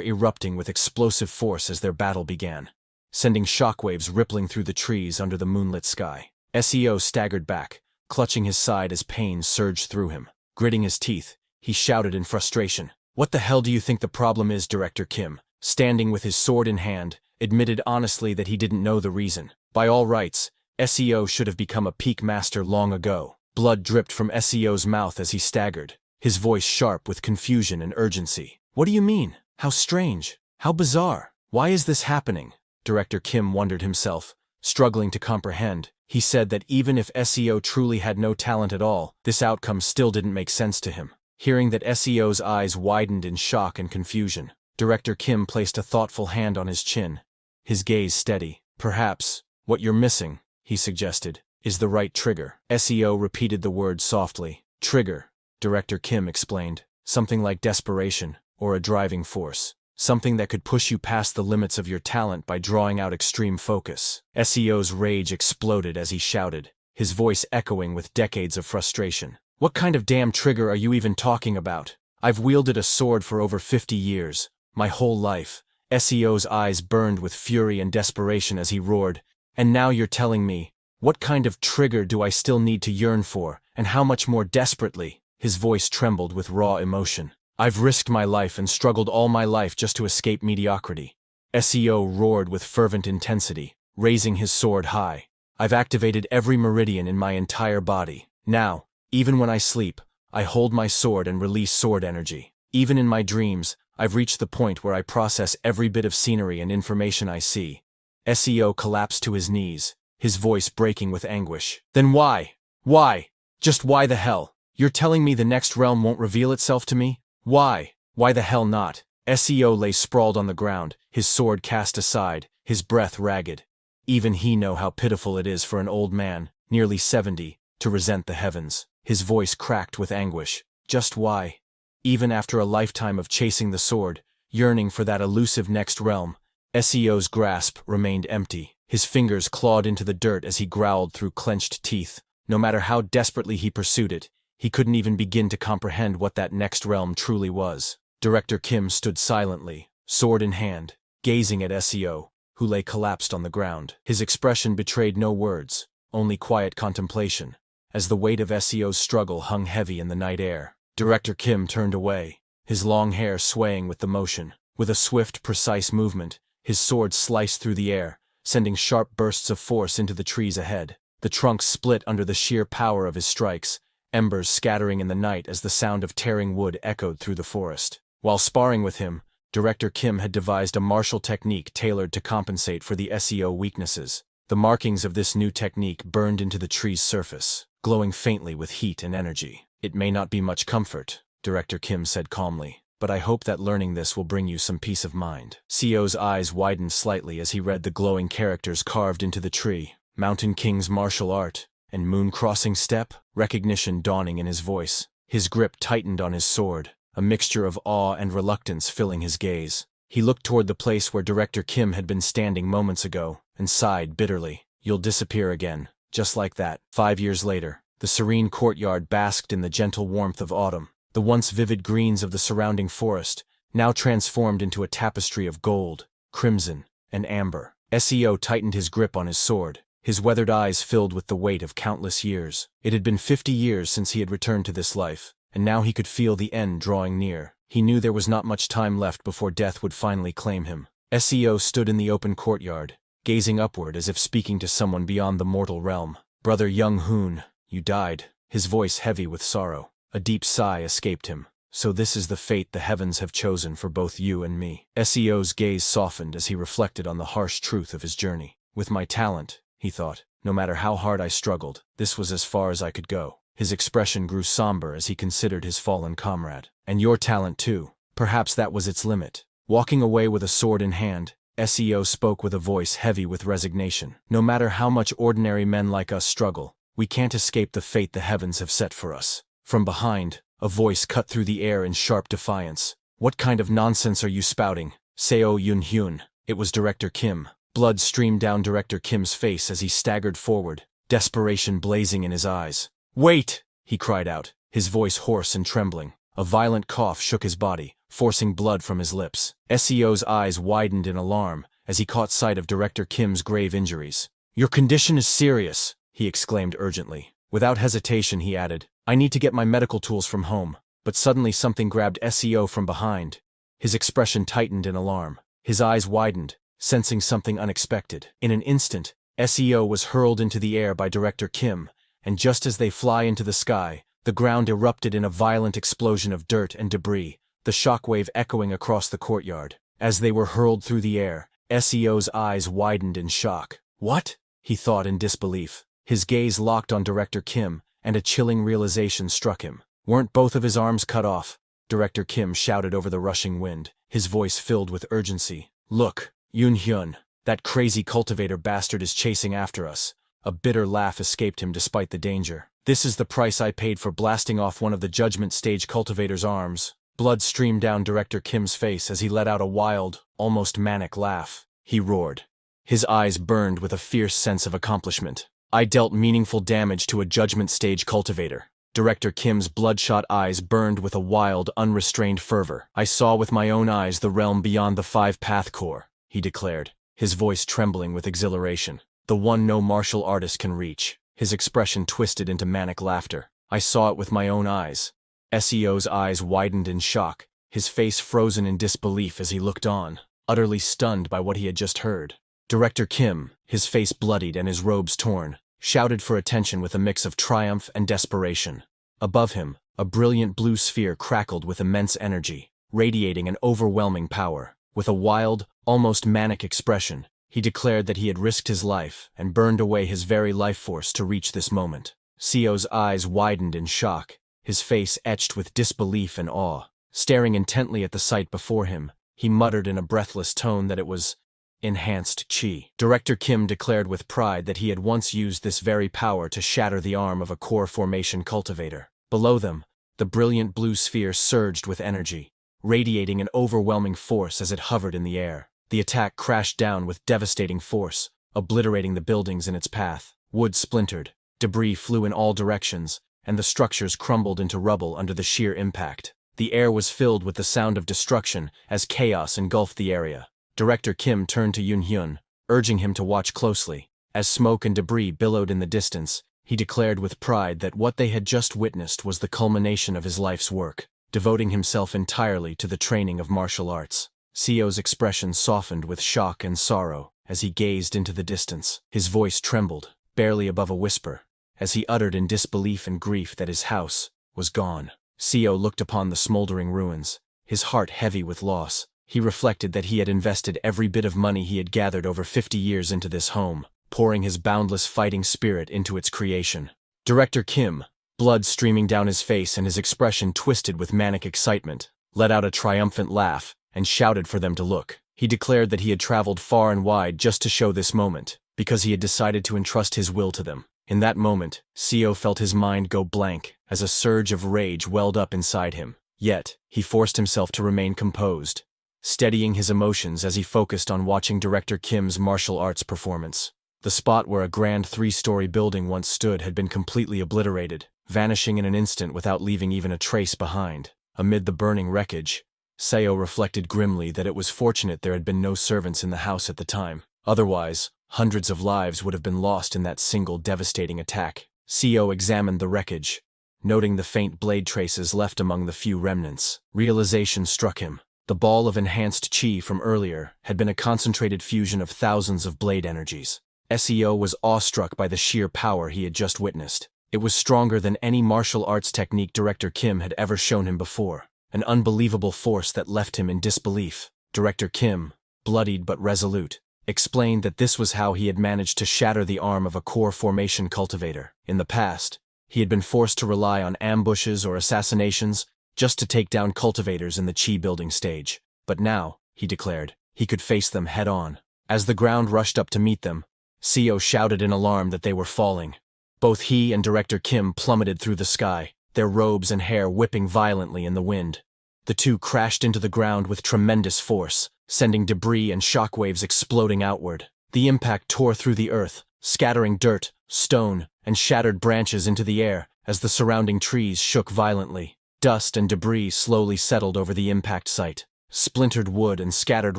erupting with explosive force as their battle began, sending shockwaves rippling through the trees under the moonlit sky. SEO staggered back, clutching his side as pain surged through him. Gritting his teeth, he shouted in frustration, "What the hell do you think the problem is?" Director Kim, standing with his sword in hand, admitted honestly that he didn't know the reason. By all rights, SEO should have become a peak master long ago. Blood dripped from SEO's mouth as he staggered, his voice sharp with confusion and urgency. "What do you mean? How strange. How bizarre. Why is this happening?" Director Kim wondered himself, struggling to comprehend. He said that even if SEO truly had no talent at all, this outcome still didn't make sense to him. Hearing that, SEO's eyes widened in shock and confusion. Director Kim placed a thoughtful hand on his chin, his gaze steady. "Perhaps, what you're missing," he suggested, "is the right trigger." SEO repeated the word softly. "Trigger," Director Kim explained, "something like desperation, or a driving force. Something that could push you past the limits of your talent by drawing out extreme focus." SEO's rage exploded as he shouted, his voice echoing with decades of frustration. "What kind of damn trigger are you even talking about? I've wielded a sword for over 50 years, my whole life." SEO's eyes burned with fury and desperation as he roared, "And now you're telling me, what kind of trigger do I still need to yearn for, and how much more desperately?" His voice trembled with raw emotion. "I've risked my life and struggled all my life just to escape mediocrity." SEO roared with fervent intensity, raising his sword high. "I've activated every meridian in my entire body. Now, even when I sleep, I hold my sword and release sword energy. Even in my dreams, I've reached the point where I process every bit of scenery and information I see." SEO collapsed to his knees, his voice breaking with anguish. "Then why? Why? Just why the hell? You're telling me the next realm won't reveal itself to me? Why? Why the hell not?" SEO lay sprawled on the ground, his sword cast aside, his breath ragged. Even he knew how pitiful it is for an old man, nearly 70, to resent the heavens. His voice cracked with anguish. Just why? Even after a lifetime of chasing the sword, yearning for that elusive next realm, SEO's grasp remained empty. His fingers clawed into the dirt as he growled through clenched teeth. No matter how desperately he pursued it, he couldn't even begin to comprehend what that next realm truly was. Director Kim stood silently, sword in hand, gazing at SEO, who lay collapsed on the ground. His expression betrayed no words, only quiet contemplation, as the weight of SEO's struggle hung heavy in the night air. Director Kim turned away, his long hair swaying with the motion. With a swift, precise movement, his sword sliced through the air, sending sharp bursts of force into the trees ahead. The trunks split under the sheer power of his strikes, embers scattering in the night as the sound of tearing wood echoed through the forest. While sparring with him, Director Kim had devised a martial technique tailored to compensate for the SEO weaknesses. The markings of this new technique burned into the tree's surface, glowing faintly with heat and energy. It may not be much comfort, Director Kim said calmly, but I hope that learning this will bring you some peace of mind. Seo's eyes widened slightly as he read the glowing characters carved into the tree. Mountain King's martial art, and moon crossing step, recognition dawning in his voice. His grip tightened on his sword, a mixture of awe and reluctance filling his gaze. He looked toward the place where Director Kim had been standing moments ago, and sighed bitterly. You'll disappear again, just like that. 5 years later, the serene courtyard basked in the gentle warmth of autumn. The once vivid greens of the surrounding forest, now transformed into a tapestry of gold, crimson, and amber. Seo tightened his grip on his sword, his weathered eyes filled with the weight of countless years. It had been 50 years since he had returned to this life, and now he could feel the end drawing near. He knew there was not much time left before death would finally claim him. Seo stood in the open courtyard, gazing upward as if speaking to someone beyond the mortal realm. Brother Young-hoon, you died, his voice heavy with sorrow. A deep sigh escaped him. So this is the fate the heavens have chosen for both you and me. Seo's gaze softened as he reflected on the harsh truth of his journey. With my talent, he thought, no matter how hard I struggled, this was as far as I could go. His expression grew somber as he considered his fallen comrade. And your talent too. Perhaps that was its limit. Walking away with a sword in hand, Seo spoke with a voice heavy with resignation. No matter how much ordinary men like us struggle, we can't escape the fate the heavens have set for us. From behind, a voice cut through the air in sharp defiance. What kind of nonsense are you spouting, Seo Yun-hyun? It was Director Kim. Blood streamed down Director Kim's face as he staggered forward, desperation blazing in his eyes. Wait! He cried out, his voice hoarse and trembling. A violent cough shook his body, forcing blood from his lips. Seo's eyes widened in alarm as he caught sight of Director Kim's grave injuries. Your condition is serious, he exclaimed urgently. Without hesitation he added, I need to get my medical tools from home. But suddenly something grabbed Seo from behind. His expression tightened in alarm. His eyes widened, sensing something unexpected. In an instant, Seo was hurled into the air by Director Kim, and just as they fly into the sky, the ground erupted in a violent explosion of dirt and debris, the shockwave echoing across the courtyard. As they were hurled through the air, Seo's eyes widened in shock. What? He thought in disbelief. His gaze locked on Director Kim, and a chilling realization struck him. Weren't both of his arms cut off? Director Kim shouted over the rushing wind, his voice filled with urgency. Look, Yun-hyun, that crazy cultivator bastard is chasing after us. A bitter laugh escaped him despite the danger. This is the price I paid for blasting off one of the Judgment Stage cultivator's arms. Blood streamed down Director Kim's face as he let out a wild, almost manic laugh. He roared. His eyes burned with a fierce sense of accomplishment. I dealt meaningful damage to a Judgment Stage cultivator. Director Kim's bloodshot eyes burned with a wild, unrestrained fervor. I saw with my own eyes the realm beyond the 5-path core, he declared, his voice trembling with exhilaration. The one no martial artist can reach. His expression twisted into manic laughter. I saw it with my own eyes. Seo's eyes widened in shock, his face frozen in disbelief as he looked on, utterly stunned by what he had just heard. Director Kim, his face bloodied and his robes torn, shouted for attention with a mix of triumph and desperation. Above him, a brilliant blue sphere crackled with immense energy, radiating an overwhelming power. With a wild, almost manic expression, he declared that he had risked his life and burned away his very life force to reach this moment. Seo's eyes widened in shock, his face etched with disbelief and awe. Staring intently at the sight before him, he muttered in a breathless tone that it was enhanced chi. Director Kim declared with pride that he had once used this very power to shatter the arm of a core formation cultivator. Below them, the brilliant blue sphere surged with energy, radiating an overwhelming force as it hovered in the air. The attack crashed down with devastating force, obliterating the buildings in its path. Wood splintered, debris flew in all directions, and the structures crumbled into rubble under the sheer impact. The air was filled with the sound of destruction as chaos engulfed the area. Director Kim turned to Yun-hyun, urging him to watch closely. As smoke and debris billowed in the distance, he declared with pride that what they had just witnessed was the culmination of his life's work, devoting himself entirely to the training of martial arts. Seo's expression softened with shock and sorrow as he gazed into the distance. His voice trembled, barely above a whisper, as he uttered in disbelief and grief that his house was gone. Seo looked upon the smoldering ruins, his heart heavy with loss. He reflected that he had invested every bit of money he had gathered over 50 years into this home, pouring his boundless fighting spirit into its creation. Director Kim, blood streaming down his face and his expression twisted with manic excitement, let out a triumphant laugh, and shouted for them to look. He declared that he had traveled far and wide just to show this moment, because he had decided to entrust his will to them. In that moment, Seo felt his mind go blank as a surge of rage welled up inside him. Yet, he forced himself to remain composed, steadying his emotions as he focused on watching director Kim's martial arts performance. The spot where a grand 3-story building once stood had been completely obliterated, vanishing in an instant without leaving even a trace behind. Amid the burning wreckage, Seo reflected grimly that it was fortunate there had been no servants in the house at the time. Otherwise, hundreds of lives would have been lost in that single devastating attack. Seo examined the wreckage, noting the faint blade traces left among the few remnants. Realization struck him. The ball of enhanced chi from earlier had been a concentrated fusion of thousands of blade energies. Seo was awestruck by the sheer power he had just witnessed. It was stronger than any martial arts technique Director Kim had ever shown him before, an unbelievable force that left him in disbelief. Director Kim, bloodied but resolute, explained that this was how he had managed to shatter the arm of a core formation cultivator. In the past, he had been forced to rely on ambushes or assassinations just to take down cultivators in the chi building stage. But now, he declared, he could face them head-on. As the ground rushed up to meet them, Seo shouted in alarm that they were falling. Both he and Director Kim plummeted through the sky, their robes and hair whipping violently in the wind. The two crashed into the ground with tremendous force, sending debris and shockwaves exploding outward. The impact tore through the earth, scattering dirt, stone, and shattered branches into the air as the surrounding trees shook violently. Dust and debris slowly settled over the impact site. Splintered wood and scattered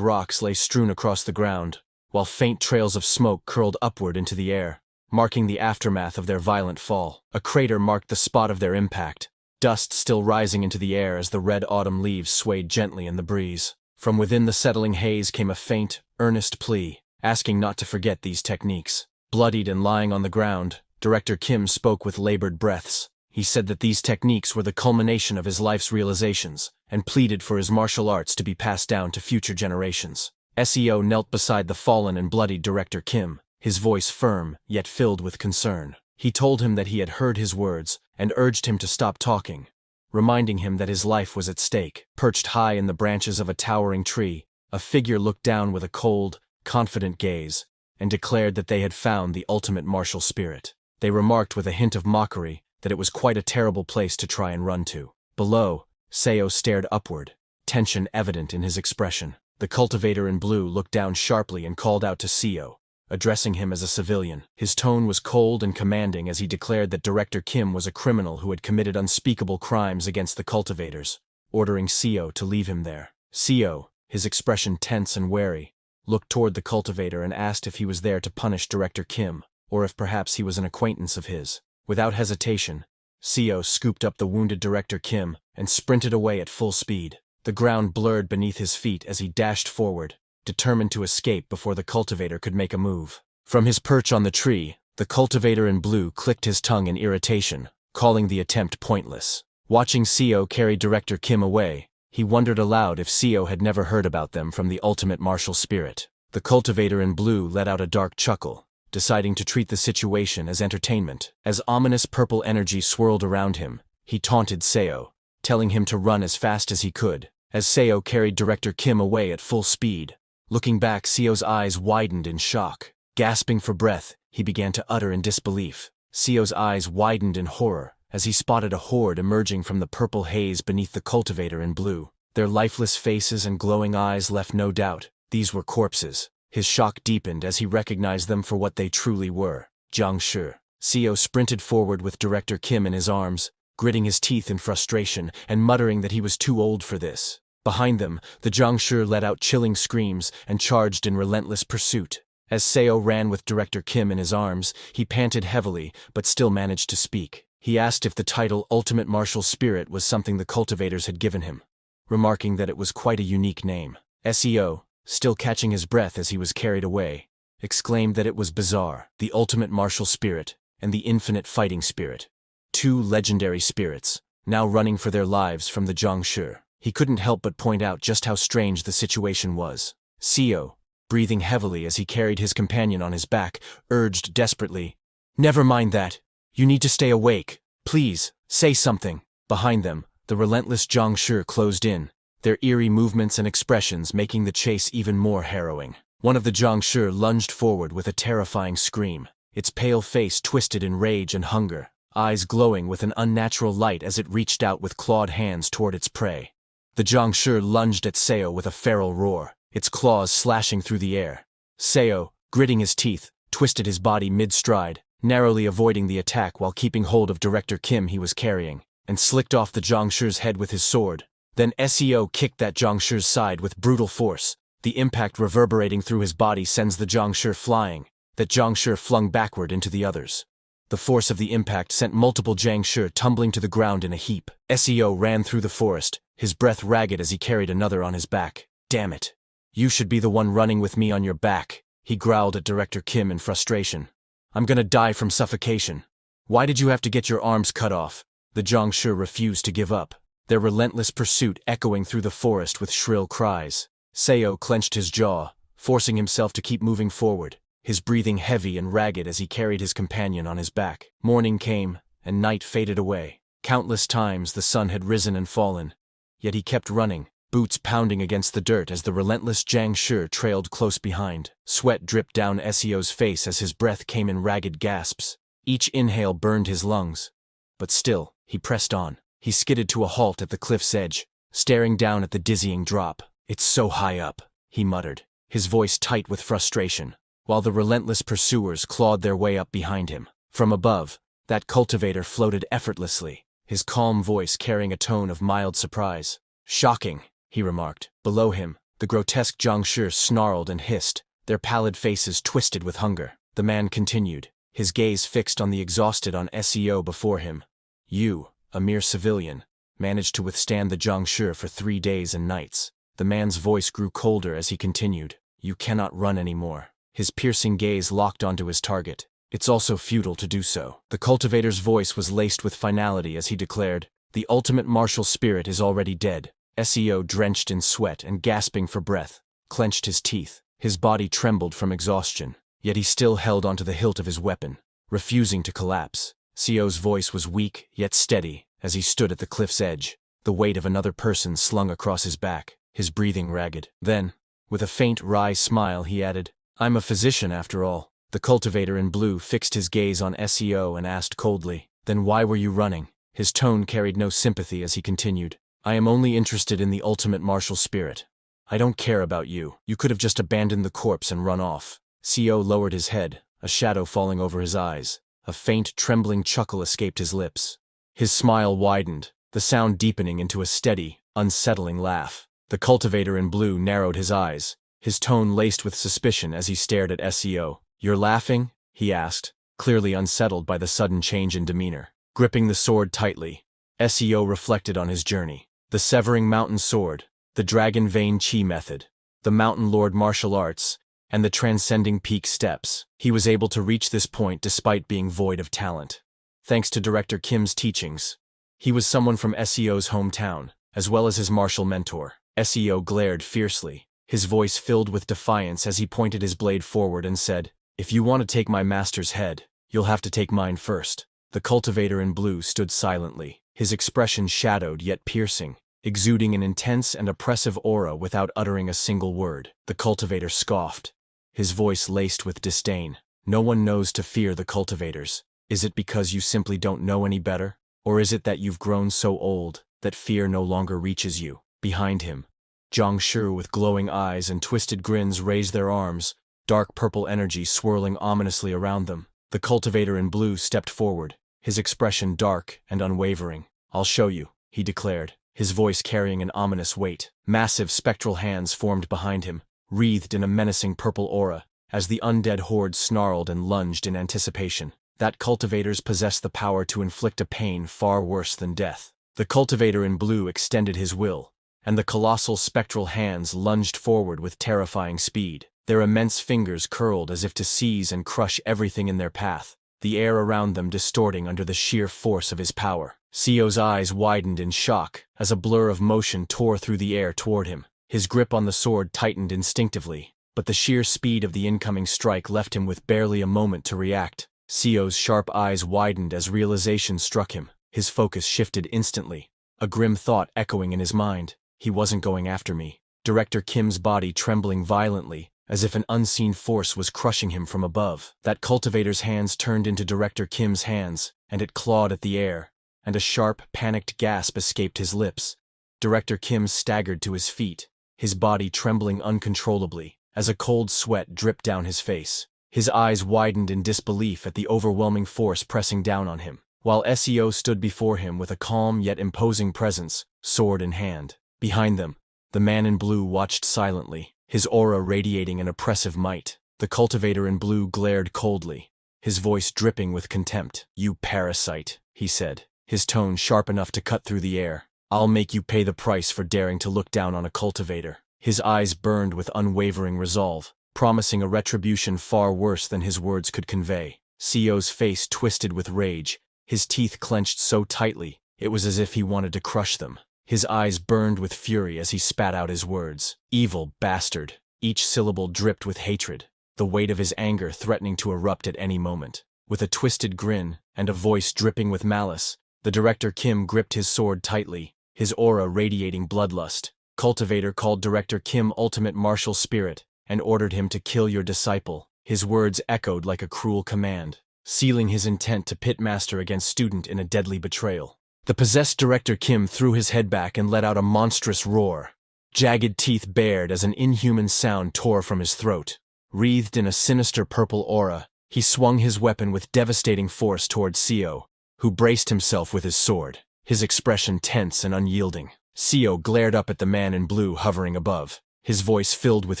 rocks lay strewn across the ground, while faint trails of smoke curled upward into the air, marking the aftermath of their violent fall. A crater marked the spot of their impact, dust still rising into the air as the red autumn leaves swayed gently in the breeze. From within the settling haze came a faint, earnest plea, asking not to forget these techniques. Bloodied and lying on the ground, Director Kim spoke with labored breaths. He said that these techniques were the culmination of his life's realizations, and pleaded for his martial arts to be passed down to future generations. Seo knelt beside the fallen and bloodied Director Kim, his voice firm, yet filled with concern. He told him that he had heard his words, and urged him to stop talking, reminding him that his life was at stake. Perched high in the branches of a towering tree, a figure looked down with a cold, confident gaze, and declared that they had found the ultimate martial spirit. They remarked with a hint of mockery that it was quite a terrible place to try and run to. Below, Seo stared upward, tension evident in his expression. The cultivator in blue looked down sharply and called out to Seo, addressing him as a civilian. His tone was cold and commanding as he declared that Director Kim was a criminal who had committed unspeakable crimes against the cultivators, ordering Seo to leave him there. Seo, his expression tense and wary, looked toward the cultivator and asked if he was there to punish Director Kim, or if perhaps he was an acquaintance of his. Without hesitation, Seo scooped up the wounded Director Kim and sprinted away at full speed. The ground blurred beneath his feet as he dashed forward, determined to escape before the cultivator could make a move. From his perch on the tree, the cultivator in blue clicked his tongue in irritation, calling the attempt pointless. Watching Seo carry Director Kim away, he wondered aloud if Seo had never heard about them from the ultimate martial spirit. The cultivator in blue let out a dark chuckle, deciding to treat the situation as entertainment. As ominous purple energy swirled around him, he taunted Seo, telling him to run as fast as he could. As Seo carried Director Kim away at full speed, looking back, Seo's eyes widened in shock. Gasping for breath, he began to utter in disbelief. Seo's eyes widened in horror as he spotted a horde emerging from the purple haze beneath the cultivator in blue. Their lifeless faces and glowing eyes left no doubt. These were corpses. His shock deepened as he recognized them for what they truly were. Jiangshi. Seo sprinted forward with Director Kim in his arms, gritting his teeth in frustration and muttering that he was too old for this. Behind them, the Jiangshi let out chilling screams and charged in relentless pursuit. As Seo ran with Director Kim in his arms, he panted heavily but still managed to speak. He asked if the title Ultimate Martial Spirit was something the cultivators had given him, remarking that it was quite a unique name. Seo, still catching his breath as he was carried away, exclaimed that it was bizarre. The Ultimate Martial Spirit and the Infinite Fighting Spirit. Two legendary spirits, now running for their lives from the Jiangshi. He couldn't help but point out just how strange the situation was. Seo, breathing heavily as he carried his companion on his back, urged desperately, "Never mind that. You need to stay awake. Please, say something. Behind them, the relentless Zhangshi closed in, their eerie movements and expressions making the chase even more harrowing. One of the Zhangshi lunged forward with a terrifying scream, its pale face twisted in rage and hunger, eyes glowing with an unnatural light as it reached out with clawed hands toward its prey. The Zhangshi lunged at Seo with a feral roar, its claws slashing through the air. Seo, gritting his teeth, twisted his body mid-stride, narrowly avoiding the attack while keeping hold of Director Kim he was carrying, and slicked off the Zhangshi's head with his sword. Then Seo kicked that Zhangshi's side with brutal force. The impact reverberating through his body sends the Zhangshi flying, that Zhangshi flung backward into the others. The force of the impact sent multiple Zhangshi tumbling to the ground in a heap. Seo ran through the forest, his breath ragged as he carried another on his back. Damn it. You should be the one running with me on your back, he growled at Director Kim in frustration. I'm gonna die from suffocation. Why did you have to get your arms cut off? The Zhangshi refused to give up, their relentless pursuit echoing through the forest with shrill cries. Seo clenched his jaw, forcing himself to keep moving forward, his breathing heavy and ragged as he carried his companion on his back. Morning came, and night faded away. Countless times the sun had risen and fallen, yet he kept running, boots pounding against the dirt as the relentless Zhangshi trailed close behind. Sweat dripped down Seo's face as his breath came in ragged gasps. Each inhale burned his lungs. But still, he pressed on. He skidded to a halt at the cliff's edge, staring down at the dizzying drop. It's so high up, he muttered, his voice tight with frustration, while the relentless pursuers clawed their way up behind him. From above, that cultivator floated effortlessly, his calm voice carrying a tone of mild surprise. Shocking, he remarked. Below him, the grotesque Zhangshi snarled and hissed, their pallid faces twisted with hunger. The man continued, his gaze fixed on the exhausted Seo before him. You, a mere civilian, managed to withstand the Zhangshi for 3 days and nights. The man's voice grew colder as he continued. You cannot run anymore. His piercing gaze locked onto his target. It's also futile to do so. The cultivator's voice was laced with finality as he declared, the ultimate martial spirit is already dead. Seo, drenched in sweat and gasping for breath, clenched his teeth. His body trembled from exhaustion, yet he still held onto the hilt of his weapon, refusing to collapse. Seo's voice was weak yet steady as he stood at the cliff's edge, the weight of another person slung across his back, his breathing ragged. Then, with a faint wry smile, he added, I'm a physician after all. The cultivator in blue fixed his gaze on Seo and asked coldly, then why were you running? His tone carried no sympathy as he continued, I am only interested in the ultimate martial spirit. I don't care about you. You could have just abandoned the corpse and run off. Seo lowered his head, a shadow falling over his eyes. A faint, trembling chuckle escaped his lips. His smile widened, the sound deepening into a steady, unsettling laugh. The cultivator in blue narrowed his eyes, his tone laced with suspicion as he stared at Seo. You're laughing? He asked, clearly unsettled by the sudden change in demeanor. Gripping the sword tightly, Seo reflected on his journey. The severing mountain sword, the dragon vein chi method, the mountain lord martial arts, and the transcending peak steps. He was able to reach this point despite being void of talent. Thanks to Director Kim's teachings. He was someone from Seo's hometown, as well as his martial mentor. Seo glared fiercely, his voice filled with defiance as he pointed his blade forward and said, if you want to take my master's head, you'll have to take mine first. The cultivator in blue stood silently, his expression shadowed yet piercing, exuding an intense and oppressive aura without uttering a single word. The cultivator scoffed, his voice laced with disdain. No one knows to fear the cultivators. Is it because you simply don't know any better? Or is it that you've grown so old that fear no longer reaches you? Behind him, Zhangshi with glowing eyes and twisted grins raised their arms, dark purple energy swirling ominously around them. The cultivator in blue stepped forward, his expression dark and unwavering. I'll show you, he declared, his voice carrying an ominous weight. Massive spectral hands formed behind him, wreathed in a menacing purple aura, as the undead horde snarled and lunged in anticipation. That cultivators possessed the power to inflict a pain far worse than death. The cultivator in blue extended his will, and the colossal spectral hands lunged forward with terrifying speed. Their immense fingers curled as if to seize and crush everything in their path, the air around them distorting under the sheer force of his power. Seo's eyes widened in shock as a blur of motion tore through the air toward him. His grip on the sword tightened instinctively, but the sheer speed of the incoming strike left him with barely a moment to react. Seo's sharp eyes widened as realization struck him. His focus shifted instantly, a grim thought echoing in his mind. He wasn't going after me. Director Kim's body trembling violently, as if an unseen force was crushing him from above. That cultivator's hands turned into Director Kim's hands, and it clawed at the air, and a sharp, panicked gasp escaped his lips. Director Kim staggered to his feet, his body trembling uncontrollably, as a cold sweat dripped down his face. His eyes widened in disbelief at the overwhelming force pressing down on him, while SEO stood before him with a calm yet imposing presence, sword in hand. Behind them, the man in blue watched silently, his aura radiating an oppressive might. The cultivator in blue glared coldly, his voice dripping with contempt. "You parasite," he said, his tone sharp enough to cut through the air. "I'll make you pay the price for daring to look down on a cultivator." His eyes burned with unwavering resolve, promising a retribution far worse than his words could convey. CEO's face twisted with rage, his teeth clenched so tightly, it was as if he wanted to crush them. His eyes burned with fury as he spat out his words. "Evil bastard." Each syllable dripped with hatred, the weight of his anger threatening to erupt at any moment. With a twisted grin, and a voice dripping with malice, the Director Kim gripped his sword tightly, his aura radiating bloodlust. Cultivator called Director Kim ultimate martial spirit, and ordered him to kill your disciple. His words echoed like a cruel command, sealing his intent to pit master against student in a deadly betrayal. The possessed Director Kim threw his head back and let out a monstrous roar. Jagged teeth bared as an inhuman sound tore from his throat. Wreathed in a sinister purple aura, he swung his weapon with devastating force toward Seo, who braced himself with his sword, his expression tense and unyielding. Seo glared up at the man in blue hovering above, his voice filled with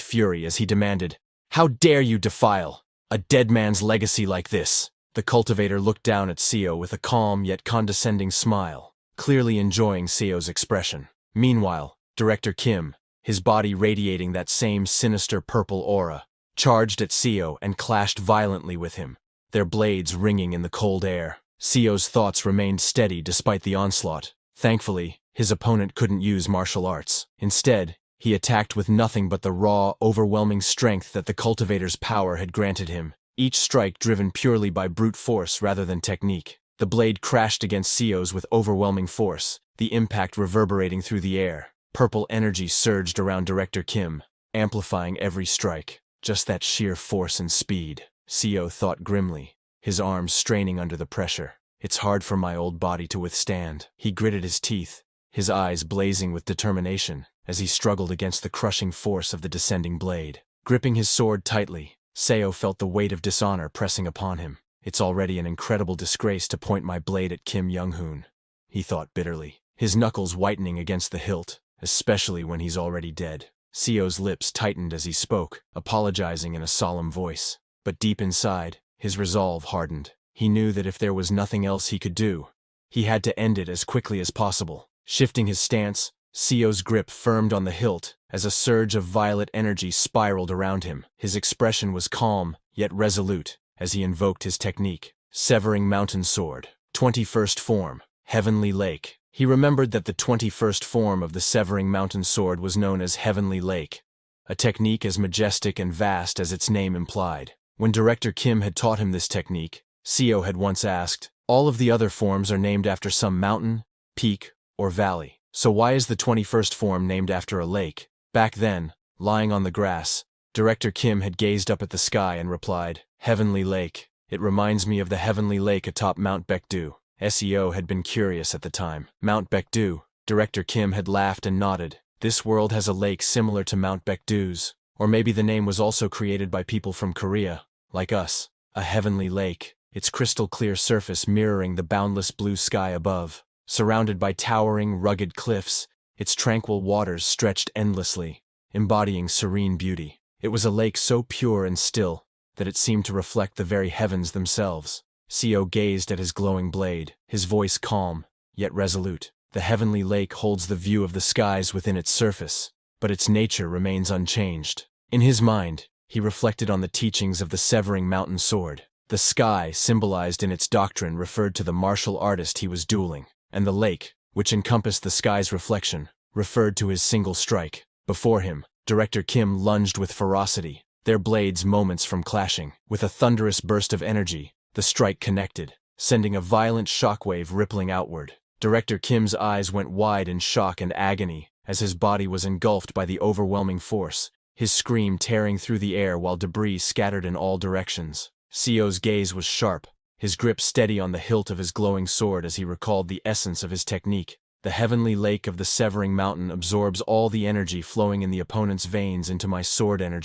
fury as he demanded, "How dare you defile a dead man's legacy like this?" The cultivator looked down at Seo with a calm yet condescending smile, clearly enjoying Seo's expression. Meanwhile, Director Kim, his body radiating that same sinister purple aura, charged at Seo and clashed violently with him, their blades ringing in the cold air. Seo's thoughts remained steady despite the onslaught. Thankfully, his opponent couldn't use martial arts. Instead, he attacked with nothing but the raw, overwhelming strength that the cultivator's power had granted him, each strike driven purely by brute force rather than technique. The blade crashed against Seo's with overwhelming force, the impact reverberating through the air. Purple energy surged around Director Kim, amplifying every strike. Just that sheer force and speed, Seo thought grimly, his arms straining under the pressure. "It's hard for my old body to withstand." He gritted his teeth, his eyes blazing with determination, as he struggled against the crushing force of the descending blade. Gripping his sword tightly, Seo felt the weight of dishonor pressing upon him. "It's already an incredible disgrace to point my blade at Kim Young-hoon," he thought bitterly, his knuckles whitening against the hilt, especially when he's already dead. Seo's lips tightened as he spoke, apologizing in a solemn voice. But deep inside, his resolve hardened. He knew that if there was nothing else he could do, he had to end it as quickly as possible. Shifting his stance, Seo's grip firmed on the hilt as a surge of violet energy spiraled around him. His expression was calm, yet resolute, as he invoked his technique. Severing Mountain Sword. 21st Form. Heavenly Lake. He remembered that the 21st form of the Severing Mountain Sword was known as Heavenly Lake, a technique as majestic and vast as its name implied. When Director Kim had taught him this technique, Seo had once asked, "All of the other forms are named after some mountain, peak, or valley. So why is the 21st form named after a lake?" Back then, lying on the grass, Director Kim had gazed up at the sky and replied, "Heavenly Lake. It reminds me of the Heavenly Lake atop Mount Baekdu." SEO had been curious at the time. Mount Baekdu. Director Kim had laughed and nodded. "This world has a lake similar to Mount Baekdu's. Or maybe the name was also created by people from Korea, like us. A heavenly lake, its crystal clear surface mirroring the boundless blue sky above. Surrounded by towering, rugged cliffs, its tranquil waters stretched endlessly, embodying serene beauty. It was a lake so pure and still that it seemed to reflect the very heavens themselves." Seo gazed at his glowing blade, his voice calm, yet resolute. "The heavenly lake holds the view of the skies within its surface, but its nature remains unchanged." In his mind, he reflected on the teachings of the Severing Mountain Sword. The sky, symbolized in its doctrine, referred to the martial artist he was dueling, and the lake, which encompassed the sky's reflection, referred to his single strike. Before him, Director Kim lunged with ferocity, their blades moments from clashing. With a thunderous burst of energy, the strike connected, sending a violent shockwave rippling outward. Director Kim's eyes went wide in shock and agony as his body was engulfed by the overwhelming force, his scream tearing through the air while debris scattered in all directions. Seo's gaze was sharp, his grip steady on the hilt of his glowing sword as he recalled the essence of his technique. The heavenly lake of the severing mountain absorbs all the energy flowing in the opponent's veins into my sword energy